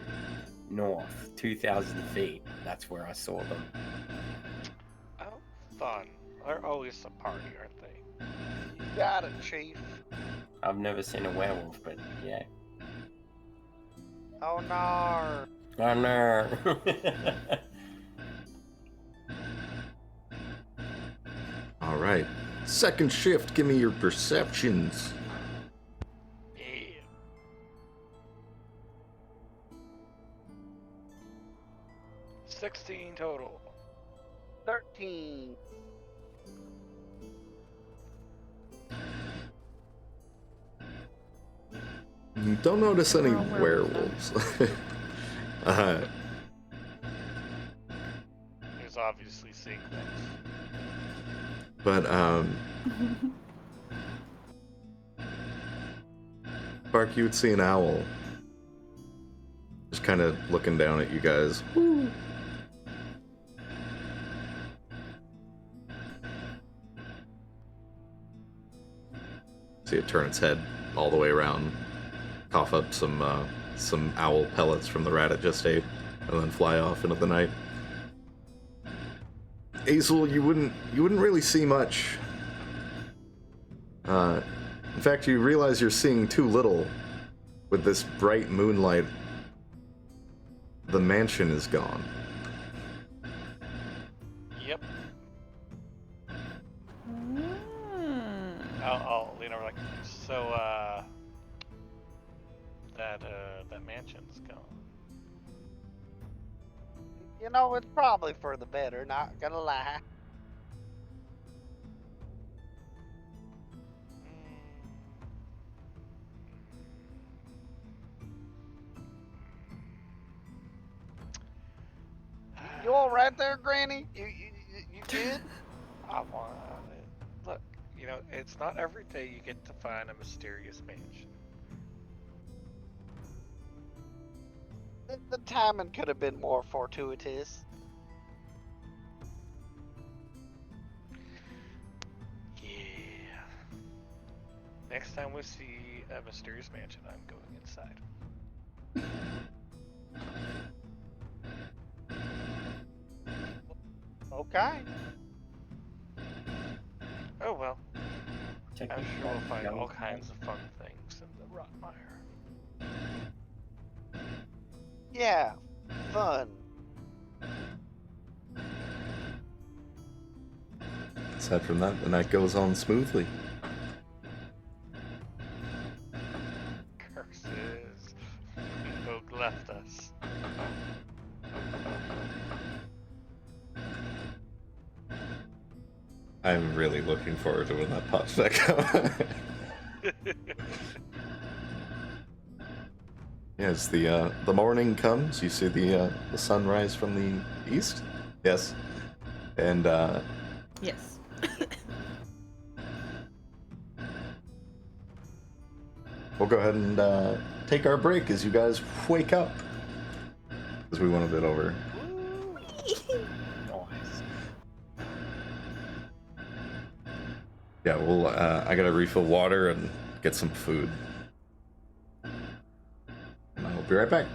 north, 2,000 feet. That's where I saw them. Oh, fun. They're always a party, aren't they? Got it, Chief. I've never seen a werewolf, but yeah. Oh no. Oh no! All right, second shift. Give me your perceptions. Yeah. $16 total. 13. You don't notice any We're all werewolves werewolves. He's obviously seeing things. But Bark, you would see an owl just kind of looking down at you guys. See it turn its head all the way around, cough up some owl pellets from the rat it just ate, and then fly off into the night. Azel, you wouldn't really see much. In fact, you realize you're seeing too little. With this bright moonlight, the mansion is gone. Yep. I'll lean over like, so, that mansion's gone. You know, it's probably for the better, not gonna lie. You all right there, Granny? You good? I want it. Look, you know, it's not every day you get to find a mysterious mansion. The timing could have been more fortuitous. Yeah. Next time we see a mysterious mansion, I'm going inside. Okay. Oh well. Check I'm it sure we'll out. find all kinds of fun things in the Rotmire. Yeah, fun. Aside from that, the night goes on smoothly. left us. I'm really looking forward to when that pops back up. Yes, the morning comes. You see the sunrise from the east. Yes, and Yes. we'll go ahead and take our break as you guys wake up, because we went a bit over. Nice. Yeah, we'll. I gotta refill water and get some food. And I'll be right back.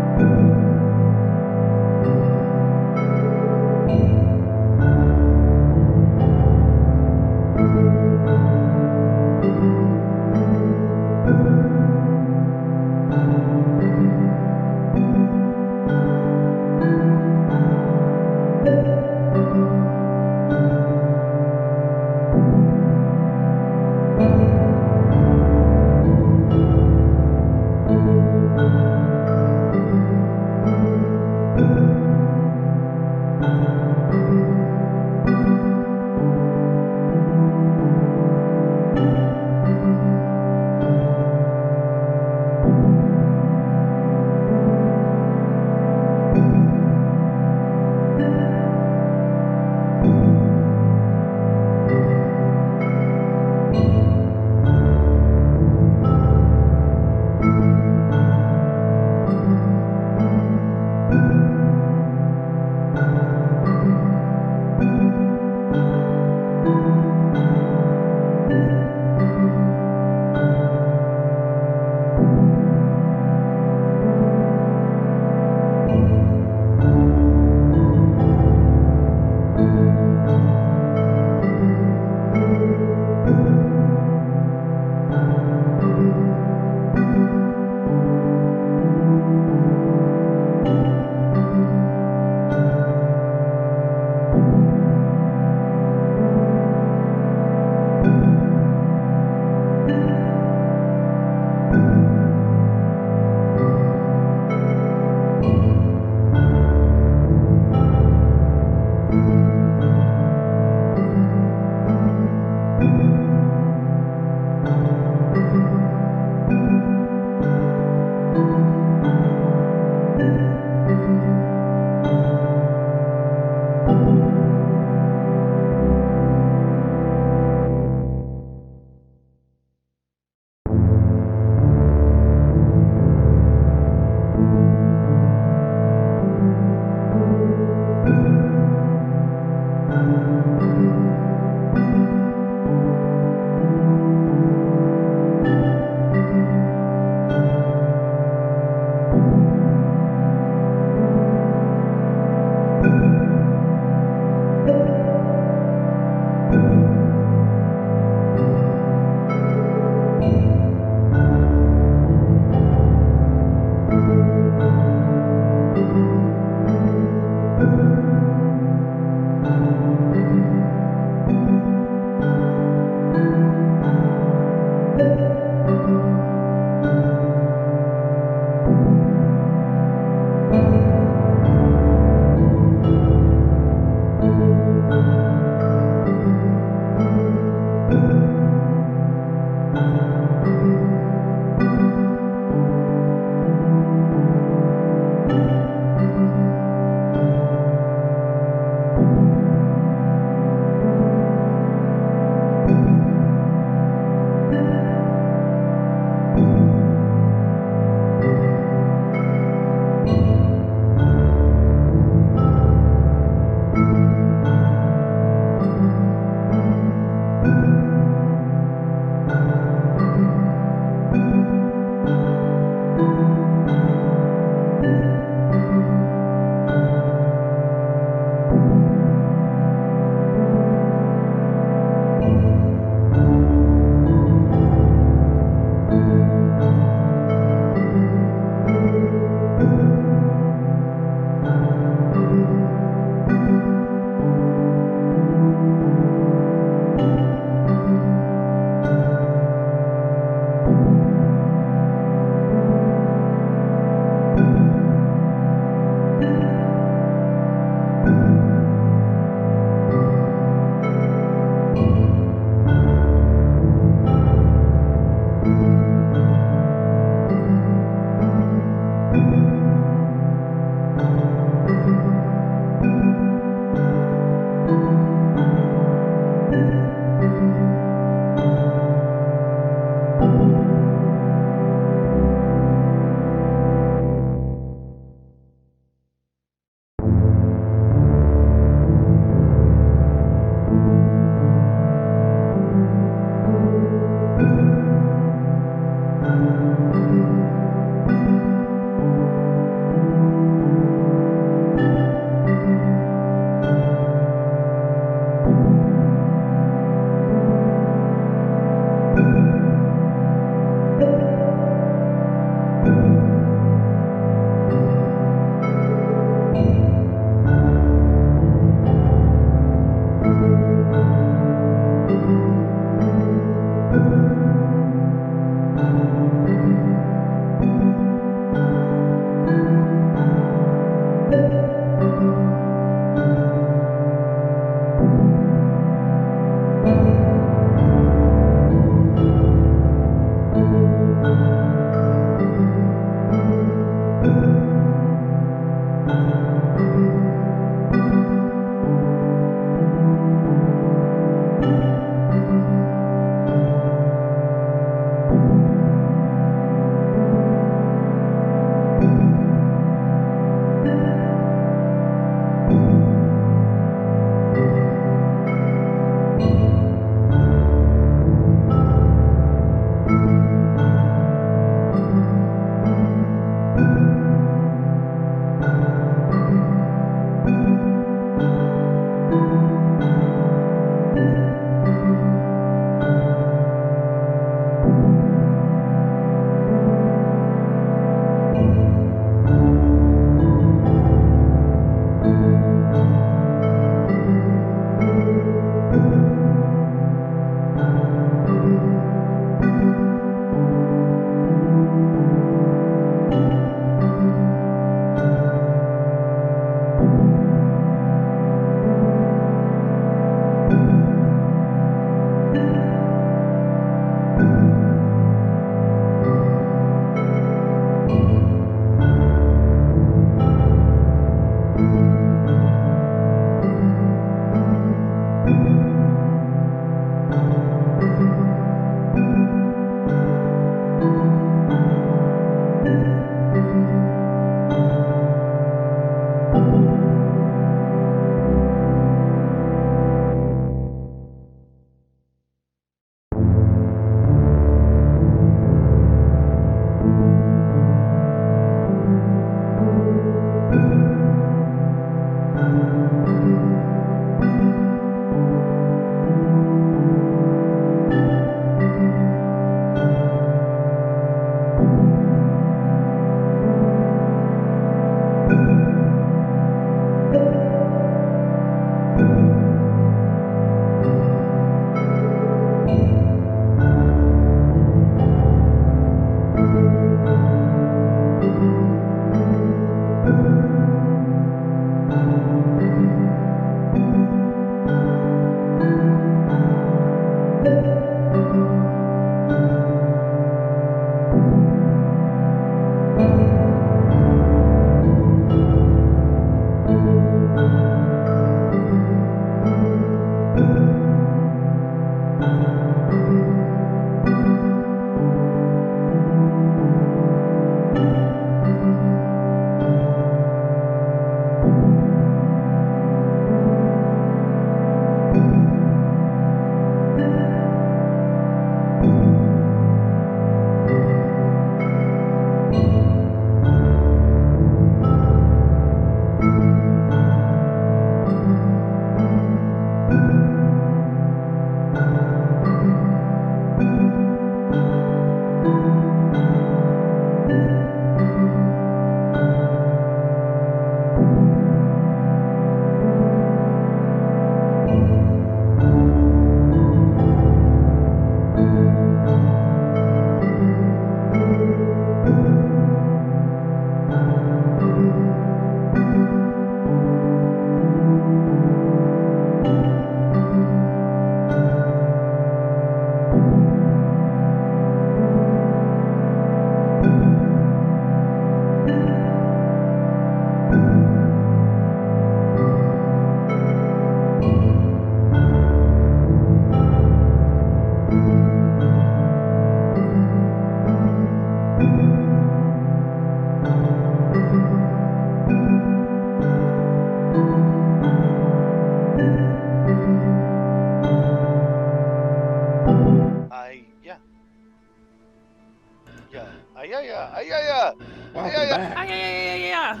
Yeah. Ayaya. Ayaya. Welcome Yeah. back. Yeah.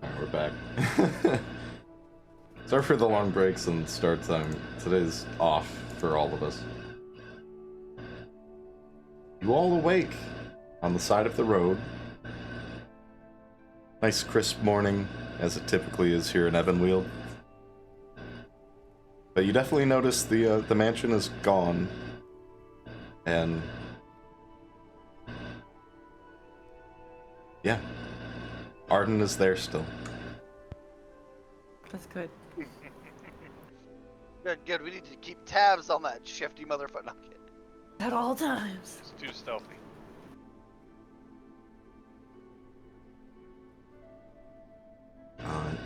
Alright, we're back. Sorry for the long breaks and start time. Today's off for all of us. You all awake on the side of the road. Nice crisp morning, as it typically is here in Evanweald. But you definitely notice the mansion is gone, and yeah, Arden is there still. That's good. Good. We need to keep tabs on that shifty motherfucker. No, I'm kidding. At all times. It's too stealthy.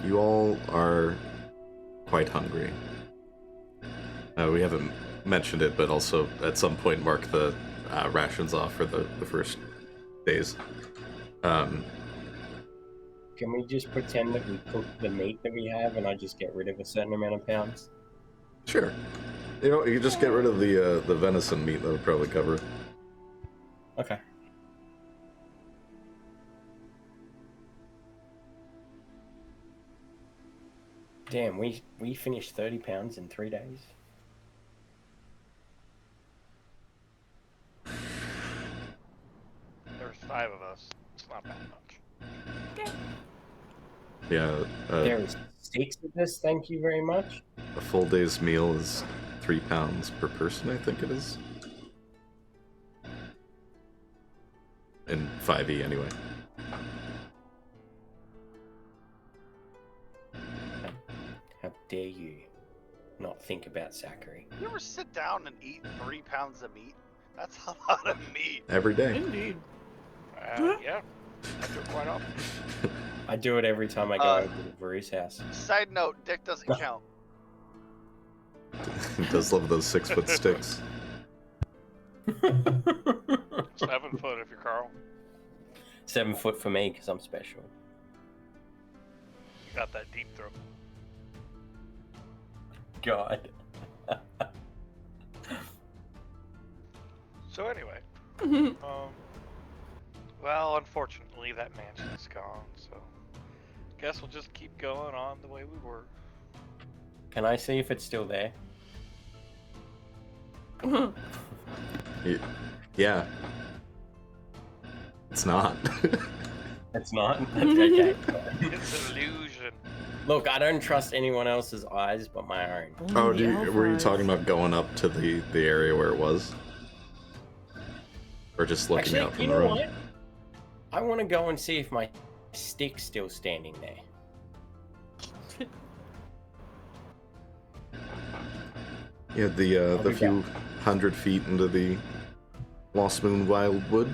You all are quite hungry. We haven't mentioned it, but also at some point mark the rations off for the first days. Can we just pretend that we cook the meat that we have and I just get rid of a certain amount of pounds? Sure. You know, you just get rid of the venison meat. That would probably cover it. Okay. Damn, we finished 30 pounds in 3 days. There's 5 of us. It's not that much. Yeah. There's 6 of us, thank you very much. A full day's meal is 3 pounds per person, I think it is. In 5e, anyway. How dare you not think about Zachary? You ever sit down and eat 3 pounds of meat? That's a lot of meat. Every day. Indeed. Yeah. I do it quite often. I do it every time I go over to Varoux's house. Side note, dick doesn't count. He does love those 6-foot sticks. 7 foot if you're Carl. 7 foot for me, because I'm special. You got that deep throat. God. So anyway, well, unfortunately that mansion is gone, so guess we'll just keep going on the way we were. Can I see if it's still there? Yeah. It's not. It's not? Okay. It's an illusion. Look, I don't trust anyone else's eyes but my own. Oh, Only were you elf talking eyes. about going up to the area where it was? Or just looking Actually, out from you the know road? what? I want to go and see if my stick's still standing there. Yeah, the be few hundred feet into the Lostmoon Wildwood,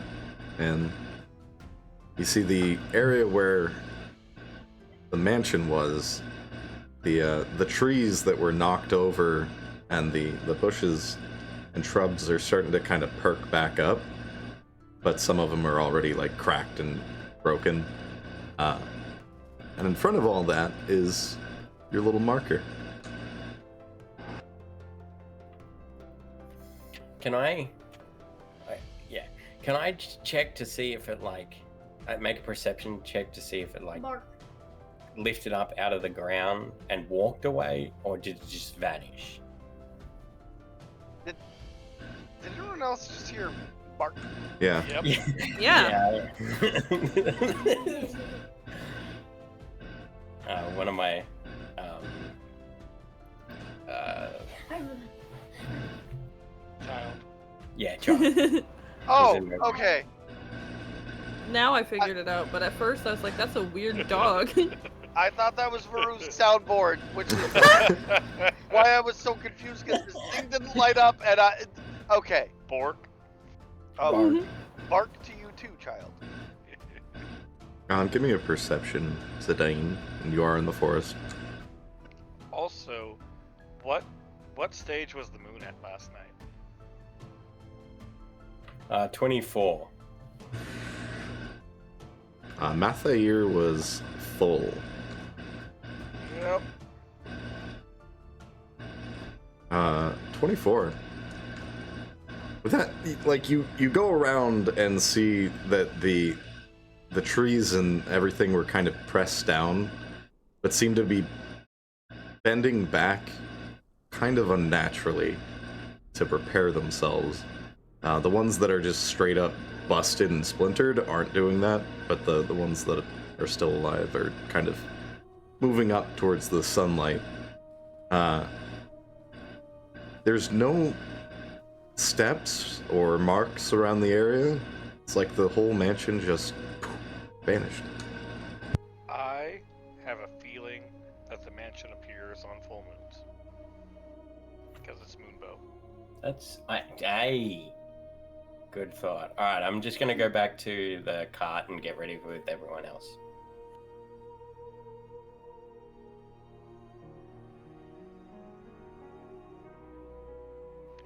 and you see the area where the mansion was. The trees that were knocked over and the bushes and shrubs are starting to kind of perk back up, but some of them are already like cracked and broken. And in front of all that is your little marker. Can I? Yeah. Can I check to see if it make a perception check to see if it lifted up out of the ground and walked away, or did it just vanish? Did everyone else just hear bark? Yeah. Yep. Yeah. One of my Child. child. Oh, in there. okay. Now I figured it out, but at first I was like, that's a weird dog. I thought that was Varoux's soundboard, which is why I was so confused because this thing didn't light up and I. Okay. Bork. Oh, bark to you too, child. Give me a perception, Zidane, and you are in the forest. Also, what stage was the moon at last night? 24. Mathair was full. Yep. 24. With that, like you go around and see that the trees and everything were kind of pressed down, but seem to be bending back kind of unnaturally to prepare themselves. The ones that are just straight up busted and splintered aren't doing that, but the ones that are still alive are kind of moving up towards the sunlight. There's no steps or marks around the area. It's like the whole mansion just vanished. I have a feeling that the mansion appears on full moons. Because it's Moonbow. That's good thought. All right, I'm just gonna go back to the cart and get ready with everyone else.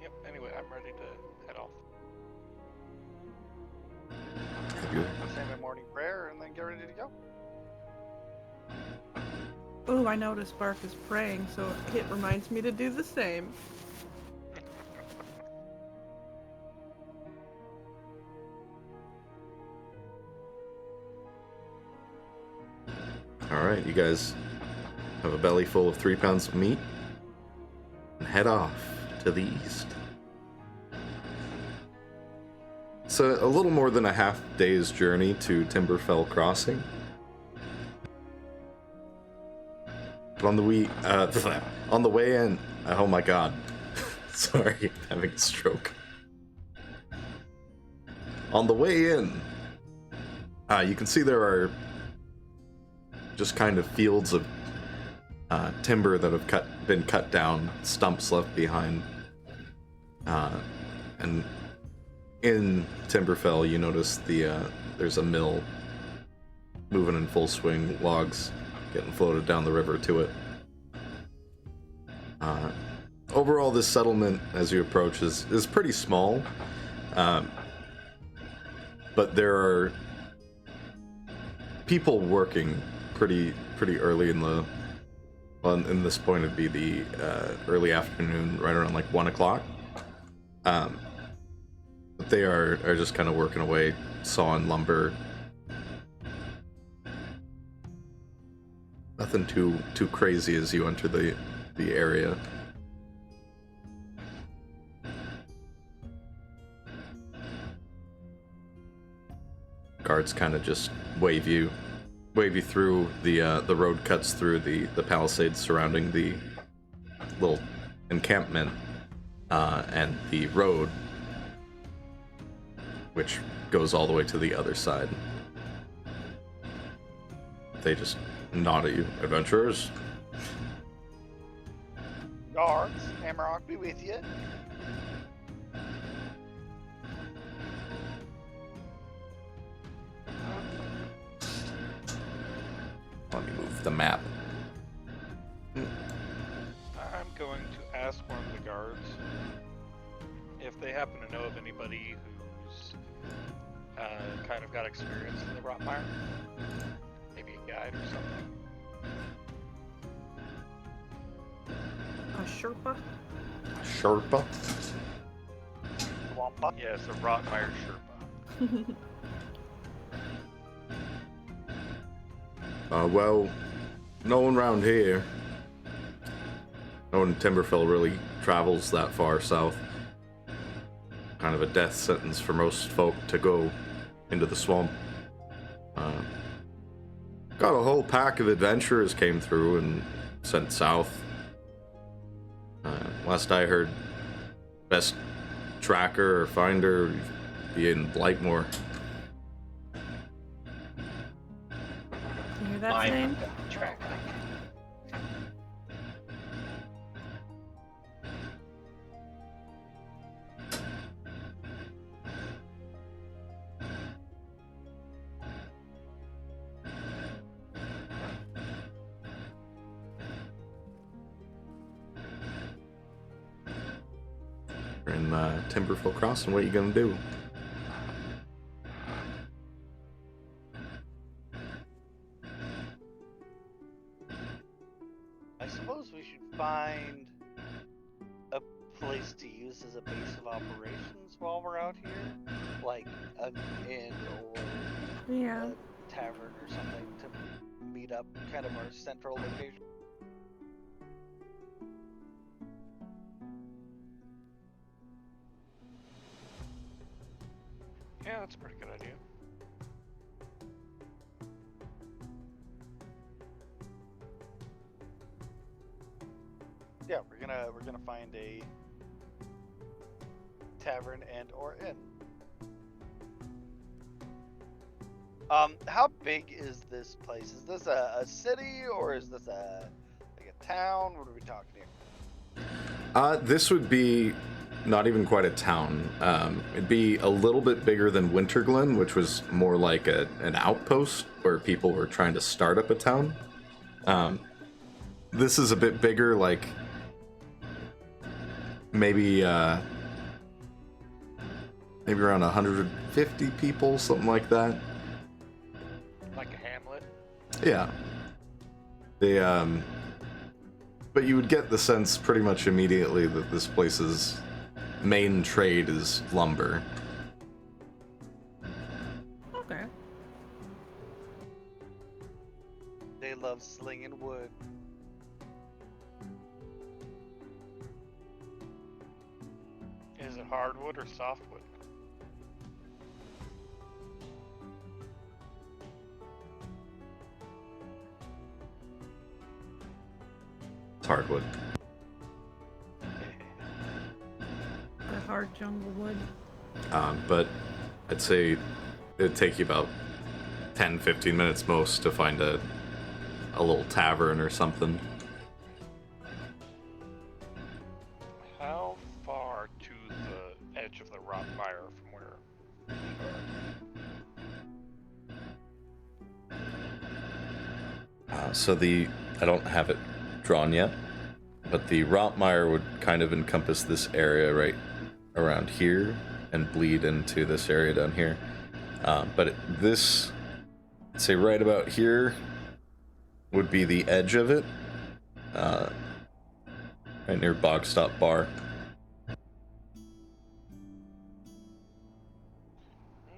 Yep, anyway, I'm ready to head off. Say my morning prayer and then get ready to go. Ooh, I noticed Bark is praying, so it reminds me to do the same. Alright, you guys have a belly full of 3 pounds of meat and head off to the east. So a little more than a half day's journey to Timberfell Crossing. But on the way in, oh my god, sorry, having a stroke. On the way in, you can see there are just kind of fields of timber that have been cut down, stumps left behind, and in Timberfell, you notice there's a mill moving in full swing, logs getting floated down the river to it. Overall, this settlement, as you approach, is pretty small, but there are people working pretty early in the. Well, in this point, it'd be the early afternoon, right around like 1 o'clock. But they are just kind of working away, sawing lumber. Nothing too crazy as you enter the area. Guards kind of just wave you through. The road cuts through the palisades surrounding the little encampment, and the road, which goes all the way to the other side. They just nod at you. Adventurers? Guards, Amarok be with you. Let me move the map. I'm going to ask one of the guards if they happen to know of anybody who's kind of got experience in the Rotmire. Maybe a guide or something. A Sherpa? Sherpa? Wampa. Yes, a Rotmire Sherpa. Well, no one around here. No one in Timberfell really travels that far south. Kind of a death sentence for most folk to go into the swamp. Got a whole pack of adventurers came through and sent south. Last I heard, best tracker or finder would be in Blightmoor. You hear that name? Track. We're in Timberfell Crossing. What are you gonna do? I suppose we should find a place to use as a base of operations while like an inn or Yeah. a tavern or something to meet up, kind of our central location. Yeah, that's a pretty good idea. Yeah, we're gonna find a tavern and or inn. How big is this place? Is this a city or is this like a town? What are we talking here? This would be not even quite a town. It'd be a little bit bigger than Winterglen, which was more like an outpost where people were trying to start up a town. This is a bit bigger, like maybe around 150 people, something like that. Like a hamlet. Yeah. But you would get the sense pretty much immediately that this place's main trade is lumber. Okay. They love slinging wood. Is it hardwood or softwood? It's hardwood. The hard jungle wood. But I'd say it'd take you about 10-15 minutes most to find a little tavern or something. How far to the edge of the Rotmire from where we are? So I don't have it drawn yet, but the Rotmire would kind of encompass this area right around here and bleed into this area down here. But this, say right about here, would be the edge of it, right near Bogstop Bar.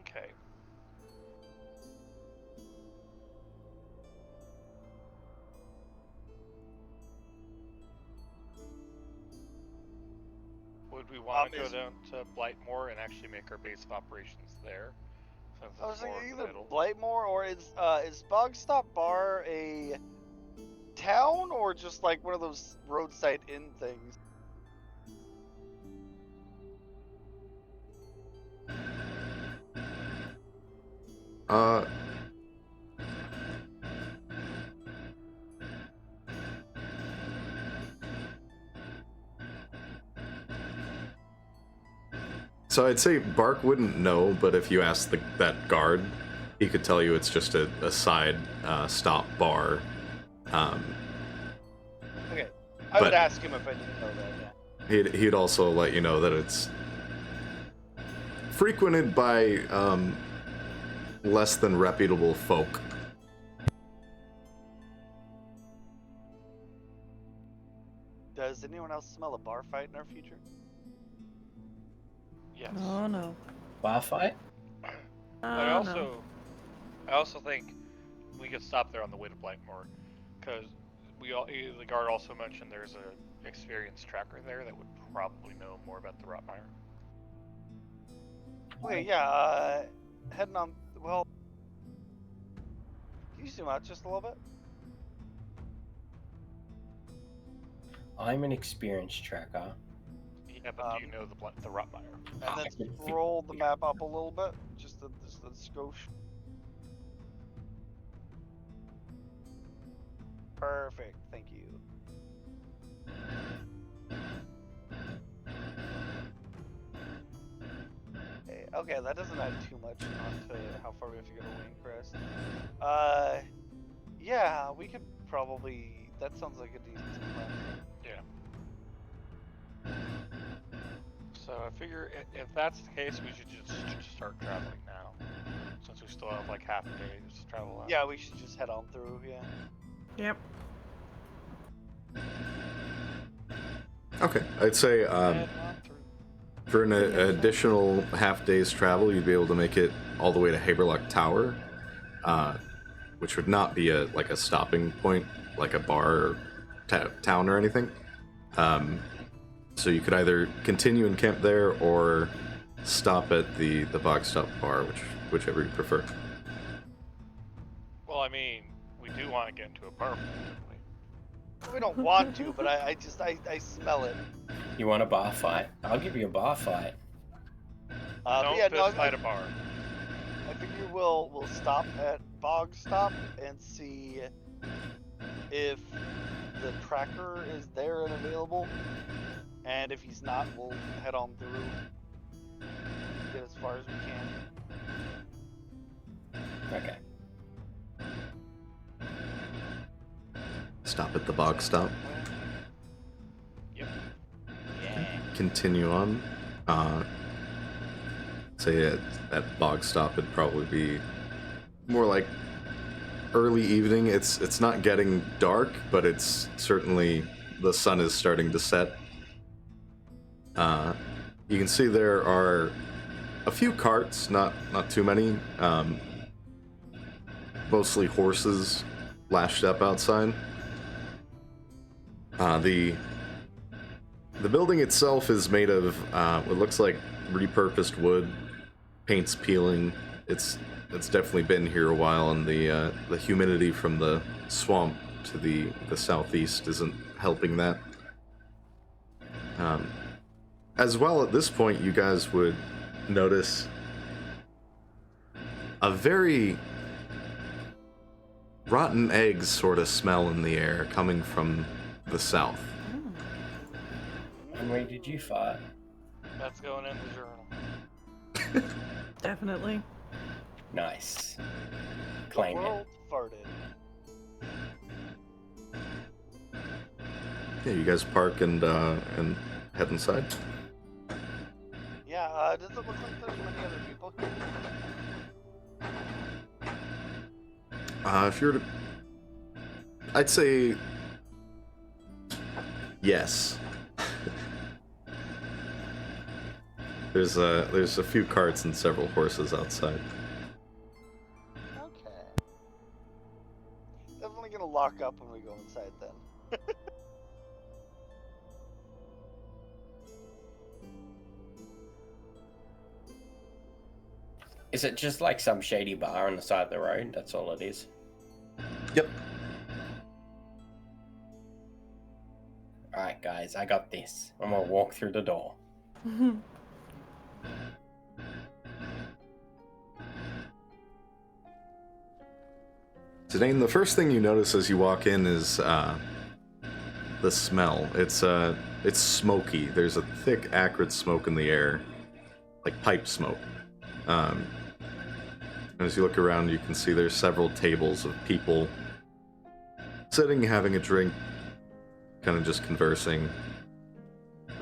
Okay. Would we want to go down to Blightmoor and actually make our base of operations there? Since I was it's more thinking in the either middle? Blightmoor or is Bogstop Bar a town or just like one of those roadside inn things? So I'd say Bark wouldn't know, but if you asked that guard, he could tell you it's just a side stop bar. Okay, I But- would ask him if I didn't know that. Yeah. He'd also let you know that it's frequented by less than reputable folk. Does anyone else smell a bar fight in our future? Yes. Oh no. Bar fight? But Oh, no. I also think we could stop there on the way to Blightmoor, because the guard also mentioned there's a experienced tracker there that would probably know more about the Rotmire. Okay, yeah, heading on, well, can you zoom out just a little bit? I'm an experienced tracker. Yeah, but do you know the Rotmire? And then scroll the map up a little bit, just the skosh. Perfect, thank you. Okay, that doesn't add too much onto how far we have to go to Wayne Crest. Yeah, we could probably. That sounds like a decent plan. Yeah. So I figure if that's the case, we should just start traveling now, since we still have like half a day to travel out. Yeah, we should just head on through. Yeah. Yep. Okay, I'd say Head on through. For an additional half day's travel, you'd be able to make it all the way to Haberlock Tower, which would not be a stopping point, like a bar or town or anything. So you could either continue and camp there or stop at the Bog Stop bar, whichever you prefer. Well, I mean, we do want to get into a bar, don't we? We don't want to, but I smell it. You want a bar fight? I'll give you a bar fight. Don't yeah, fist fight a bar. I figure we'll stop at Bog Stop and see if the tracker is there and available. And if he's not, we'll head on through. Get as far as we can. Okay. Stop at the Bog Stop. Yep. Yeah. Continue on. Say at Bog Stop it'd probably be more like early evening. It's not getting dark, but it's certainly the sun is starting to set. You can see there are a few carts, not too many. Mostly horses lashed up outside. The building itself is made of what looks like repurposed wood. Paint's peeling. It's definitely been here a while, and the humidity from the swamp to the southeast isn't helping that. As well, at this point, you guys would notice a very rotten eggs sort of smell in the air coming from the south. And where did you fart? That's going in the journal. Definitely. Nice. Claim the it. world farted. Yeah, you guys park and head inside. Yeah, does it look like there's many other people here? If you were to... I'd say... Yes. There's a few carts and several horses outside. Okay. Definitely gonna lock up when we go inside then. Is it just like some shady bar on the side of the road? That's all it is. Yep. Alright, guys, I got this. I'm gonna walk through the door. Zidane, the first thing you notice as you walk in is the smell. It's smoky. There's a thick, acrid smoke in the air, like pipe smoke. As you look around, you can see there's several tables of people sitting, having a drink, kind of just conversing.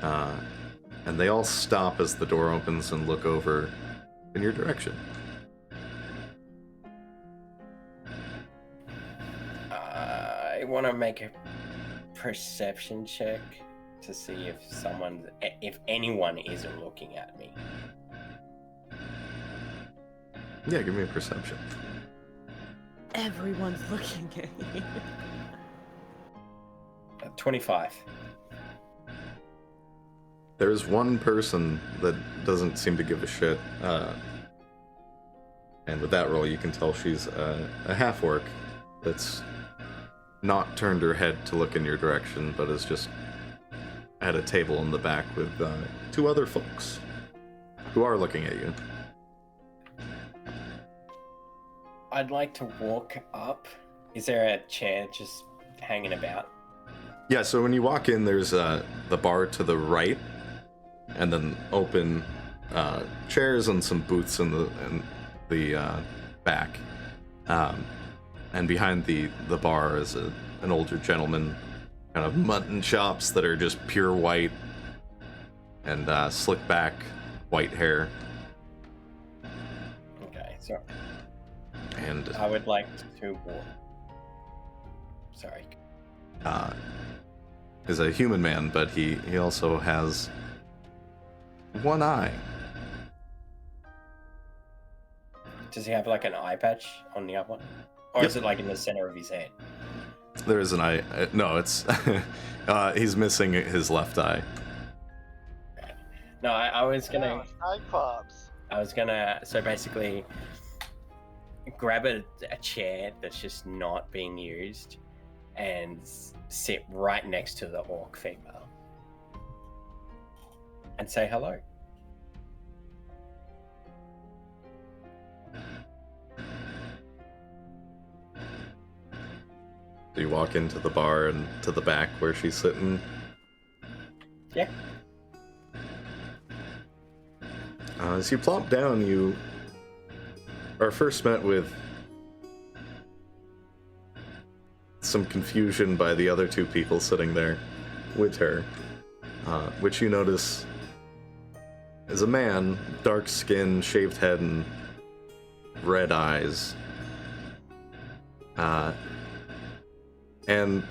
And they all stop as the door opens and look over in your direction. I want to make a perception check to see if anyone isn't looking at me. Yeah, give me a perception. Everyone's looking at you. 25. There's one person that doesn't seem to give a shit, and with that roll you can tell she's a half-orc that's not turned her head to look in your direction, but is just at a table in the back with two other folks who are looking at you. I'd like to walk up. Is there a chair just hanging about? Yeah, so when you walk in, there's the bar to the right, and then open chairs and some booths in the back. And behind the bar is an older gentleman, kind of mutton chops that are just pure white, and slick back white hair. Okay, so And I would like to walk. Sorry. is a human man, but he also has one eye. Does he have like an eye patch on the upper one? Or Yep. is it like in the center of his head? There is an eye. No, it's he's missing his left eye. No, I was gonna. Oh, Cyclops. I was gonna. So basically, grab a chair that's just not being used, and sit right next to the orc female, and say hello. Do you walk into the bar and to the back where she's sitting? Yeah. As you plop down, you are first met with some confusion by the other two people sitting there with her, which you notice is a man, dark skin, shaved head, and red eyes. And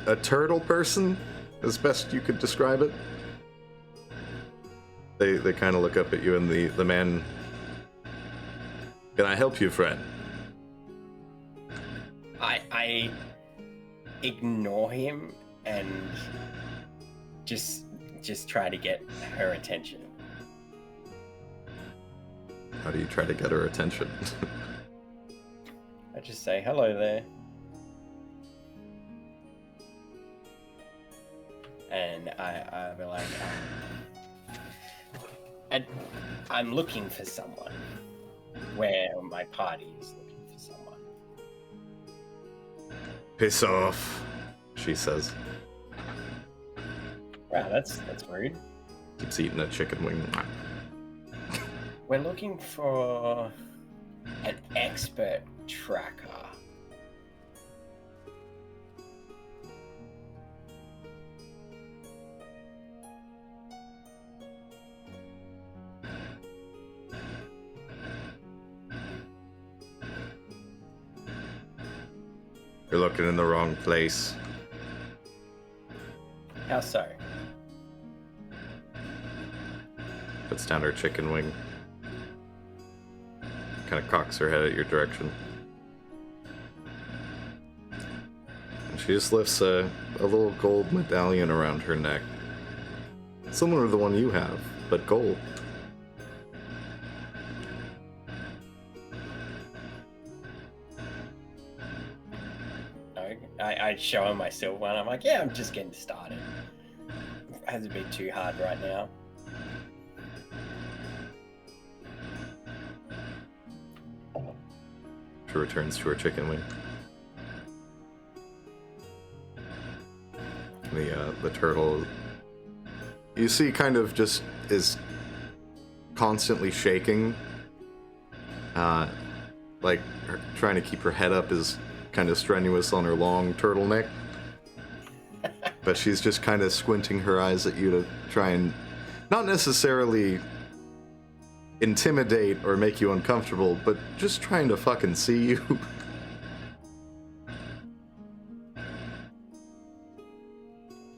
a turtle person, as best you could describe it. They kind of look up at you, and the man... Can I help you, friend? I ignore him and just try to get her attention. How do you try to get her attention? I just say hello there. And I'll be like, I'm looking for someone. Where my party is looking for someone. Piss off, she says. Wow, that's rude. Keeps eating a chicken wing. We're looking for an expert tracker. You're looking in the wrong place. How so? Puts down her chicken wing. Kind of cocks her head at your direction. And she just lifts a little gold medallion around her neck. Similar to the one you have, but gold. I show him my silver one. I'm like, yeah, I'm just getting started. It hasn't been too hard right now. She returns to her chicken wing. The turtle, you see, kind of just is constantly shaking. Like trying to keep her head up is kind of strenuous on her long turtleneck. But she's just kind of squinting her eyes at you to try and not necessarily intimidate or make you uncomfortable, but just trying to fucking see you.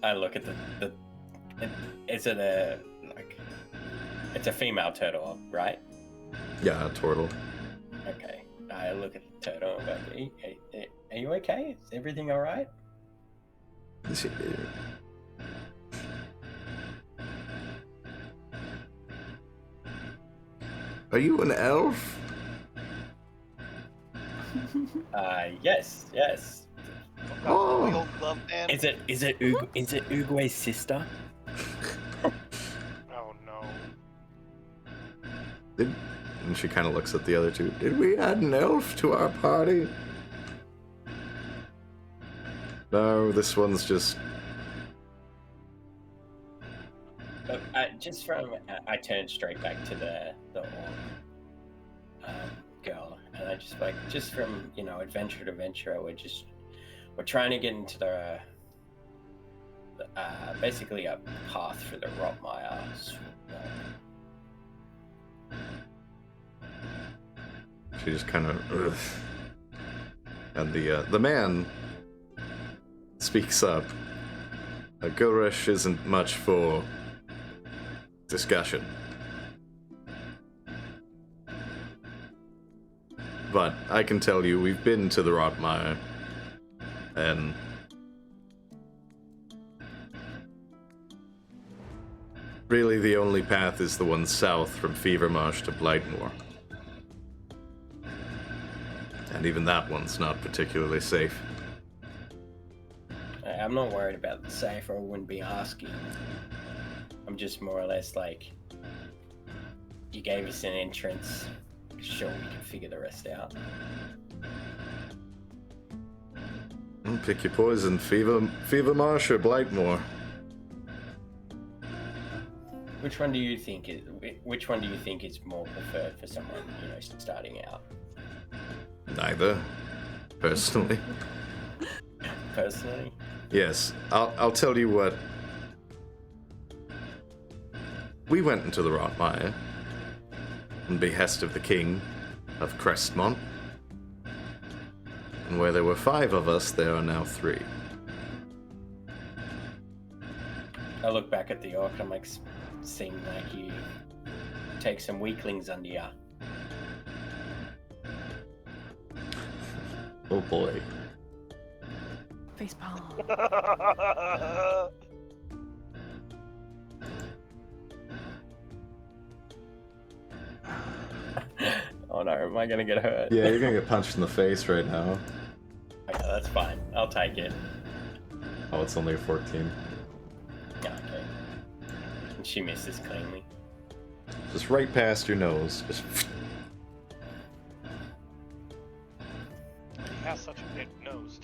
I look at is it a, like, it's a female turtle, right? Yeah, turtle. Okay. I look at the turtle and go, are you okay? Is everything alright? Are you an elf? Yes. Oh. Wheel glove man. Is it Uguay's sister? Oh no. And she kind of looks at the other two. Did we add an elf to our party? No, this one's just... Look, I turn straight back to the girl, and I just like, just from, adventure to adventure, we're trying to get into the basically a path for the Rotmire. She just kind of... And the man speaks up. Gilresh isn't much for discussion. But I can tell you, we've been to the Rotmire, and really the only path is the one south from Fevermarsh to Blightmoor. And even that one's not particularly safe. I'm not worried about the safe, or I wouldn't be asking. I'm just more or less like, you gave us an entrance. Sure, we can figure the rest out. Pick your poison, Fevermarsh or Blightmoor. Which one do you think is more preferred for someone, starting out? Neither, personally. Personally? Yes, I'll tell you what. We went into the Rotmire on behest of the King of Crestmont. And where there were 5 of us, there are now 3. I look back at the orc and I'm like, seem like you take some weaklings under ya. Oh boy. Facepalm. Oh no, am I gonna get hurt? Yeah, you're gonna get punched in the face right now. Okay, that's fine. I'll take it. Oh, it's only a 14. Okay. And she misses cleanly. Just right past your nose. Just... He has such a big nose.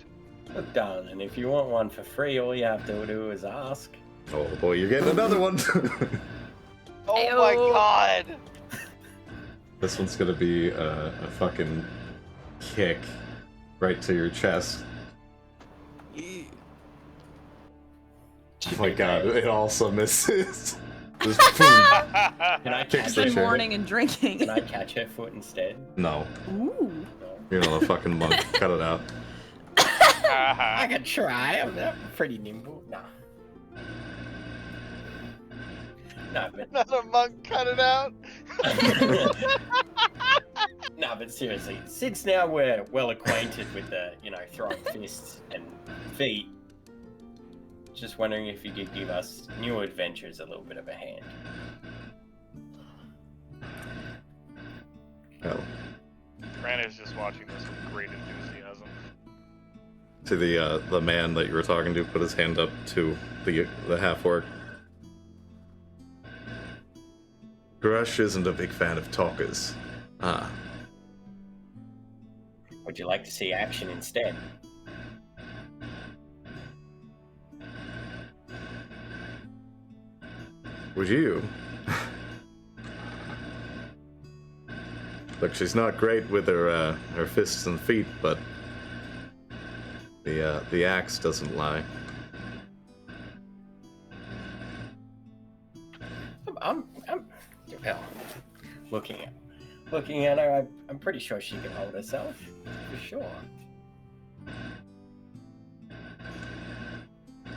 Look, darling, if you want one for free, all you have to do is ask. Oh boy, you're getting another one! Oh Ew. my god! This one's gonna be a fucking kick right to your chest. Oh my god, it also misses. Just boom. Can I Kicks catch the Good shit. morning and drinking. Can I catch her foot instead? No, Ooh. No. you're not a fucking monk. Cut it out. I can try. I'm pretty nimble. Nah. No, but Not a monk, cut it out! no, but seriously, since now we're well acquainted with the, throwing fists and feet, just wondering if you could give us new adventures a little bit of a hand. Well, Grant is just watching this with great enthusiasm. to the man that you were talking to, put his hand up to the half orc. Grush isn't a big fan of talkers. Ah, Would you like to see action instead? would you? Look, she's not great with her fists and feet, but the axe doesn't lie. I'm well, looking at her, I'm pretty sure she can hold herself, for sure.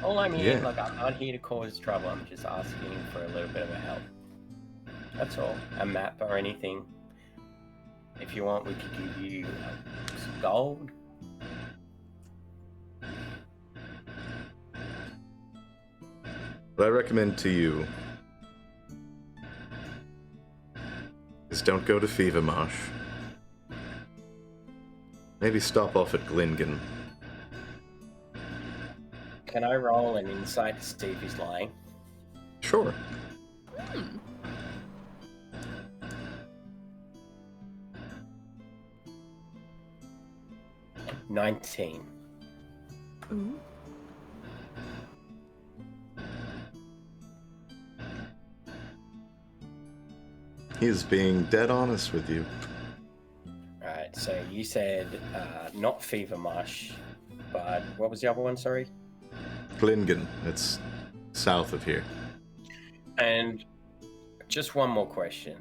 All I'm here, Yeah. I'm not here to cause trouble. I'm just asking for a little bit of a help. That's all. A map or anything. If you want, we could give you some gold. What I recommend to you is don't go to Fevermarsh. Maybe stop off at Glingen. Can I roll an insight to see if he's lying? Sure. Hmm. $19. Ooh. He is being dead honest with you. Right, so you said not Fevermarsh, but what was the other one, sorry? Glingen. It's south of here. And just one more question.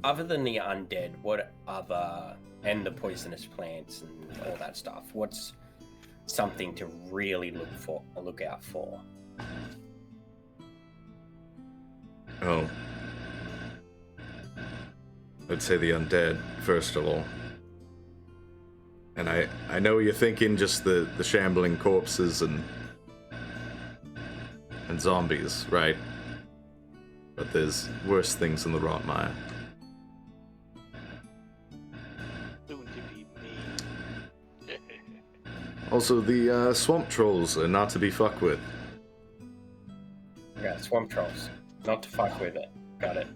Other than the undead, what other, and the poisonous plants and all that stuff, what's something to really look out for? Oh. I'd say the undead, first of all. And I know you're thinking just the shambling corpses and zombies, right? But there's worse things in the Rotmire. Soon to be me. Also, the swamp trolls are not to be fucked with. Yeah, swamp trolls. Not to fuck with it. Got it.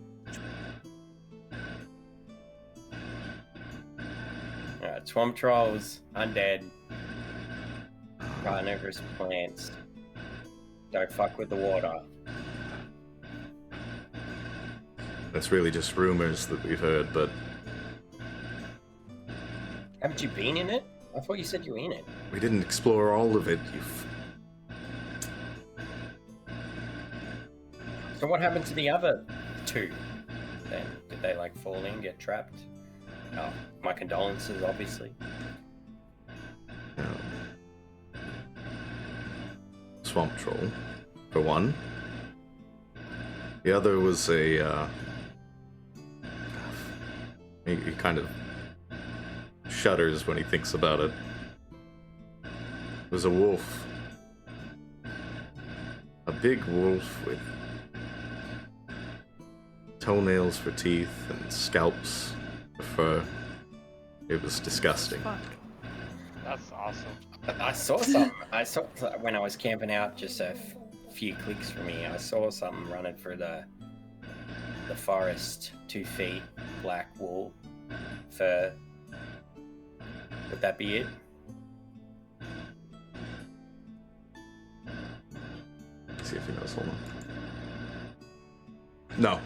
Alright, swamp trolls, undead, carnivorous plants. Don't fuck with the water. That's really just rumors that we've heard, but Haven't you been in it? I thought you said you were in it. we didn't explore all of it. So what happened to the other two then? Did they like fall in, get trapped? Oh, my condolences, obviously. Swamp troll, for one. The other was a, he kind of shudders when he thinks about it. It was a wolf. A big wolf with toenails for teeth and scalps for fur. It was disgusting. Fuck. That's awesome. I saw something. I saw when I was camping out just a few clicks from me. I saw something running through the forest. 2 feet, black wool, fur. Would that be it? Let's see if he knows. Hold on. No.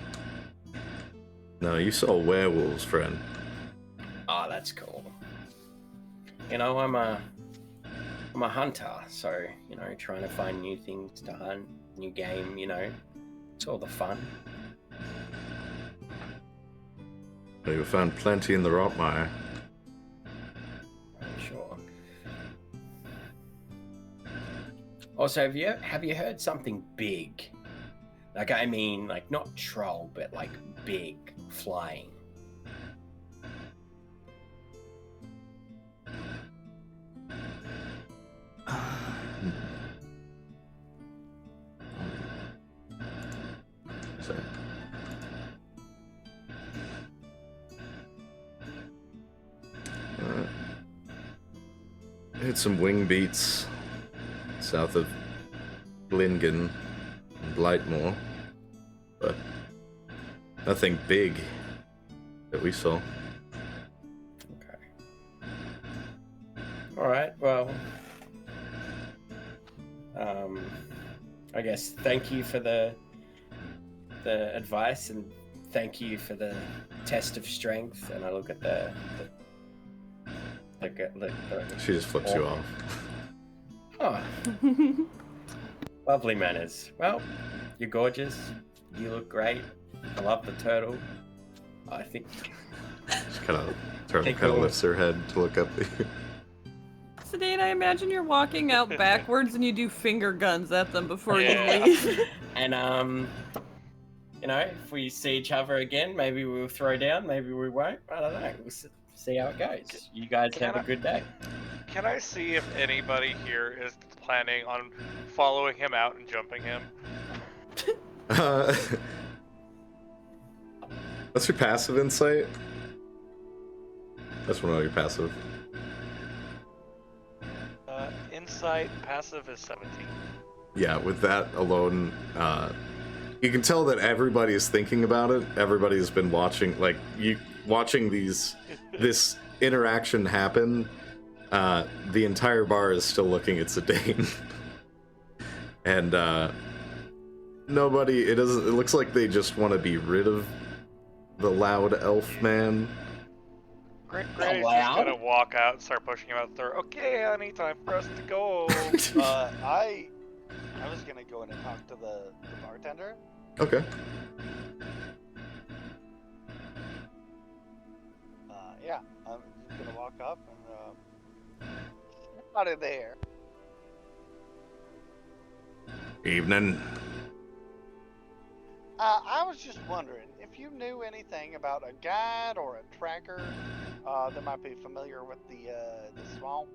No, you saw werewolves, friend. Oh, that's cool. You know, I'm a hunter, so, you know, trying to find new things to hunt, new game, you know, it's all the fun. We found plenty in the Rotmire. I'm sure. Also, have you heard something big? Like, I mean, like, not troll, but like big flying. Sorry. Hit some wing beats south of Blingen and Blightmoor, but nothing big that we saw. Okay. All right. Well, I guess thank you for the advice, and thank you for the test of strength. And I look at the She just flips you off. Oh, lovely manners. Well, you're gorgeous. You look great. I love the turtle. I think. Just kind of turtle Take kind of a- lifts her head to look up at you. Zidane, I imagine you're walking out backwards and you do finger guns at them before Yeah. you leave. And you know, if we see each other again, maybe we'll throw down. Maybe we won't. I don't know. We'll see how it goes. You guys have a good day. Can I see if anybody here is planning on following him out and jumping him? What's your passive insight? That's one of your passive. Insight passive is 17. Yeah, with that alone, you can tell that everybody is thinking about it. Everybody has been watching, watching this interaction happen. The entire bar is still looking at Zidane. And, nobody, it looks like they just want to be rid of the loud elf man. Granny's just loud? gonna walk out and start pushing him out the door. Okay, honey, time for us to go. I was gonna go in and talk to the bartender. Okay. Yeah, I'm just gonna walk up and out of there. Evening. I was just wondering if you knew anything about a guide or a tracker that might be familiar with the swamp.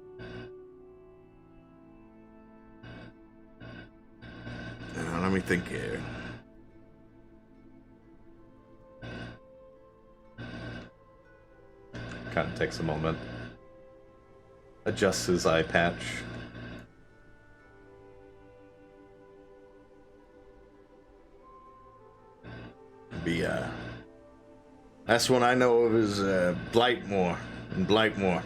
Let me think here. Kind of takes a moment. Adjusts his eye patch. Last one I know of is Blightmoor. In Blightmoor.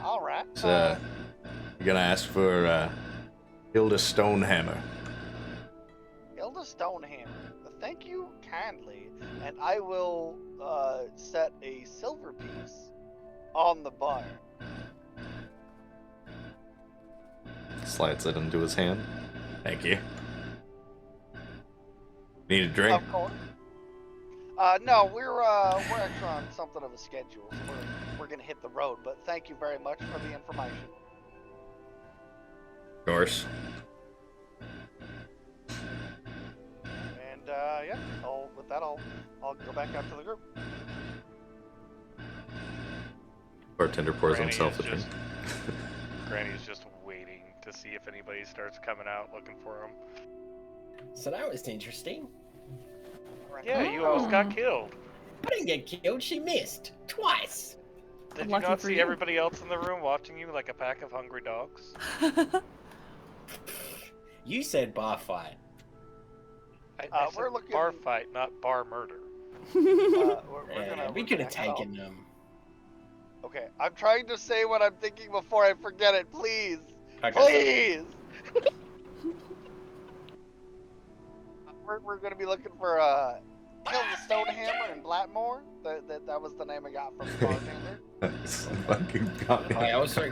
All right. You're gonna ask for Hilda Stonehammer. Hilda Stonehammer. Thank you kindly, and I will set a silver piece on the bar. Slides it into his hand. Thank you. Need a drink? Of course. No, we're actually on something of a schedule. So we're gonna hit the road, but thank you very much for the information. Of course. And yeah, with that, I'll go back out to the group. Bartender pours Granny himself is a drink. Granny's just waiting to see if anybody starts coming out looking for him. So that was interesting. Yeah, you almost got killed. I didn't get killed. She missed twice. Did you Lucky not for see you. everybody else in the room watching you like a pack of hungry dogs? You said bar fight. I We're said looking- bar fight, not bar murder. We're Yeah, gonna, we we're could have gonna head taken them. Okay, I'm trying to say what I'm thinking before I forget it. Please, Okay. please. We're gonna be looking for Hilda Stonehammer and Blackmore. That was the name I got from the bartender. That's fucking got I also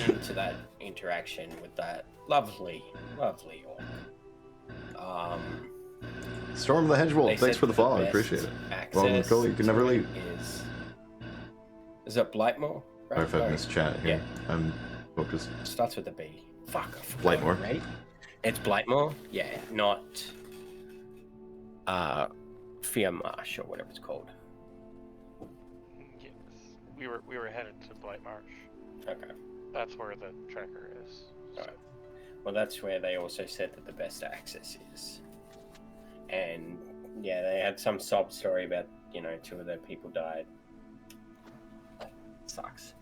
into that interaction with that lovely orc. Storm the Hedgewolf, They thanks said for the that follow, I best appreciate it. access Well, Nicole, you can never to it leave. Is it Blightmoor? Sorry if I missed chat here. I'm focused. Starts with a B. Fuck. I forgot Blightmoor. already. It's Blightmoor? Yeah, not Fearmarsh or whatever it's called. Yes, we were headed to Blight Marsh. Okay. That's where the tracker is. So. Alright. Well, that's where they also said that the best access is. And yeah, they had some sob story about, 2 of their people died. Sucks.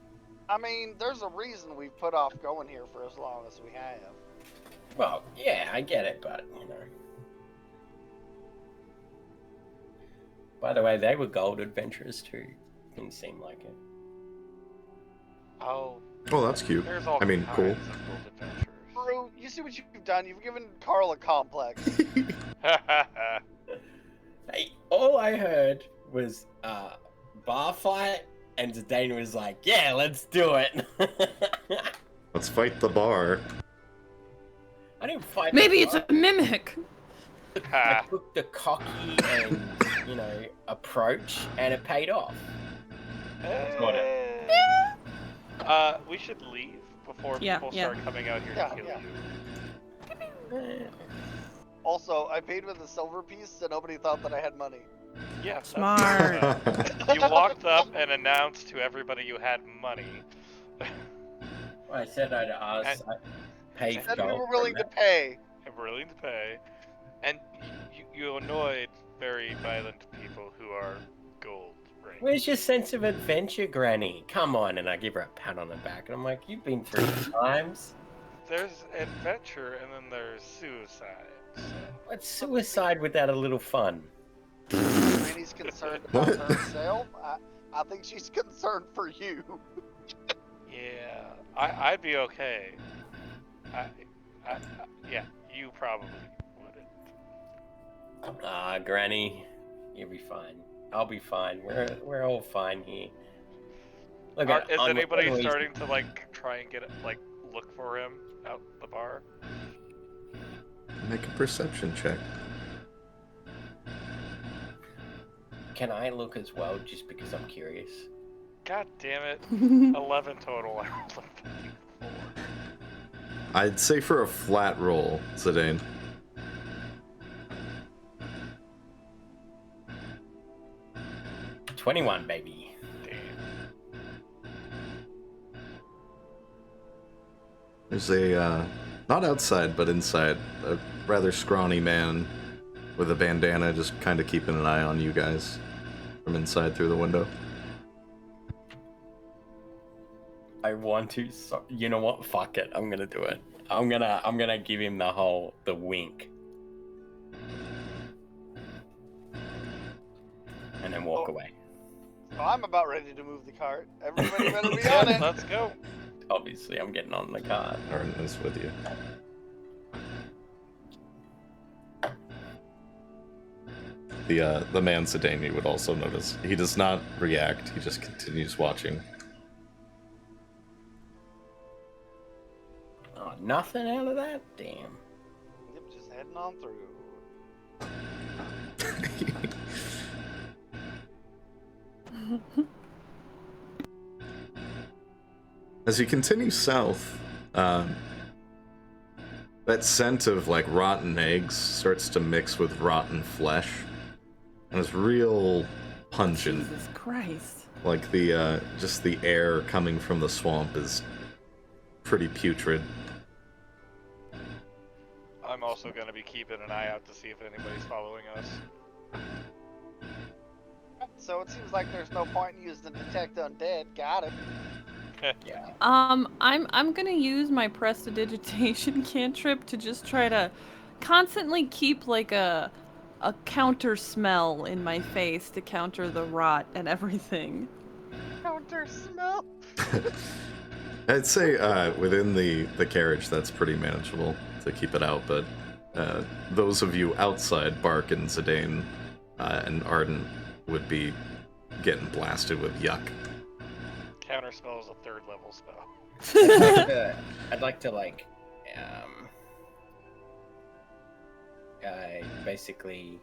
I mean, there's a reason we've put off going here for as long as we have. Well, yeah, I get it, but, By the way, they were gold adventurers too. Didn't seem like it. Oh, Oh, that's cute. there's all I mean, kinds cool. of cool adventures. Varoux, you see what you've done? You've given Carl a complex. Hey, all I heard was bar fight, and Zidane was like, "Yeah, let's do it." Let's fight the bar. I didn't fight. Maybe the it's bar. a mimic. I took the cocky and approach, and it paid off. Got it. We should leave before Yeah, people yeah. start coming out here Yeah, to kill yeah. you. Also, I paid with a silver piece, so nobody thought that I had money. Yeah, that's Smart. you walked up and announced to everybody you had money. I said I'd ask. I paid Said we gold were for willing to that. pay. And willing to pay, and you annoyed very violent people who are gold rings. Where's your sense of adventure, Granny? Come on, and I give her a pat on the back, and I'm like, "You've been through it times." There's adventure and then there's suicide. So. What's suicide without a little fun? Granny's concerned about What? herself. I think she's concerned for you. Yeah, I'd be okay. Yeah, you probably wouldn't. Granny, you'll be fine. I'll be fine. We're all fine here. Look at Is anybody unleashed- starting to try and get look for him out the bar? Make a perception check. Can I look as well, just because I'm curious? God damn it! 11 total. I rolled a 54. I'd say for a flat roll, Zidane. $21, baby. Damn. There's a, not outside, but inside, a rather scrawny man with a bandana just kind of keeping an eye on you guys from inside through the window. I want to. So, you know what? Fuck it. I'm gonna do it. I'm gonna give him the wink, and then walk away. So I'm about ready to move the cart. Everybody better be on it. Let's go. Obviously, I'm getting on the cart. Arden is with you. The man Zidane, you would also notice. He does not react, he just continues watching. Oh, nothing out of that? Damn. Yep, just heading on through. As you continue south, that scent of like rotten eggs starts to mix with rotten flesh, and it's real pungent. Jesus Christ. Like the just the air coming from the swamp is pretty putrid. I'm also going to be keeping an eye out to see if anybody's following us. So it seems like there's no point in using detect undead. Got it. Yeah. I'm gonna use my prestidigitation cantrip to just try to constantly keep like a counter smell in my face to counter the rot and everything. Counter smell. I'd say within the carriage that's pretty manageable to keep it out, but those of you outside, Bark and Zidane and Arden, would be getting blasted with yuck. Counterspell is a 3rd level spell. I'd like to basically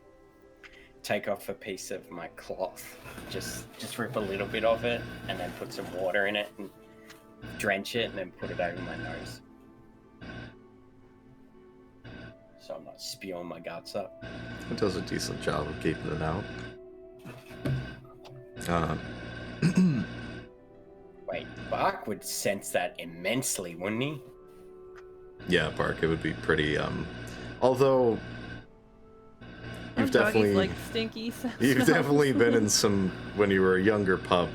take off a piece of my cloth, just rip a little bit of it, and then put some water in it and drench it, and then put it over my nose, so I'm not spewing my guts up. It does a decent job of keeping it out. Wait, Bark would sense that immensely, wouldn't he? Yeah, Bark, it would be pretty, although you've definitely like stinky. you've definitely been in some when you were a younger pup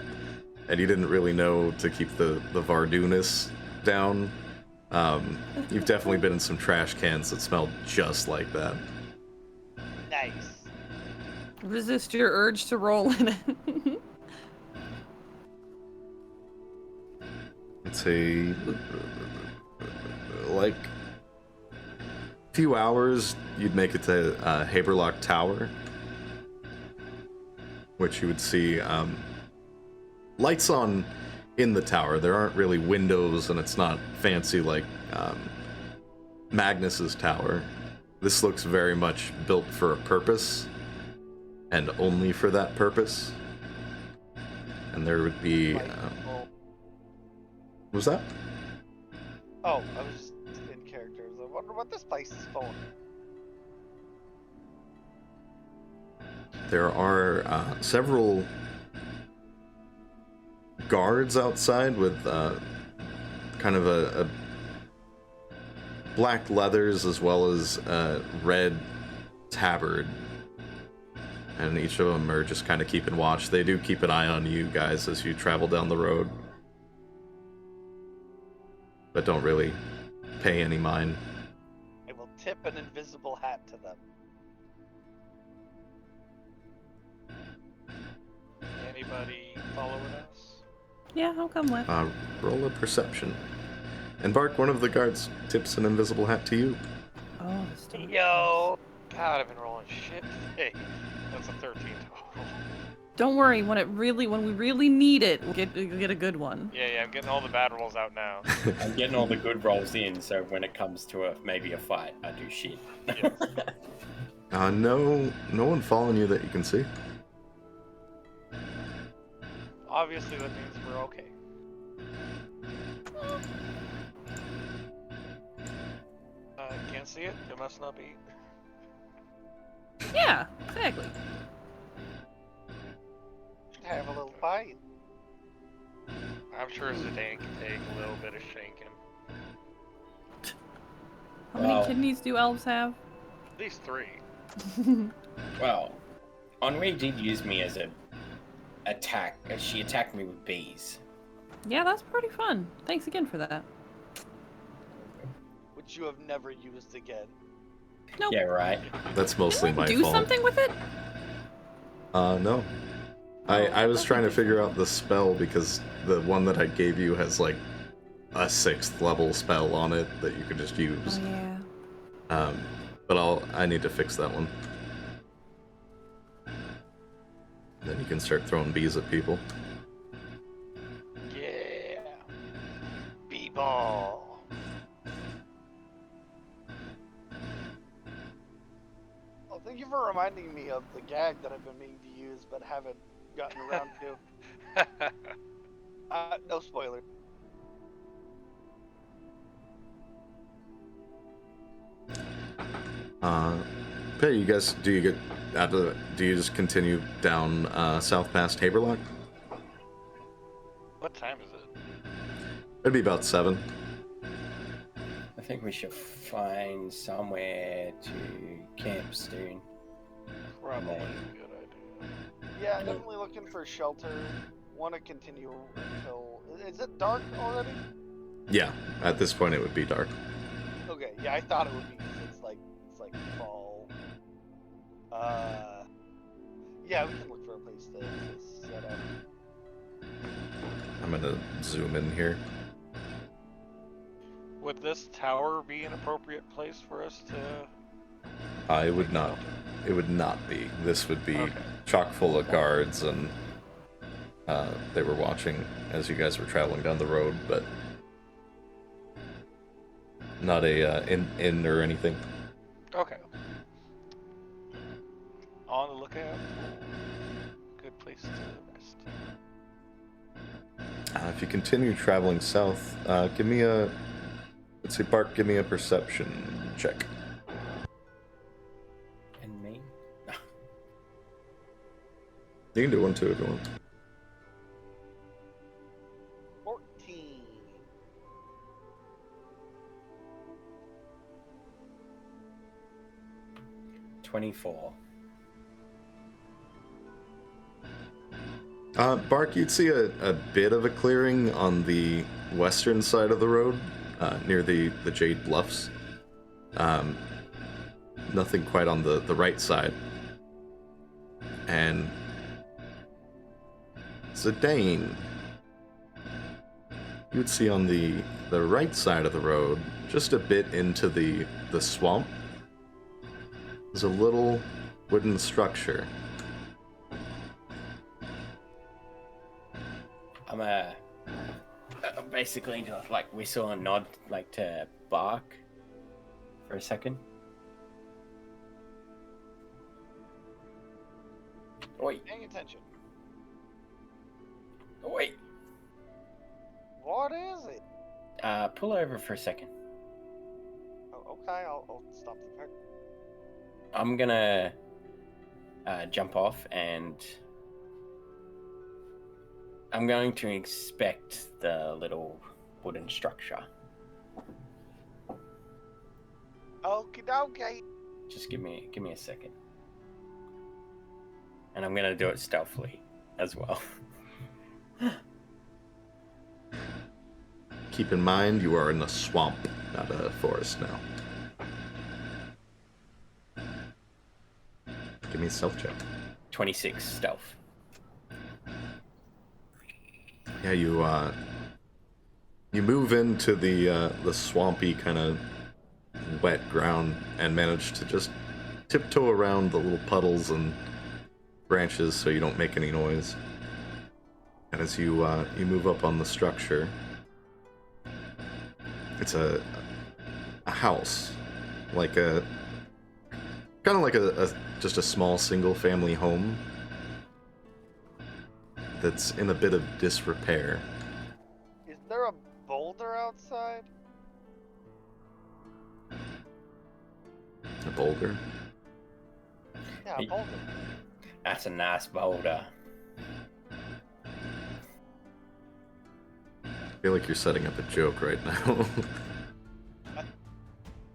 and you didn't really know to keep the Varoux-ness down. You've definitely been in some trash cans that smelled just like that. Nice. Resist your urge to roll in it. It's a like few hours you'd make it to Haberlock Tower, which you would see lights on in the tower. There aren't really windows, and it's not fancy like Magnus's tower. This looks very much built for a purpose, and only for that purpose. And there would be what was that? Oh, I was just in character. I wonder what this place is for. There are several guards outside with kind of a black leathers as well as a red tabard. And each of them are just kind of keeping watch. They do keep an eye on you guys as you travel down the road, but don't really pay any mind. I will tip an invisible hat to them. Anybody following us? Yeah, I'll come with. Roll a perception. And Bark, one of the guards tips an invisible hat to you. Oh, the story. Yo! God, I've been rolling shit today. That's a 13 total. Don't worry, when we really need it, we'll get a good one. Yeah, I'm getting all the bad rolls out now. I'm getting all the good rolls in, so when it comes to maybe a fight, I do shit. Yes. No one following you that you can see. Obviously, that means we're okay. can't see it, it must not be. Yeah, exactly. Should have a little bite. I'm sure Zidane can take a little bit of shaking. How many Wow. kidneys do elves have? At least 3. Well, Henri did use me as a attack. She attacked me with bees. Yeah, that's pretty fun. Thanks again for that. Which you have never used again. Nope. Yeah, right. That's mostly Can we my do fault. something with it? No. I was trying to figure out the spell because the one that I gave you has like a 6th level spell on it that you could just use. Oh, yeah. But I need to fix that one. Then you can start throwing bees at people. Yeah. B-ball. Well, thank you for reminding me of the gag that I've been meaning to use but haven't gotten around to. No spoiler. Okay, you guys, do you just continue down south past Haberlock? What time is it? It'd be about 7. I think we should find somewhere to camp soon. Probably a good idea. Yeah, definitely looking for shelter. Want to continue until... Is it dark already? Yeah, at this point it would be dark. Okay, yeah, I thought it would be 'cause it's like fall. Yeah, we can look for a place to set up. I'm gonna zoom in here. Would this tower be an appropriate place for us to... It would not. It would not be. This would be Okay. chock full of guards, and they were watching as you guys were traveling down the road, but not a inn or anything. Okay. On the lookout. Good place to rest. If you continue traveling south, give me a... Let's see, Bart, give me a perception check. And me? You can do one too if you want. 14. 24. Bark, you'd see a bit of a clearing on the western side of the road, near the Jade Bluffs. Nothing quite on the right side. And Zidane, you would see on the right side of the road, just a bit into the swamp, there's a little wooden structure. I'm basically just like whistle and nod, like to bark for a second. Oi, Paying attention. oi. What is it? Pull over for a second. Oh, okay, I'll stop the car. I'm gonna jump off and I'm going to inspect the little wooden structure. Okie dokie. Just give me a second. And I'm gonna do it stealthily as well. Keep in mind, you are in a swamp, not a forest now. Give me a stealth check. 26 stealth. Yeah, you move into the swampy kind of wet ground and manage to just tiptoe around the little puddles and branches so you don't make any noise. And as you move up on the structure, it's a house, like a kind of like just a small single family home that's in a bit of disrepair. Is there a boulder outside? A boulder. Yeah, a boulder. That's a nice boulder. I feel like you're setting up a joke right now.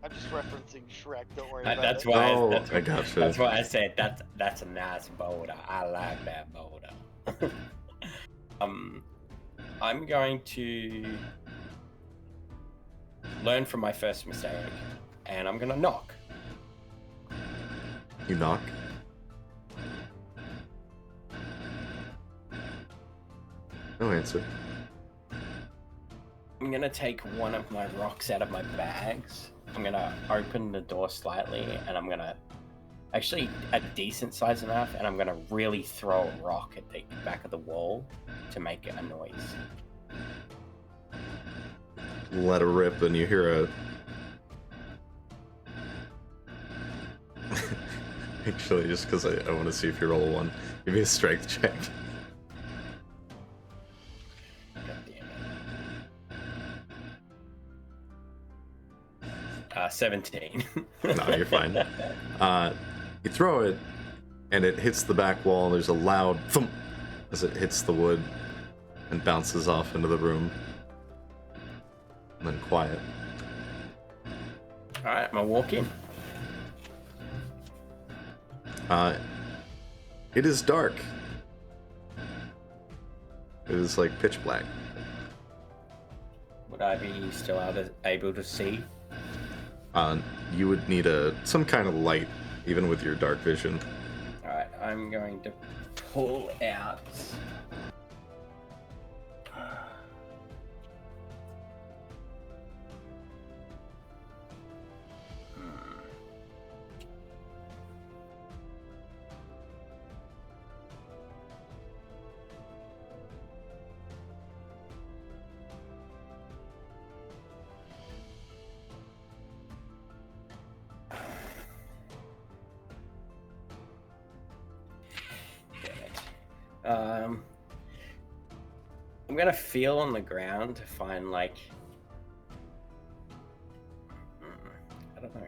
I'm just referencing Shrek. Don't worry Uh, about that's it. why. Oh, that's, I gotcha. That's why I said that's a nice boulder. I like that boulder. I'm going to learn from my first mistake, and I'm gonna knock. You knock. No answer. I'm gonna take one of my rocks out of my bags. I'm gonna open the door slightly, and I'm gonna actually a decent size enough, and I'm gonna really throw a rock at the back of the wall to make a noise. Let her rip, and you hear a. Actually, just because I want to see if you roll one, give me a strength check. God damn it. 17. No, you're fine. You throw it, and it hits the back wall. There's a loud thump as it hits the wood and bounces off into the room. And then quiet. Alright, I'm gonna walk in. It is dark. It is like pitch black. Would I be still able to see? You would need some kind of light, even with your dark vision. Alright, I'm going to pull out. I'm gonna feel on the ground to find I don't know.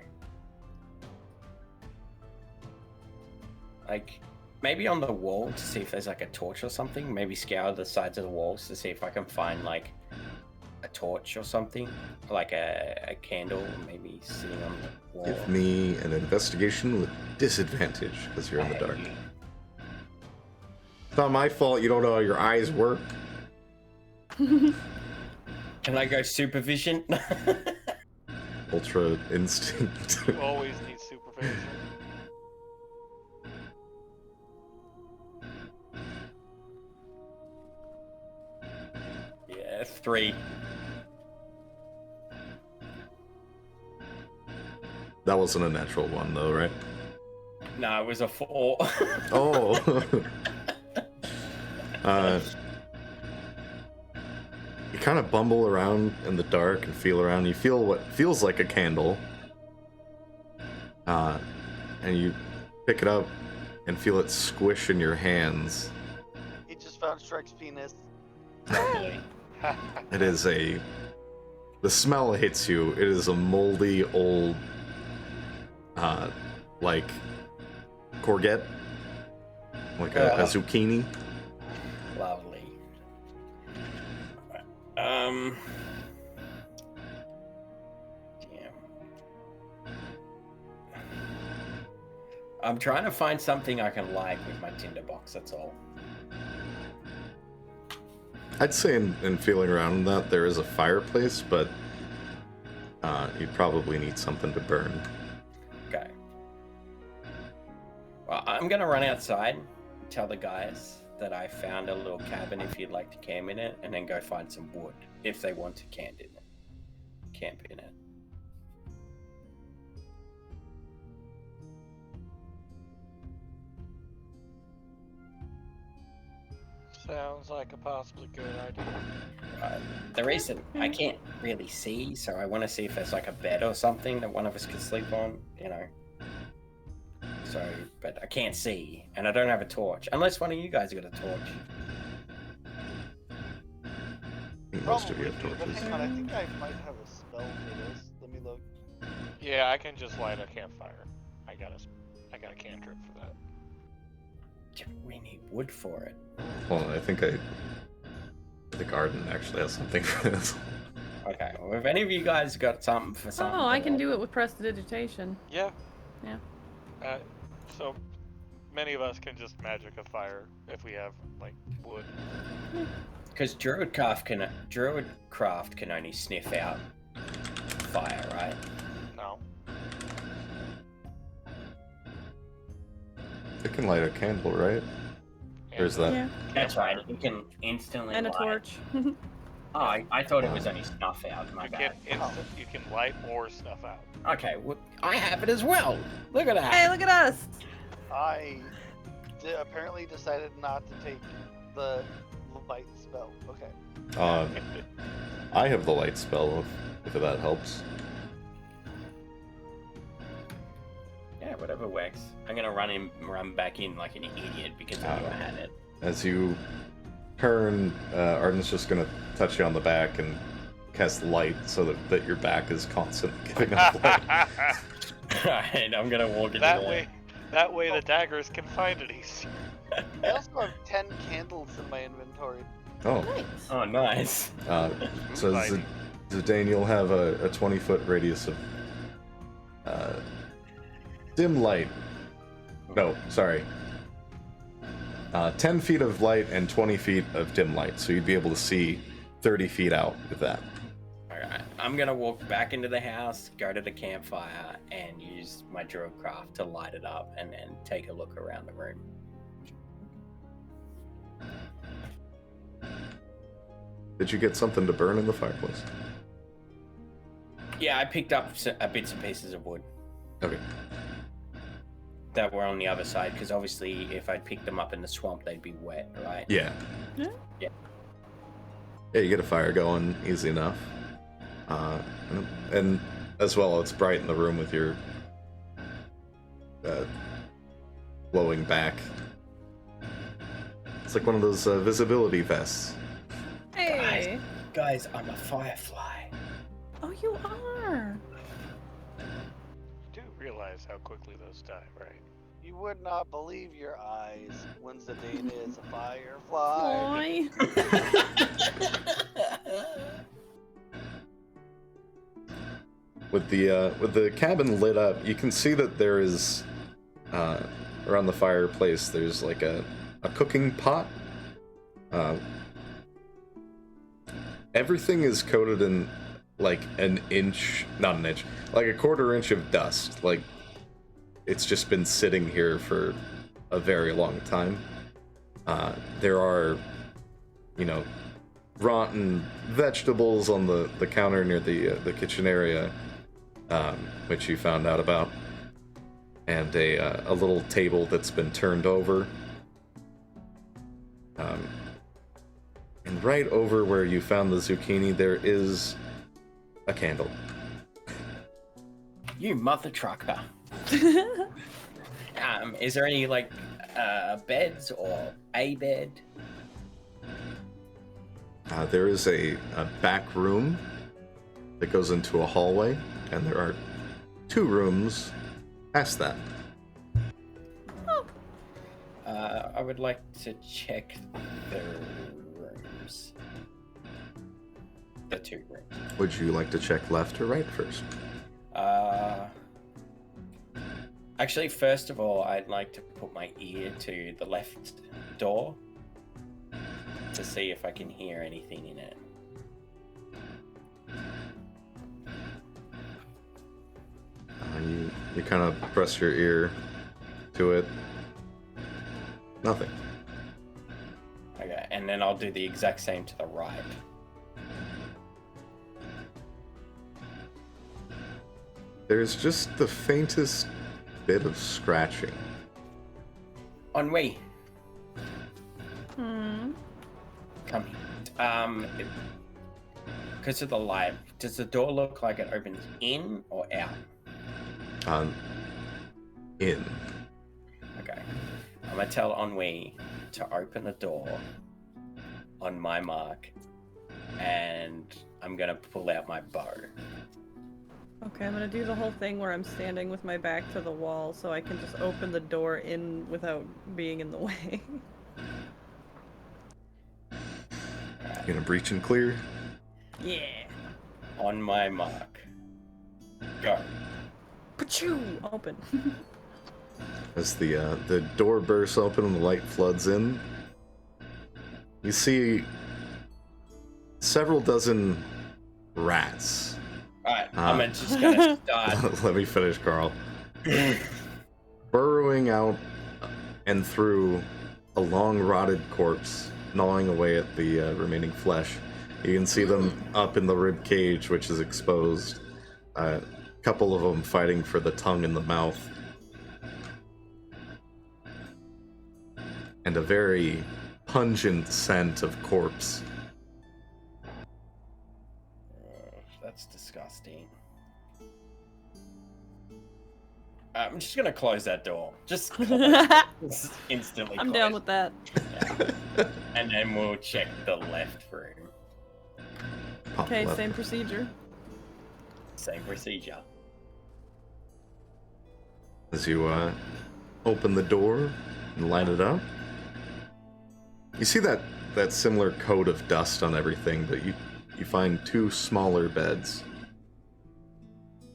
Maybe on the wall to see if there's a torch or something. Maybe scour the sides of the walls to see if I can find a torch or something. Like a candle maybe sitting on the wall. Give me an investigation with disadvantage, because you're in the dark. It's not my fault you don't know how your eyes work. Can I go supervision? Ultra instinct. You always need supervision. Yeah, 3. That wasn't a natural one, though, right? No, it was a 4. Oh. You kind of bumble around in the dark and feel around. You feel what feels like a candle. And you pick it up and feel it squish in your hands. He just found Shrek's penis. It is the smell hits you. It is a moldy old, courgette. Like a zucchini. Lovely. Damn. I'm trying to find something I can like with my tinderbox, that's all. I'd say in feeling around that there is a fireplace, but you'd probably need something to burn. Okay. Well, I'm gonna run outside and tell the guys that I found a little cabin if you'd like to camp in it, and then go find some wood if they want to camp in it. Sounds like a possibly good idea. The reason I can't really see, so I want to see if there's a bed or something that one of us can sleep on, So, but I can't see, and I don't have a torch, unless one of you guys got a torch. I think most of you have Probably do, but torches. hang on, I think I might have a spell for this. Let me look. Yeah, I can just light a campfire. got a cantrip for that. We need wood for it. Well, I think Arden actually has something for this. Okay, well, if any of you guys got something for something... Oh, I can do it with prestidigitation. Yeah. Yeah. So many of us can just magic a fire if we have like wood. Because Druidcraft can only sniff out fire, right? No. It can light a candle, right? Or is that? Yeah. That's right, you can instantly And a light. torch. Oh, I thought it was only snuff out, my You bad. you can light or snuff out. Okay, well, I have it as well. Look at that. Hey, look at us! I apparently decided not to take the light spell. Okay. I have the light spell, if that helps. Yeah, whatever works. I'm gonna run back in like an idiot because I knew I had it. As you turn, Arden's just gonna touch you on the back and cast light so that your back is constantly giving off light. Alright, I'm gonna walk into That way the daggers can find it easier. I also have 10 candles in my inventory. Oh, Nice. Oh, nice. so Lighting. Zidane, you'll have a 20-foot radius of dim light. No, sorry. 10 feet of light and 20 feet of dim light, so you'd be able to see 30 feet out with that. Alright, I'm gonna walk back into the house, go to the campfire, and use my Druidcraft to light it up, and then take a look around the room. Did you get something to burn in the fireplace? Yeah, I picked up bits and pieces of wood Okay. that were on the other side, because obviously if I'd picked them up in the swamp, they'd be wet, right? Yeah. Yeah. Yeah, you get a fire going easy enough. And as well, it's bright in the room with your glowing back. It's like one of those visibility vests. Hey! Guys, I'm a firefly. Oh, you are! You do realize how quickly those die, right? You would not believe your eyes when Zidane is a firefly. Boy. With the cabin lit up, you can see that there is around the fireplace. There's like a cooking pot. Everything is coated in like an inch, not an inch, like a quarter inch of dust. Like it's just been sitting here for a very long time. There are, rotten vegetables on the counter near the kitchen area, which you found out about, and a little table that's been turned over. And right over where you found the zucchini, there is a candle. You mother trucker. Is there any like beds or a bed? There is a back room that goes into a hallway, and there are 2 rooms past that. I would like to check the rooms. The 2 rooms. Would you like to check left or right first? Actually, first of all, I'd like to put my ear to the left door to see if I can hear anything in it. You kind of press your ear to it. Nothing. Okay, and then I'll do the exact same to the right. There's just the faintest bit of scratching. Ennui. Hmm. Come here. Because of the light, does the door look like it opens in or out? In. Okay. I'm gonna tell Ennui to open the door on my mark, and I'm gonna pull out my bow. Okay, I'm gonna do the whole thing where I'm standing with my back to the wall so I can just open the door in without being in the way. You gonna breach and clear? Yeah. On my mark. Go. Pachoo! Open. As the door bursts open and the light floods in, you see several dozen rats. Alright, I'm just gonna start. Let me finish, Carl. Burrowing out and through a long rotted corpse, gnawing away at the remaining flesh. You can see them up in the rib cage, which is exposed. A couple of them fighting for the tongue and the mouth. And a very pungent scent of corpse. That's disgusting. I'm just gonna close that door. Just close it. Just instantly. I'm close down it. with that. Yeah. And then we'll check the left room. Pop Okay, left. same procedure. Same procedure. As you open the door and line it up, you see that similar coat of dust on everything, but you find two smaller beds.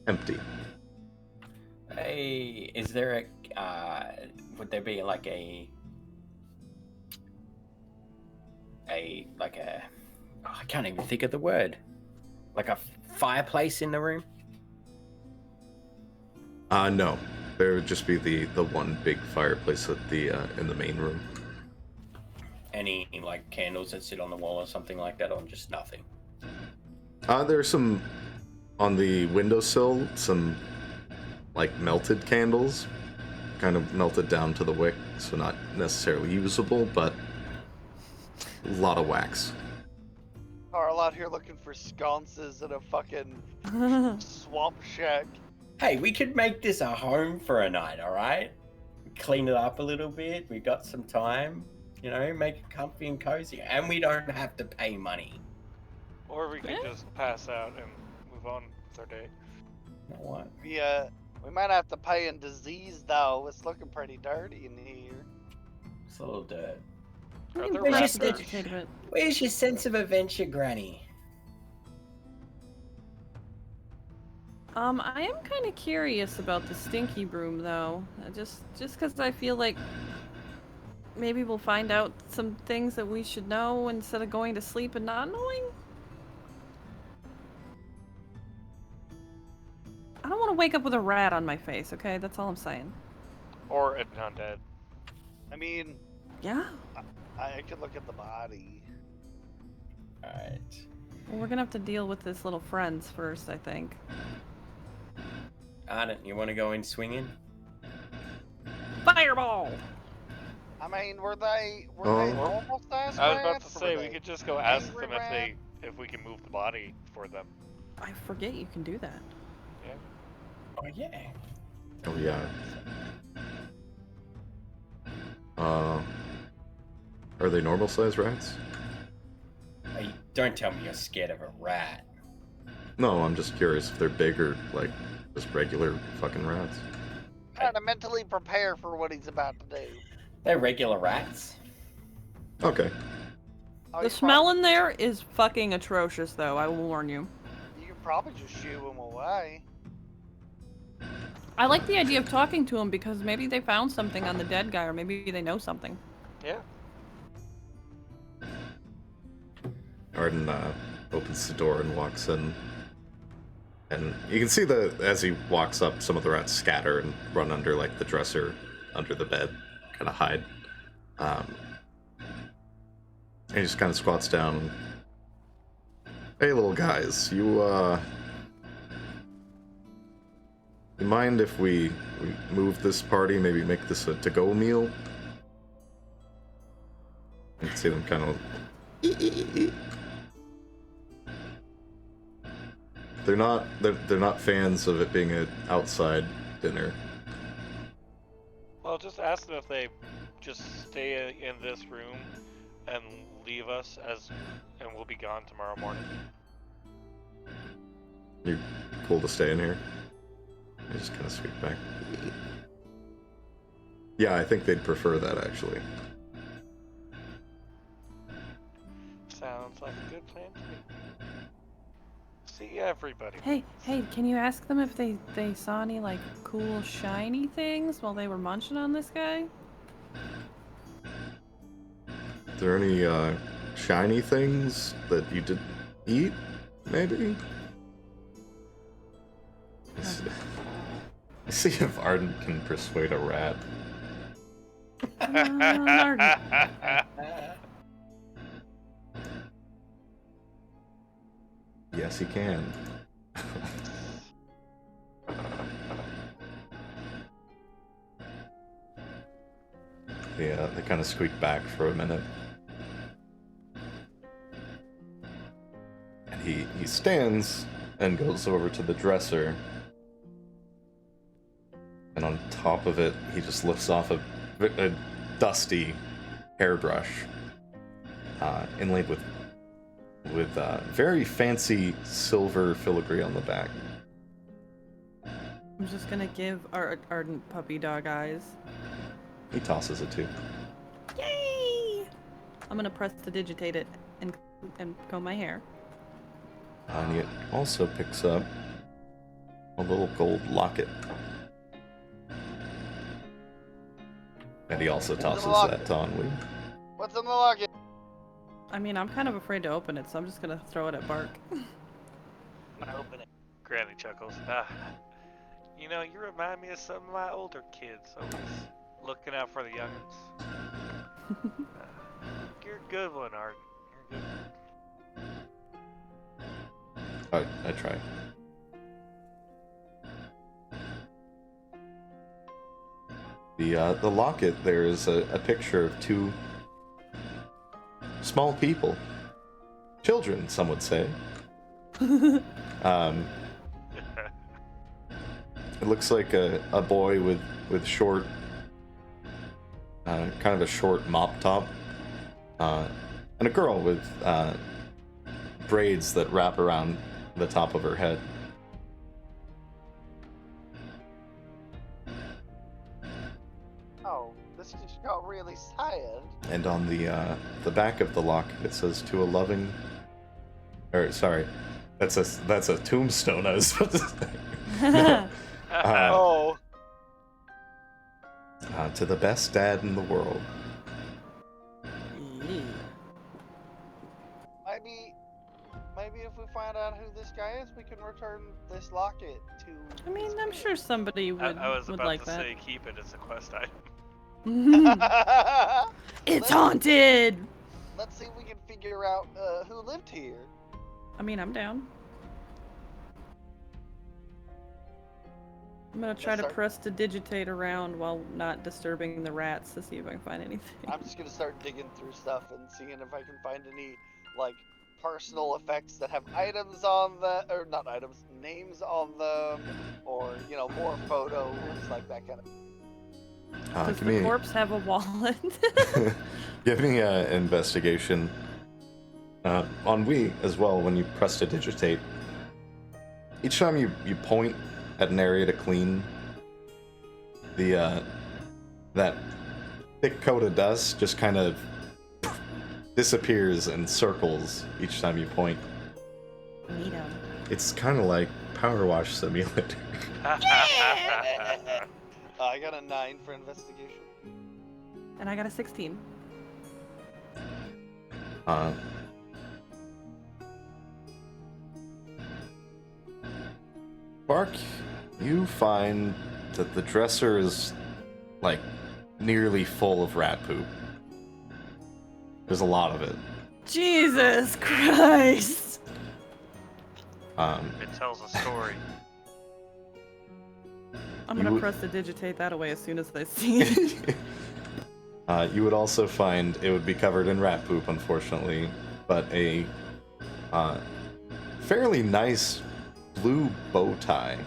Empty. Hey, is there a would there be like a I can't even think of the word. Like a fireplace in the room? No. There would just be the one big fireplace at the in the main room. Any like candles that sit on the wall or something like that, or just nothing? There's some on the windowsill, some like melted candles, kind of melted down to the wick, so not necessarily usable, but a lot of wax. Carl out here looking for sconces in a fucking swamp shack. Hey, we could make this a home for a night, alright? Clean it up a little bit, we got some time, you know, make it comfy and cozy, and we don't have to pay money. Or we can just pass out and move on with our day. You know what? Yeah, we might have to pay in disease though. It's looking pretty dirty in here. It's a little dirt. Are there Where's your rats? sense- Educate a bit. Where's your sense of adventure, Granny? I am kind of curious about the stinky broom, though. Just because I feel like maybe we'll find out some things that we should know instead of going to sleep and not knowing. I don't want to wake up with a rat on my face, okay? That's all I'm saying. Or an undead. I mean, Yeah? I could look at the body. Alright. Well, we're gonna have to deal with this little friends first, I think. Arden, you want to go in swinging? Fireball! I mean, were they Oh. normal sized I was about rats, to or say were we they could just go ask angry them rat? if we can move the body for them. I forget you can do that. Oh yeah. Oh yeah. Are they normal sized rats? Hey, don't tell me you're scared of a rat. No, I'm just curious if they're big or like just regular fucking rats. Trying to mentally prepare for what he's about to do. They're regular rats. Okay. Oh, The you smell in there is fucking atrocious, though, I will warn you. You could probably just shoo him away. I like the idea of talking to him because maybe they found something on the dead guy, or maybe they know something. Yeah. Arden opens the door and walks in. And you can see as he walks up, some of the rats scatter and run under like the dresser, under the bed, kind of hide. And he just kind of squats down. Hey, little guys, you mind if we move this party, maybe make this a to-go meal? You can see them kind of... They're not fans of it being an outside dinner. Well, just ask them if they just stay in this room and leave us and we'll be gone tomorrow morning. You're cool to stay in here. I just kind of sweep back. Yeah, I think they'd prefer that, actually. Sounds like a good plan to me. See everybody. Hey, can you ask them if they saw any, like, cool shiny things while they were munching on this guy? Are there any shiny things that you did eat, maybe? Let's see if Arden can persuade a rat. Arden. Yes, he can. Yeah, they kind of squeak back for a minute. And he stands and goes over to the dresser. And on top of it, he just lifts off a dusty hairbrush, inlaid with very fancy silver filigree on the back. I'm just gonna give Arden puppy dog eyes. He tosses it too. Yay! I'm gonna press to digitate it and comb my hair. And he also picks up a little gold locket. And he also tosses that to Ennui. What's in the locket? I mean, I'm kind of afraid to open it, so I'm just gonna throw it at Bark. I open it. Granny chuckles. You know, you remind me of some of my older kids. Always looking out for the youngins. You're a good one, Art. You're a good one. I try. The locket, there is a picture of two small people. Children, some would say. It looks like a boy with short, kind of a short mop top, and a girl with braids that wrap around the top of her head. Oh, this just got really sad. And on the back of the locket, it says "to a loving," or sorry, that's a tombstone. I was supposed to say. No. Oh. To the best dad in the world. Maybe if we find out who this guy is, we can return this locket to. I mean, his I'm kid. sure somebody would I was about like to that. say keep it as a quest item. It's haunted! Let's see if we can figure out who lived here. I mean, I'm down. I'm gonna try Yes, to sir. press to digitate around while not disturbing the rats to see if I can find anything. I'm just gonna start digging through stuff and seeing if I can find any, like, personal effects that have items on the, or not items, names on them, or, you know, more photos, like that kind of. Does Give the me, corpse have a wallet? give me an investigation. On Wii as well, when you press to digitate, each time you point at an area to clean, that thick coat of dust just kind of disappears and circles each time you point. Neato. It's kind of like Power Wash Simulator. I got a 9 for investigation. And I got a 16. Bark, you find that the dresser is, like, nearly full of rat poop. There's a lot of it. Jesus Christ! It tells a story. I'm You gonna would- press to digitate that away as soon as I see it. You would also find it would be covered in rat poop, unfortunately, but a fairly nice blue bow tie.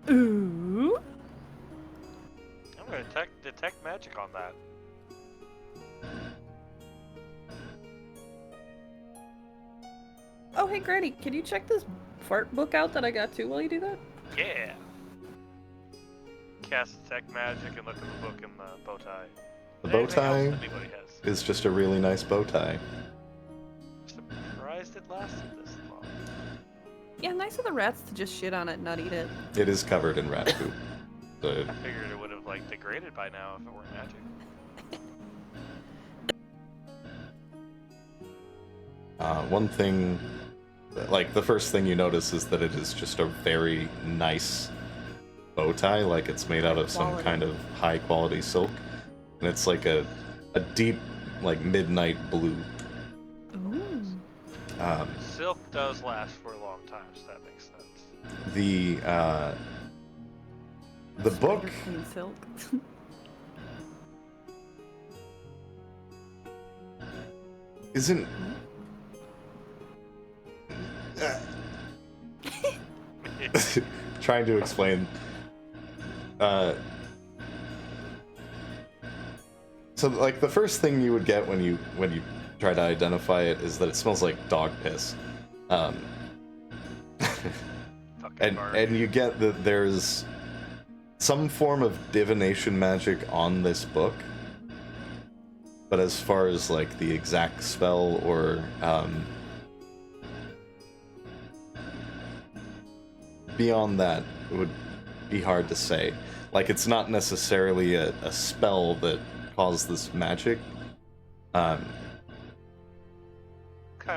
Ooh. I'm gonna detect magic on that. Oh, hey, Granny, can you check this fart book out that I got too while you do that? Yeah. Cast detect magic and look at the book and the bow tie. The bow Anything else tie anybody has? is just a really nice bow tie. Surprised it lasted this long. Yeah, nice of the rats to just shit on it and not eat it. It is covered in rat poop. So I figured it would have like degraded by now if it weren't magic. one thing, like the first thing you notice is that it is just a very nice bow tie, like it's made out of some Quality. kind of high quality silk, and it's like a deep, like midnight blue. Ooh. Silk does last for a long time, so that makes sense. The book Spider Queen silk. isn't. Trying to explain. So, like, the first thing you would get when you try to identify it is that it smells like dog piss. Fucking And bark. you get that there's some form of divination magic on this book, but as far as like the exact spell or beyond that, it would be hard to say. Like, it's not necessarily a spell that caused this magic. Kind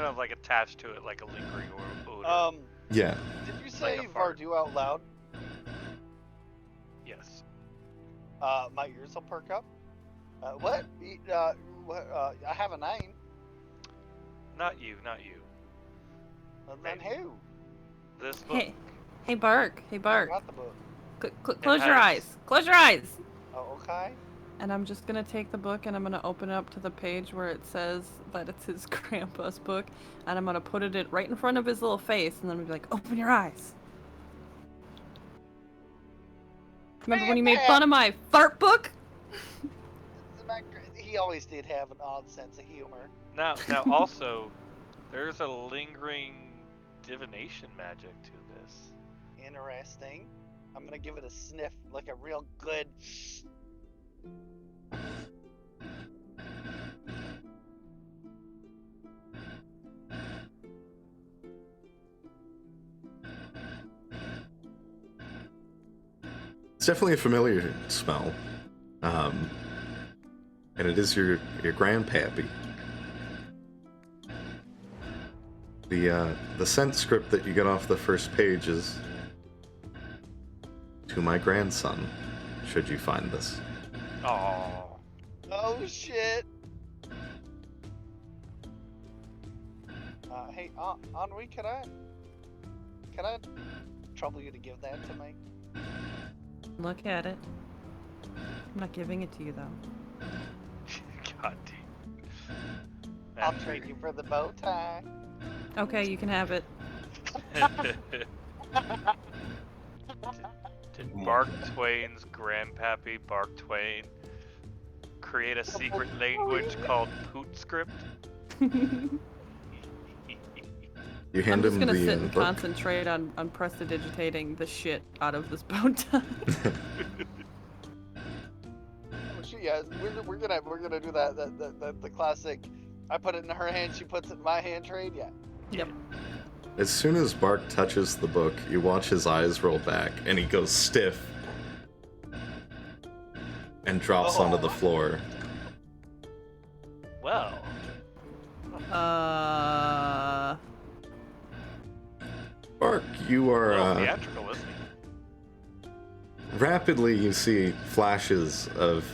of like attached to it, like a lingering odor. Yeah. Did you say Like a fart. Varoux out loud? Yes. My ears will perk up. What? I have a name. Not you, not you. Then who? This book. Hey, Bark. Hey, I Bark. got the book. Close your has- eyes. Close your eyes. Oh, okay. And I'm just gonna take the book and I'm gonna open it up to the page where it says that it's his grandpa's book, and I'm gonna put it right in front of his little face, and then I'm gonna be like, "Open your eyes." Remember when you made fun of my fart book? He always did have an odd sense of humor. Now also, there's a lingering divination magic to this. Interesting. I'm gonna give it a sniff, like a real good. It's definitely a familiar smell. And it is your grandpappy. The scent script that you get off the first page is to my grandson, should you find this. Oh, Oh shit. Hey, Henri, can I trouble you to give that to me? Look at it. I'm not giving it to you though. god damn. I'll trade you for the bow tie. Okay, you can have it. Did Mark Twain's grandpappy, Bark Twain, create a secret language called Poot script? You hand I'm just him gonna the, sit and book. concentrate on prestidigitating the shit out of this bow tie. Oh, shoot, yeah, we're gonna do that the classic. I put it in her hand, she puts it in my hand trade. Yeah. Yep. As soon as Bark touches the book, you watch his eyes roll back, and he goes stiff and drops onto the floor. Well, Bark, you are theatrical, isn't he? rapidly. You see flashes of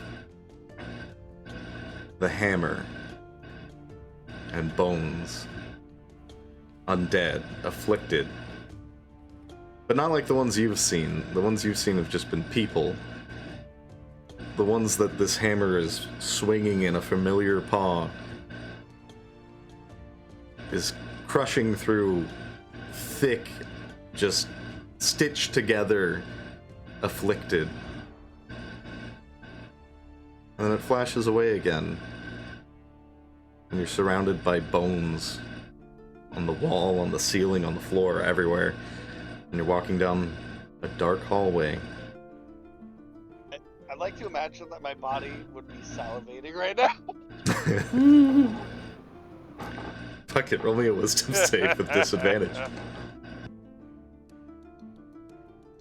the hammer and bones, undead, afflicted, but not like the ones you've seen. The ones you've seen have just been people. The ones that this hammer is swinging in a familiar paw is crushing through thick, just stitched together, afflicted. And then it flashes away again. And you're surrounded by bones on the wall, on the ceiling, on the floor, everywhere. And you're walking down a dark hallway. I'd like to imagine that my body would be salivating right now. Fuck it, roll me a wisdom save with disadvantage.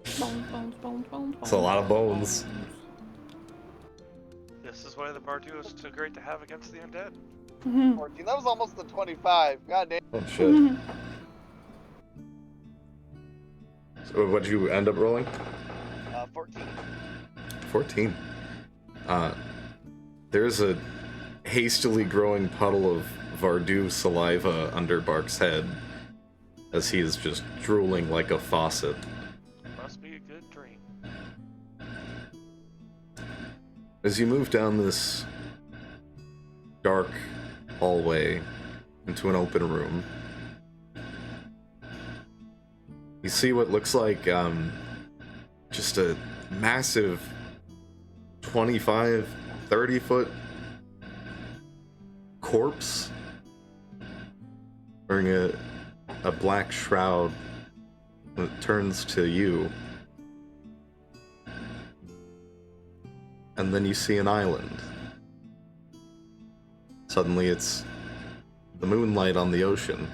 It's a lot of bones. This is why the Varoux is so great to have against the undead. 14. That was almost the 25. God damn. Oh shit. So what'd you end up rolling? 14. 14. There's a hastily growing puddle of Varoux saliva under Bark's head as he is just drooling like a faucet. Must be a good dream. As you move down this dark hallway into an open room, you see what looks like just a massive 25, 30 foot corpse wearing a black shroud. When it turns to you, and then you see an island. Suddenly it's the moonlight on the ocean.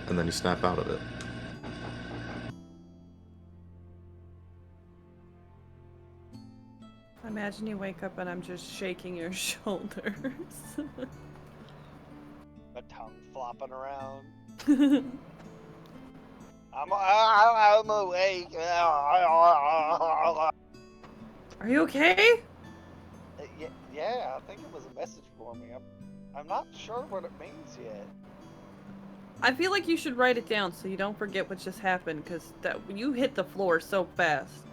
And then you snap out of it. I imagine you wake up and I'm just shaking your shoulders. My tongue flopping around. I'm awake. Are you okay? Yeah, I think it was a message for me. I'm not sure what it means yet. I feel like you should write it down so you don't forget what just happened, because that you hit the floor so fast.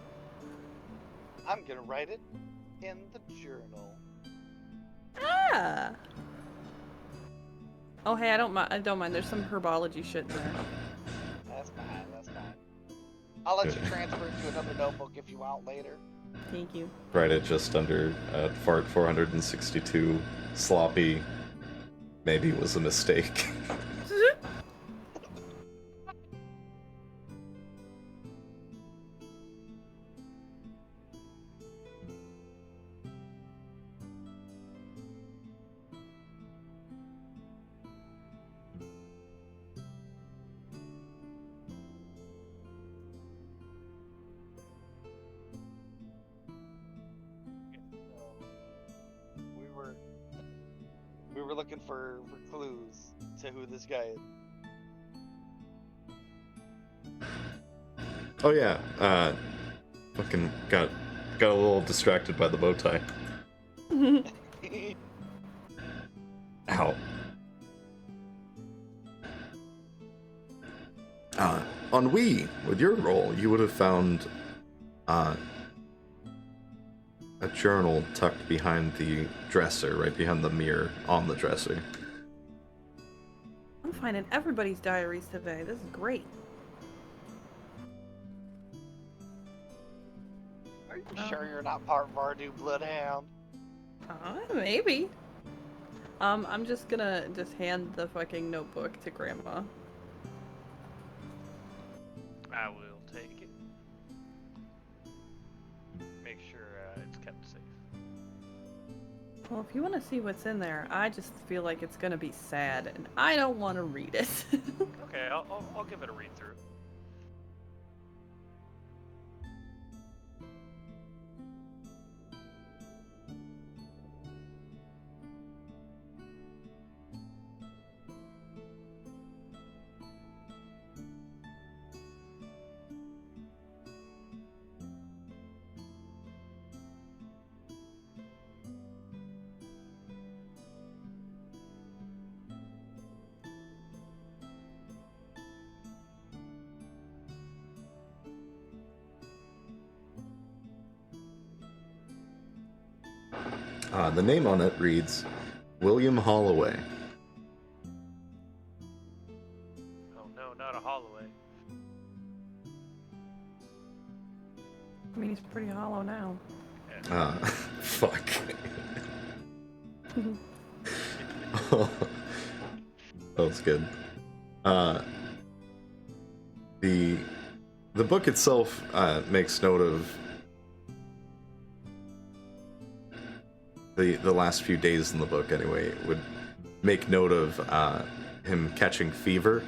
I'm gonna write it in the journal. Ah. Oh hey, I don't mind. There's some herbology shit in there. That's fine. I'll let you transfer it to another notebook if you want later. Thank you. Write it just under fart 462 sloppy. Maybe it was a mistake. We were looking for clues to who this guy is. Oh yeah, fucking got a little distracted by the bow tie. Ow. On Wii, with your roll, you would have found a journal tucked behind the dresser, right behind the mirror on the dresser. I'm finding everybody's diaries today. This is great. Are you sure you're not part Varoux Bloodhound? Maybe. I'm just gonna hand the fucking notebook to Grandma. I will take it. Make sure it's kept safe. Well, if you want to see what's in there, I just feel like it's gonna be sad, and I don't want to read it. Okay, I'll give it a read through. The name on it reads William Holloway. Oh no, not a Holloway. I mean, he's pretty hollow now. Fuck. That was good. The book itself makes note of the last few days in the book. Anyway, it would make note of him catching fever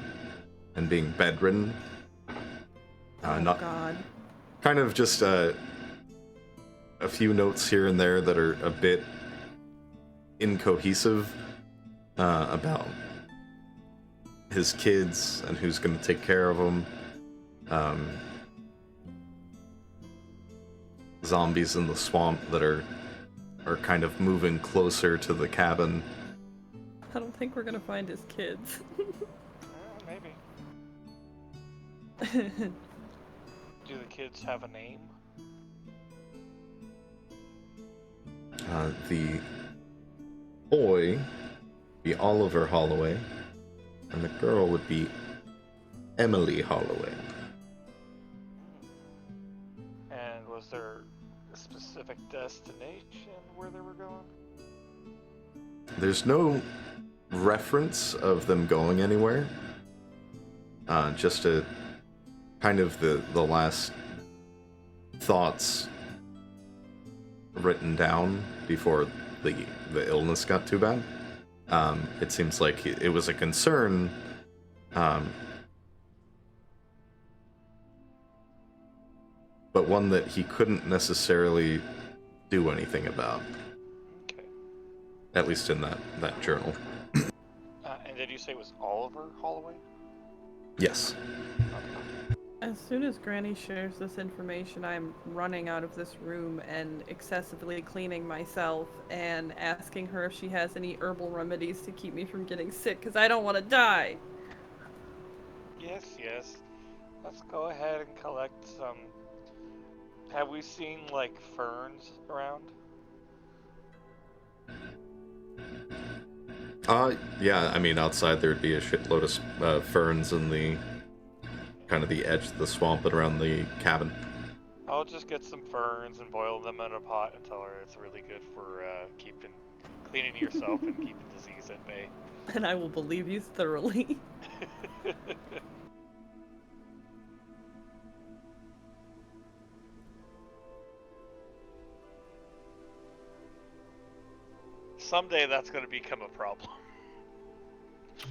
and being bedridden. Oh Not God. kind of just a few notes here and there that are a bit incohesive about his kids and who's going to take care of them. Zombies in the swamp that are kind of moving closer to the cabin. I don't think we're gonna find his kids. Maybe. Do the kids have a name? The boy would be Oliver Holloway, and the girl would be Emily Holloway. And was there a specific destination where they were going? There's no reference of them going anywhere. Just a kind of the last thoughts written down before the illness got too bad. It seems like it was a concern, but one that he couldn't necessarily do anything about. Okay. At least in that journal. And did you say it was Oliver Holloway? Yes. As soon as Granny shares this information, I'm running out of this room and excessively cleaning myself and asking her if she has any herbal remedies to keep me from getting sick, because I don't want to die. Yes, yes. Let's go ahead and collect some. Have we seen, like, ferns around? Yeah, I mean, outside there'd be a shitload of ferns in the kind of the edge of the swamp and around the cabin. I'll just get some ferns and boil them in a pot and tell her it's really good for cleaning yourself and keeping disease at bay. And I will believe you thoroughly. Someday that's going to become a problem.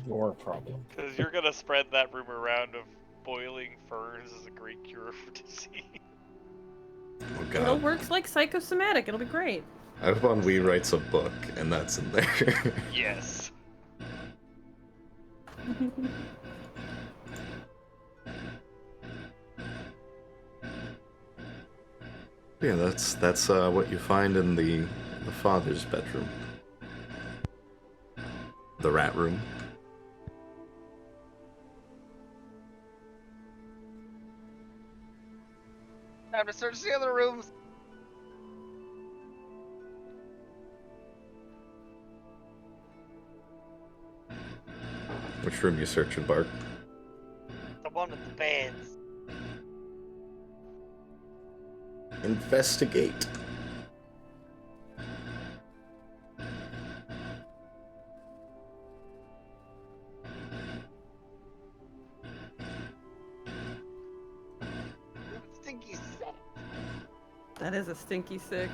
Your problem. Because you're going to spread that rumor around of boiling ferns is a great cure for disease. Oh It'll god. works like psychosomatic. It'll be great. I hope Ennui writes a book, and that's in there. Yes. Yeah, that's what you find in the father's bedroom. The rat room. Time to search the other rooms. Which room you searching, Bart? The one with the beds. Investigate. Stinky set. That is a stinky six.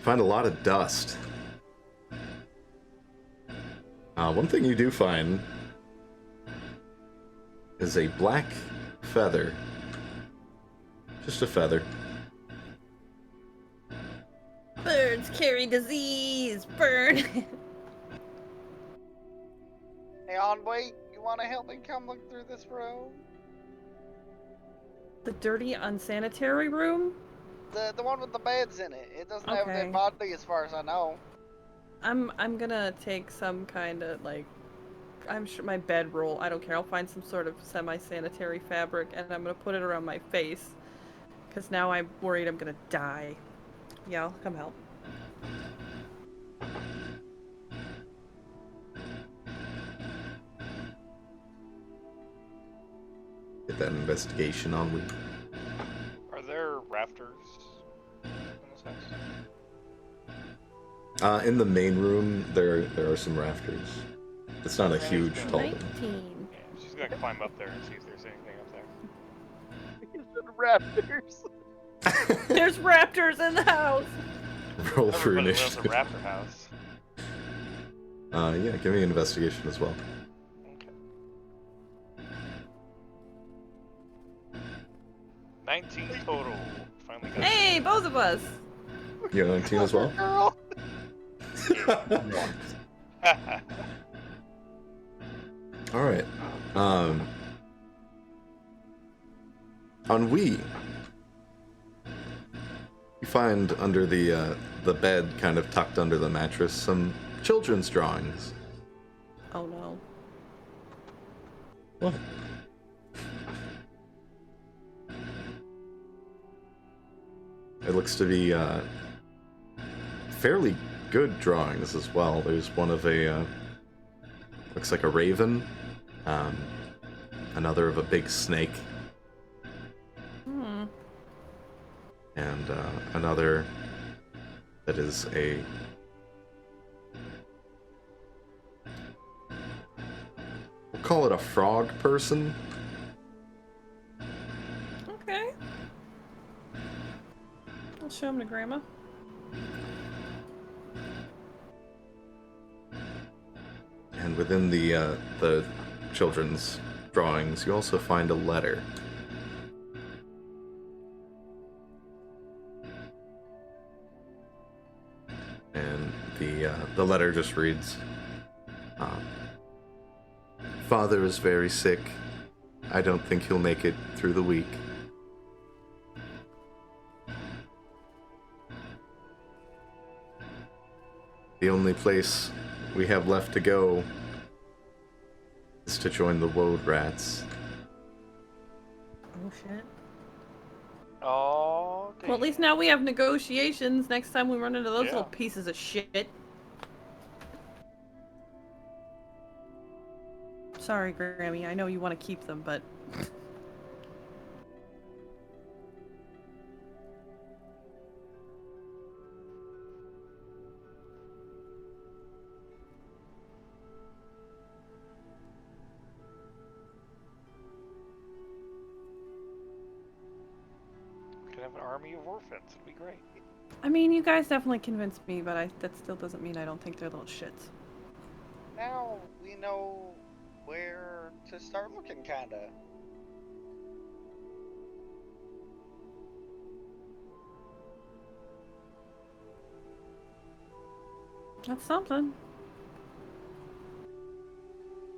Find a lot of dust. One thing you do find is a black feather. Just a feather. Birds carry disease. Burn. Hey, Envoy, you want to help me come look through this room? The dirty, unsanitary room? The one with the beds in it. It doesn't have a Okay. dead body as far as I know. I'm gonna take some kind of, like, I'm sure my bedroll, I don't care, I'll find some sort of semi-sanitary fabric and I'm gonna put it around my face. Because now I'm worried I'm gonna die. Yeah, I'll come help. Get that investigation on with. Are there rafters in this house? In the main room, there are some rafters. It's not a huge tall building. 19. Yeah, she's gonna climb up there and see if there's anything up there. Raptors. There's raptors in the house. Roll for Everybody loves a initiative. raptor house. Yeah, give me an investigation as well. Okay. 19 total. Finally got Hey, both of us. You're 19 as well? Girl. Alright. On Wii, you find under the bed, kind of tucked under the mattress, some children's drawings. Oh no. What? It looks to be fairly good drawings as well. There's one of a looks like a raven, another of a big snake, and another that is a we'll call it a frog person. Okay. I'll show him to Grandma. And within the children's drawings, you also find a letter. And the letter just reads, "Father is very sick. I don't think he'll make it through the week. The only place we have left to go is to join the Woed Rats. Oh shit. Oh, Well, at least now we have negotiations next time we run into those Yeah. little pieces of shit. Sorry, Grammy. I know you want to keep them, but... we could have an army of orphans. It'd be great. I mean, you guys definitely convinced me, but that still doesn't mean I don't think they're little shits. Now we know where to start looking, kinda. That's something.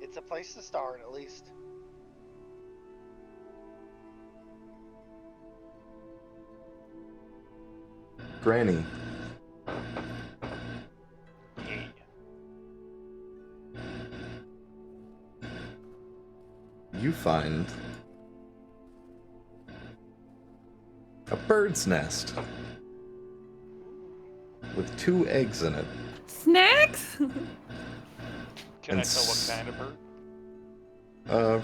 It's a place to start, at least. Granny, Yeah. you find a bird's nest with 2 eggs in it. Snacks? Can I tell what kind of bird?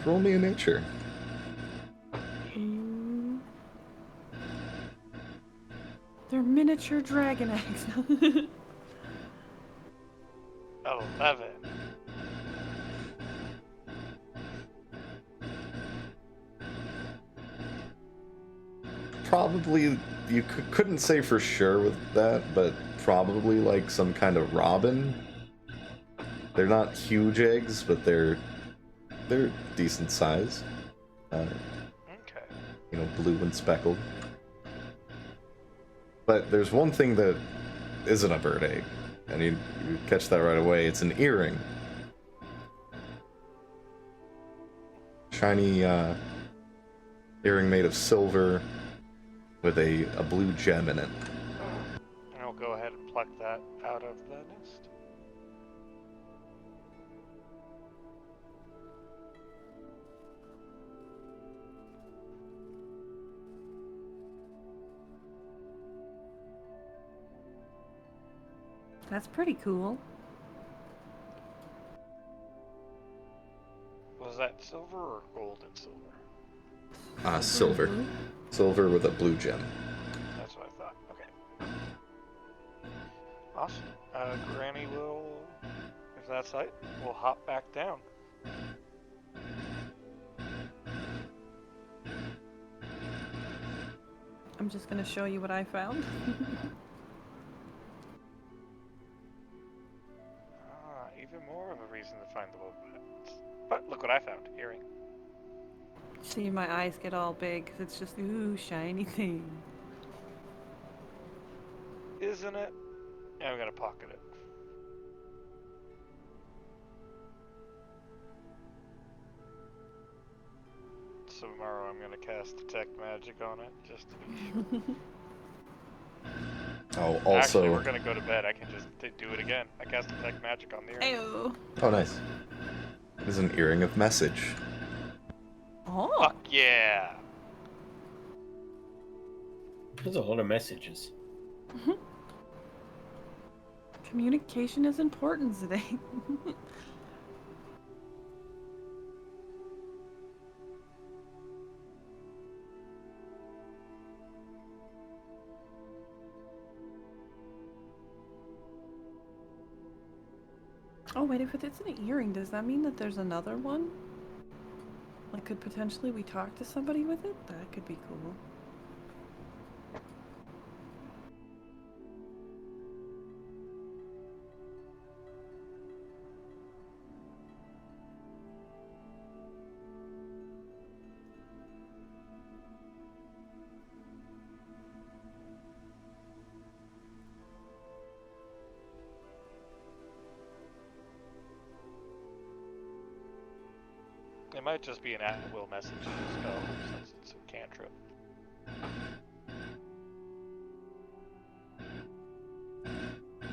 Roll me a nature. They're miniature dragon eggs. 11. Probably, you couldn't say for sure with that, but probably like some kind of robin. They're not huge eggs, but they're decent size. Okay. You know, blue and speckled. But there's one thing that isn't a bird egg, and you catch that right away. It's an earring. Shiny earring made of silver with a blue gem in it. And I'll go ahead and pluck that out of the nest. That's pretty cool. Was that silver or gold and silver? Silver. Silver with a blue gem. That's what I thought. Okay. Awesome. Granny will, if that's right, we'll hop back down. I'm just gonna show you what I found. Even more of a reason to find the wood. But look what I found. Earring. See, my eyes get all big because it's just, ooh, shiny thing. Isn't it? And I'm gonna pocket it. So tomorrow I'm gonna cast detect magic on it, just to be sure. Oh, also. Actually, we're gonna go to bed. I can just do it again. I cast detect magic on the earring. Ew. Oh, nice. It is an earring of message. Oh. Fuck yeah! There's a lot of messages. Communication is important today. Oh wait, if it's an earring, does that mean that there's another one? Like, could potentially we talk to somebody with it? That could be cool. It might just be an at-will message spell, since it's a cantrip.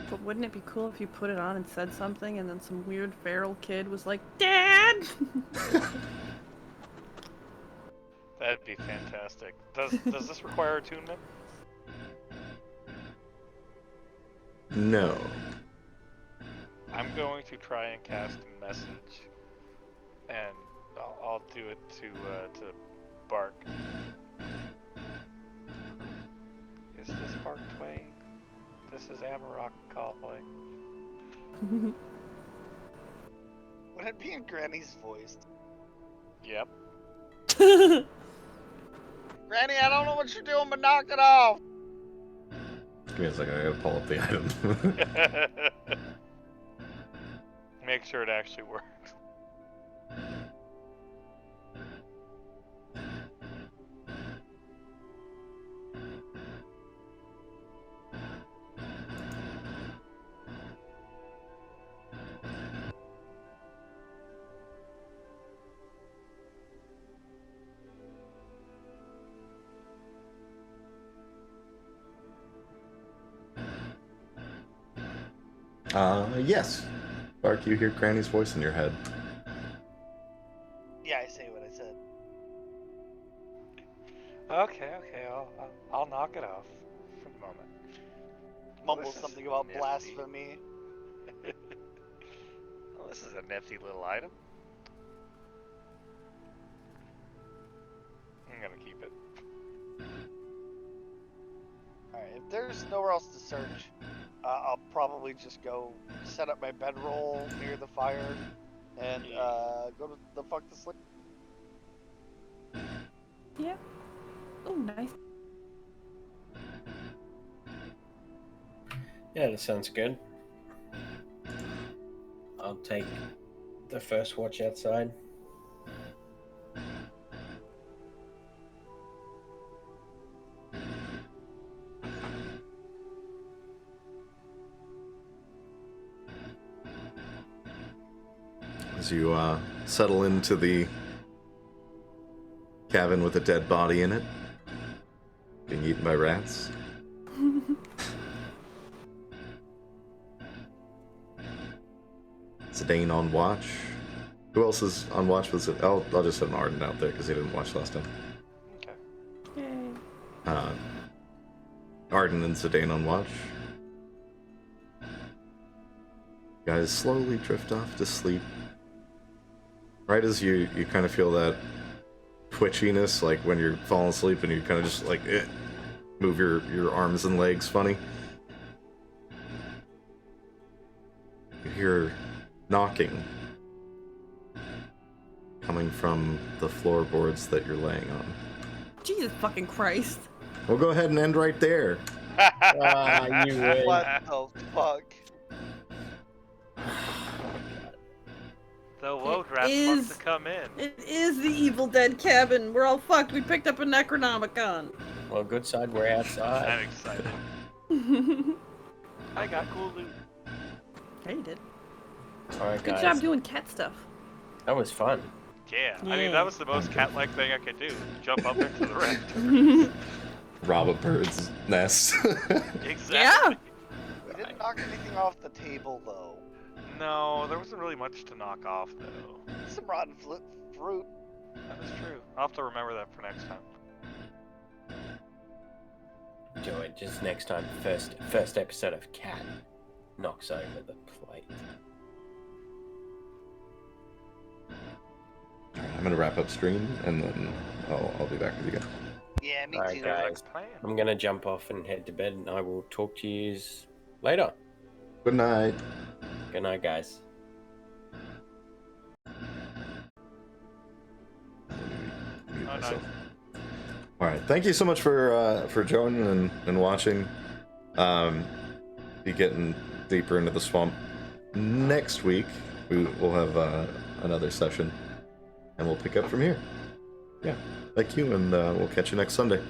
But wouldn't it be cool if you put it on and said something and then some weird feral kid was like, Dad! That'd be fantastic. Does this require attunement? No. I'm going to try and cast a message, and I'll do it to Bark. Is this Bark Twain? This is Amarok calling. Would it be in Granny's voice? Yep. Granny, I don't know what you're doing, but knock it off! Give me a second, I gotta pull up the item. Make sure it actually works. Yes. Bark, you hear Granny's voice in your head. Yeah, I say what I said. Okay, I'll knock it off for the moment. Mumble This is something about nifty. blasphemy. Well, this is a nifty little item. I'm gonna keep it. Alright, if there's nowhere else to search, I'll probably just go set up my bedroll near the fire and go to the fuck to sleep. Yeah. Oh, nice. Yeah, that sounds good. I'll take the first watch outside. As you settle into the cabin with a dead body in it, being eaten by rats. Zidane on watch. Who else is on watch? Was it? I'll just have an Arden out there because he didn't watch last time. Okay. Yay. Arden and Zidane on watch. You guys slowly drift off to sleep. Right as you kind of feel that twitchiness, like when you're falling asleep and you kind of just like move your arms and legs funny. hear knocking coming from the floorboards that you're laying on. Jesus fucking Christ. We'll go ahead and end right there. Ah, you win. What the fuck? The Woed Rat is- wants to come in. It is the Evil Dead cabin. We're all fucked. We picked up a Necronomicon. Well, good side, we're I'm outside. excited. Hey, I got cool loot. you did. Alright, Good guys. job doing cat stuff. That was fun. Yeah, I mean, Yeah. that was the most cat-like thing I could do. Jump up into the raft. Rob a bird's nest. Exactly. Yeah. We didn't knock anything off the table though. No, there wasn't really much to knock off, though. Some rotten fruit. That is true. I'll have to remember that for next time. Do it just next time. First episode of Cat knocks over the plate. I'm gonna wrap up stream and then I'll be back with you guys. Yeah, me Alright, too. guys. Plan. I'm gonna jump off and head to bed, and I will talk to you later. Good night. Good night, guys. Oh, nice. All right. Thank you so much for joining and watching. Be getting deeper into the swamp next week. We'll have another session, and we'll pick up from here. Yeah. Thank you, and we'll catch you next Sunday.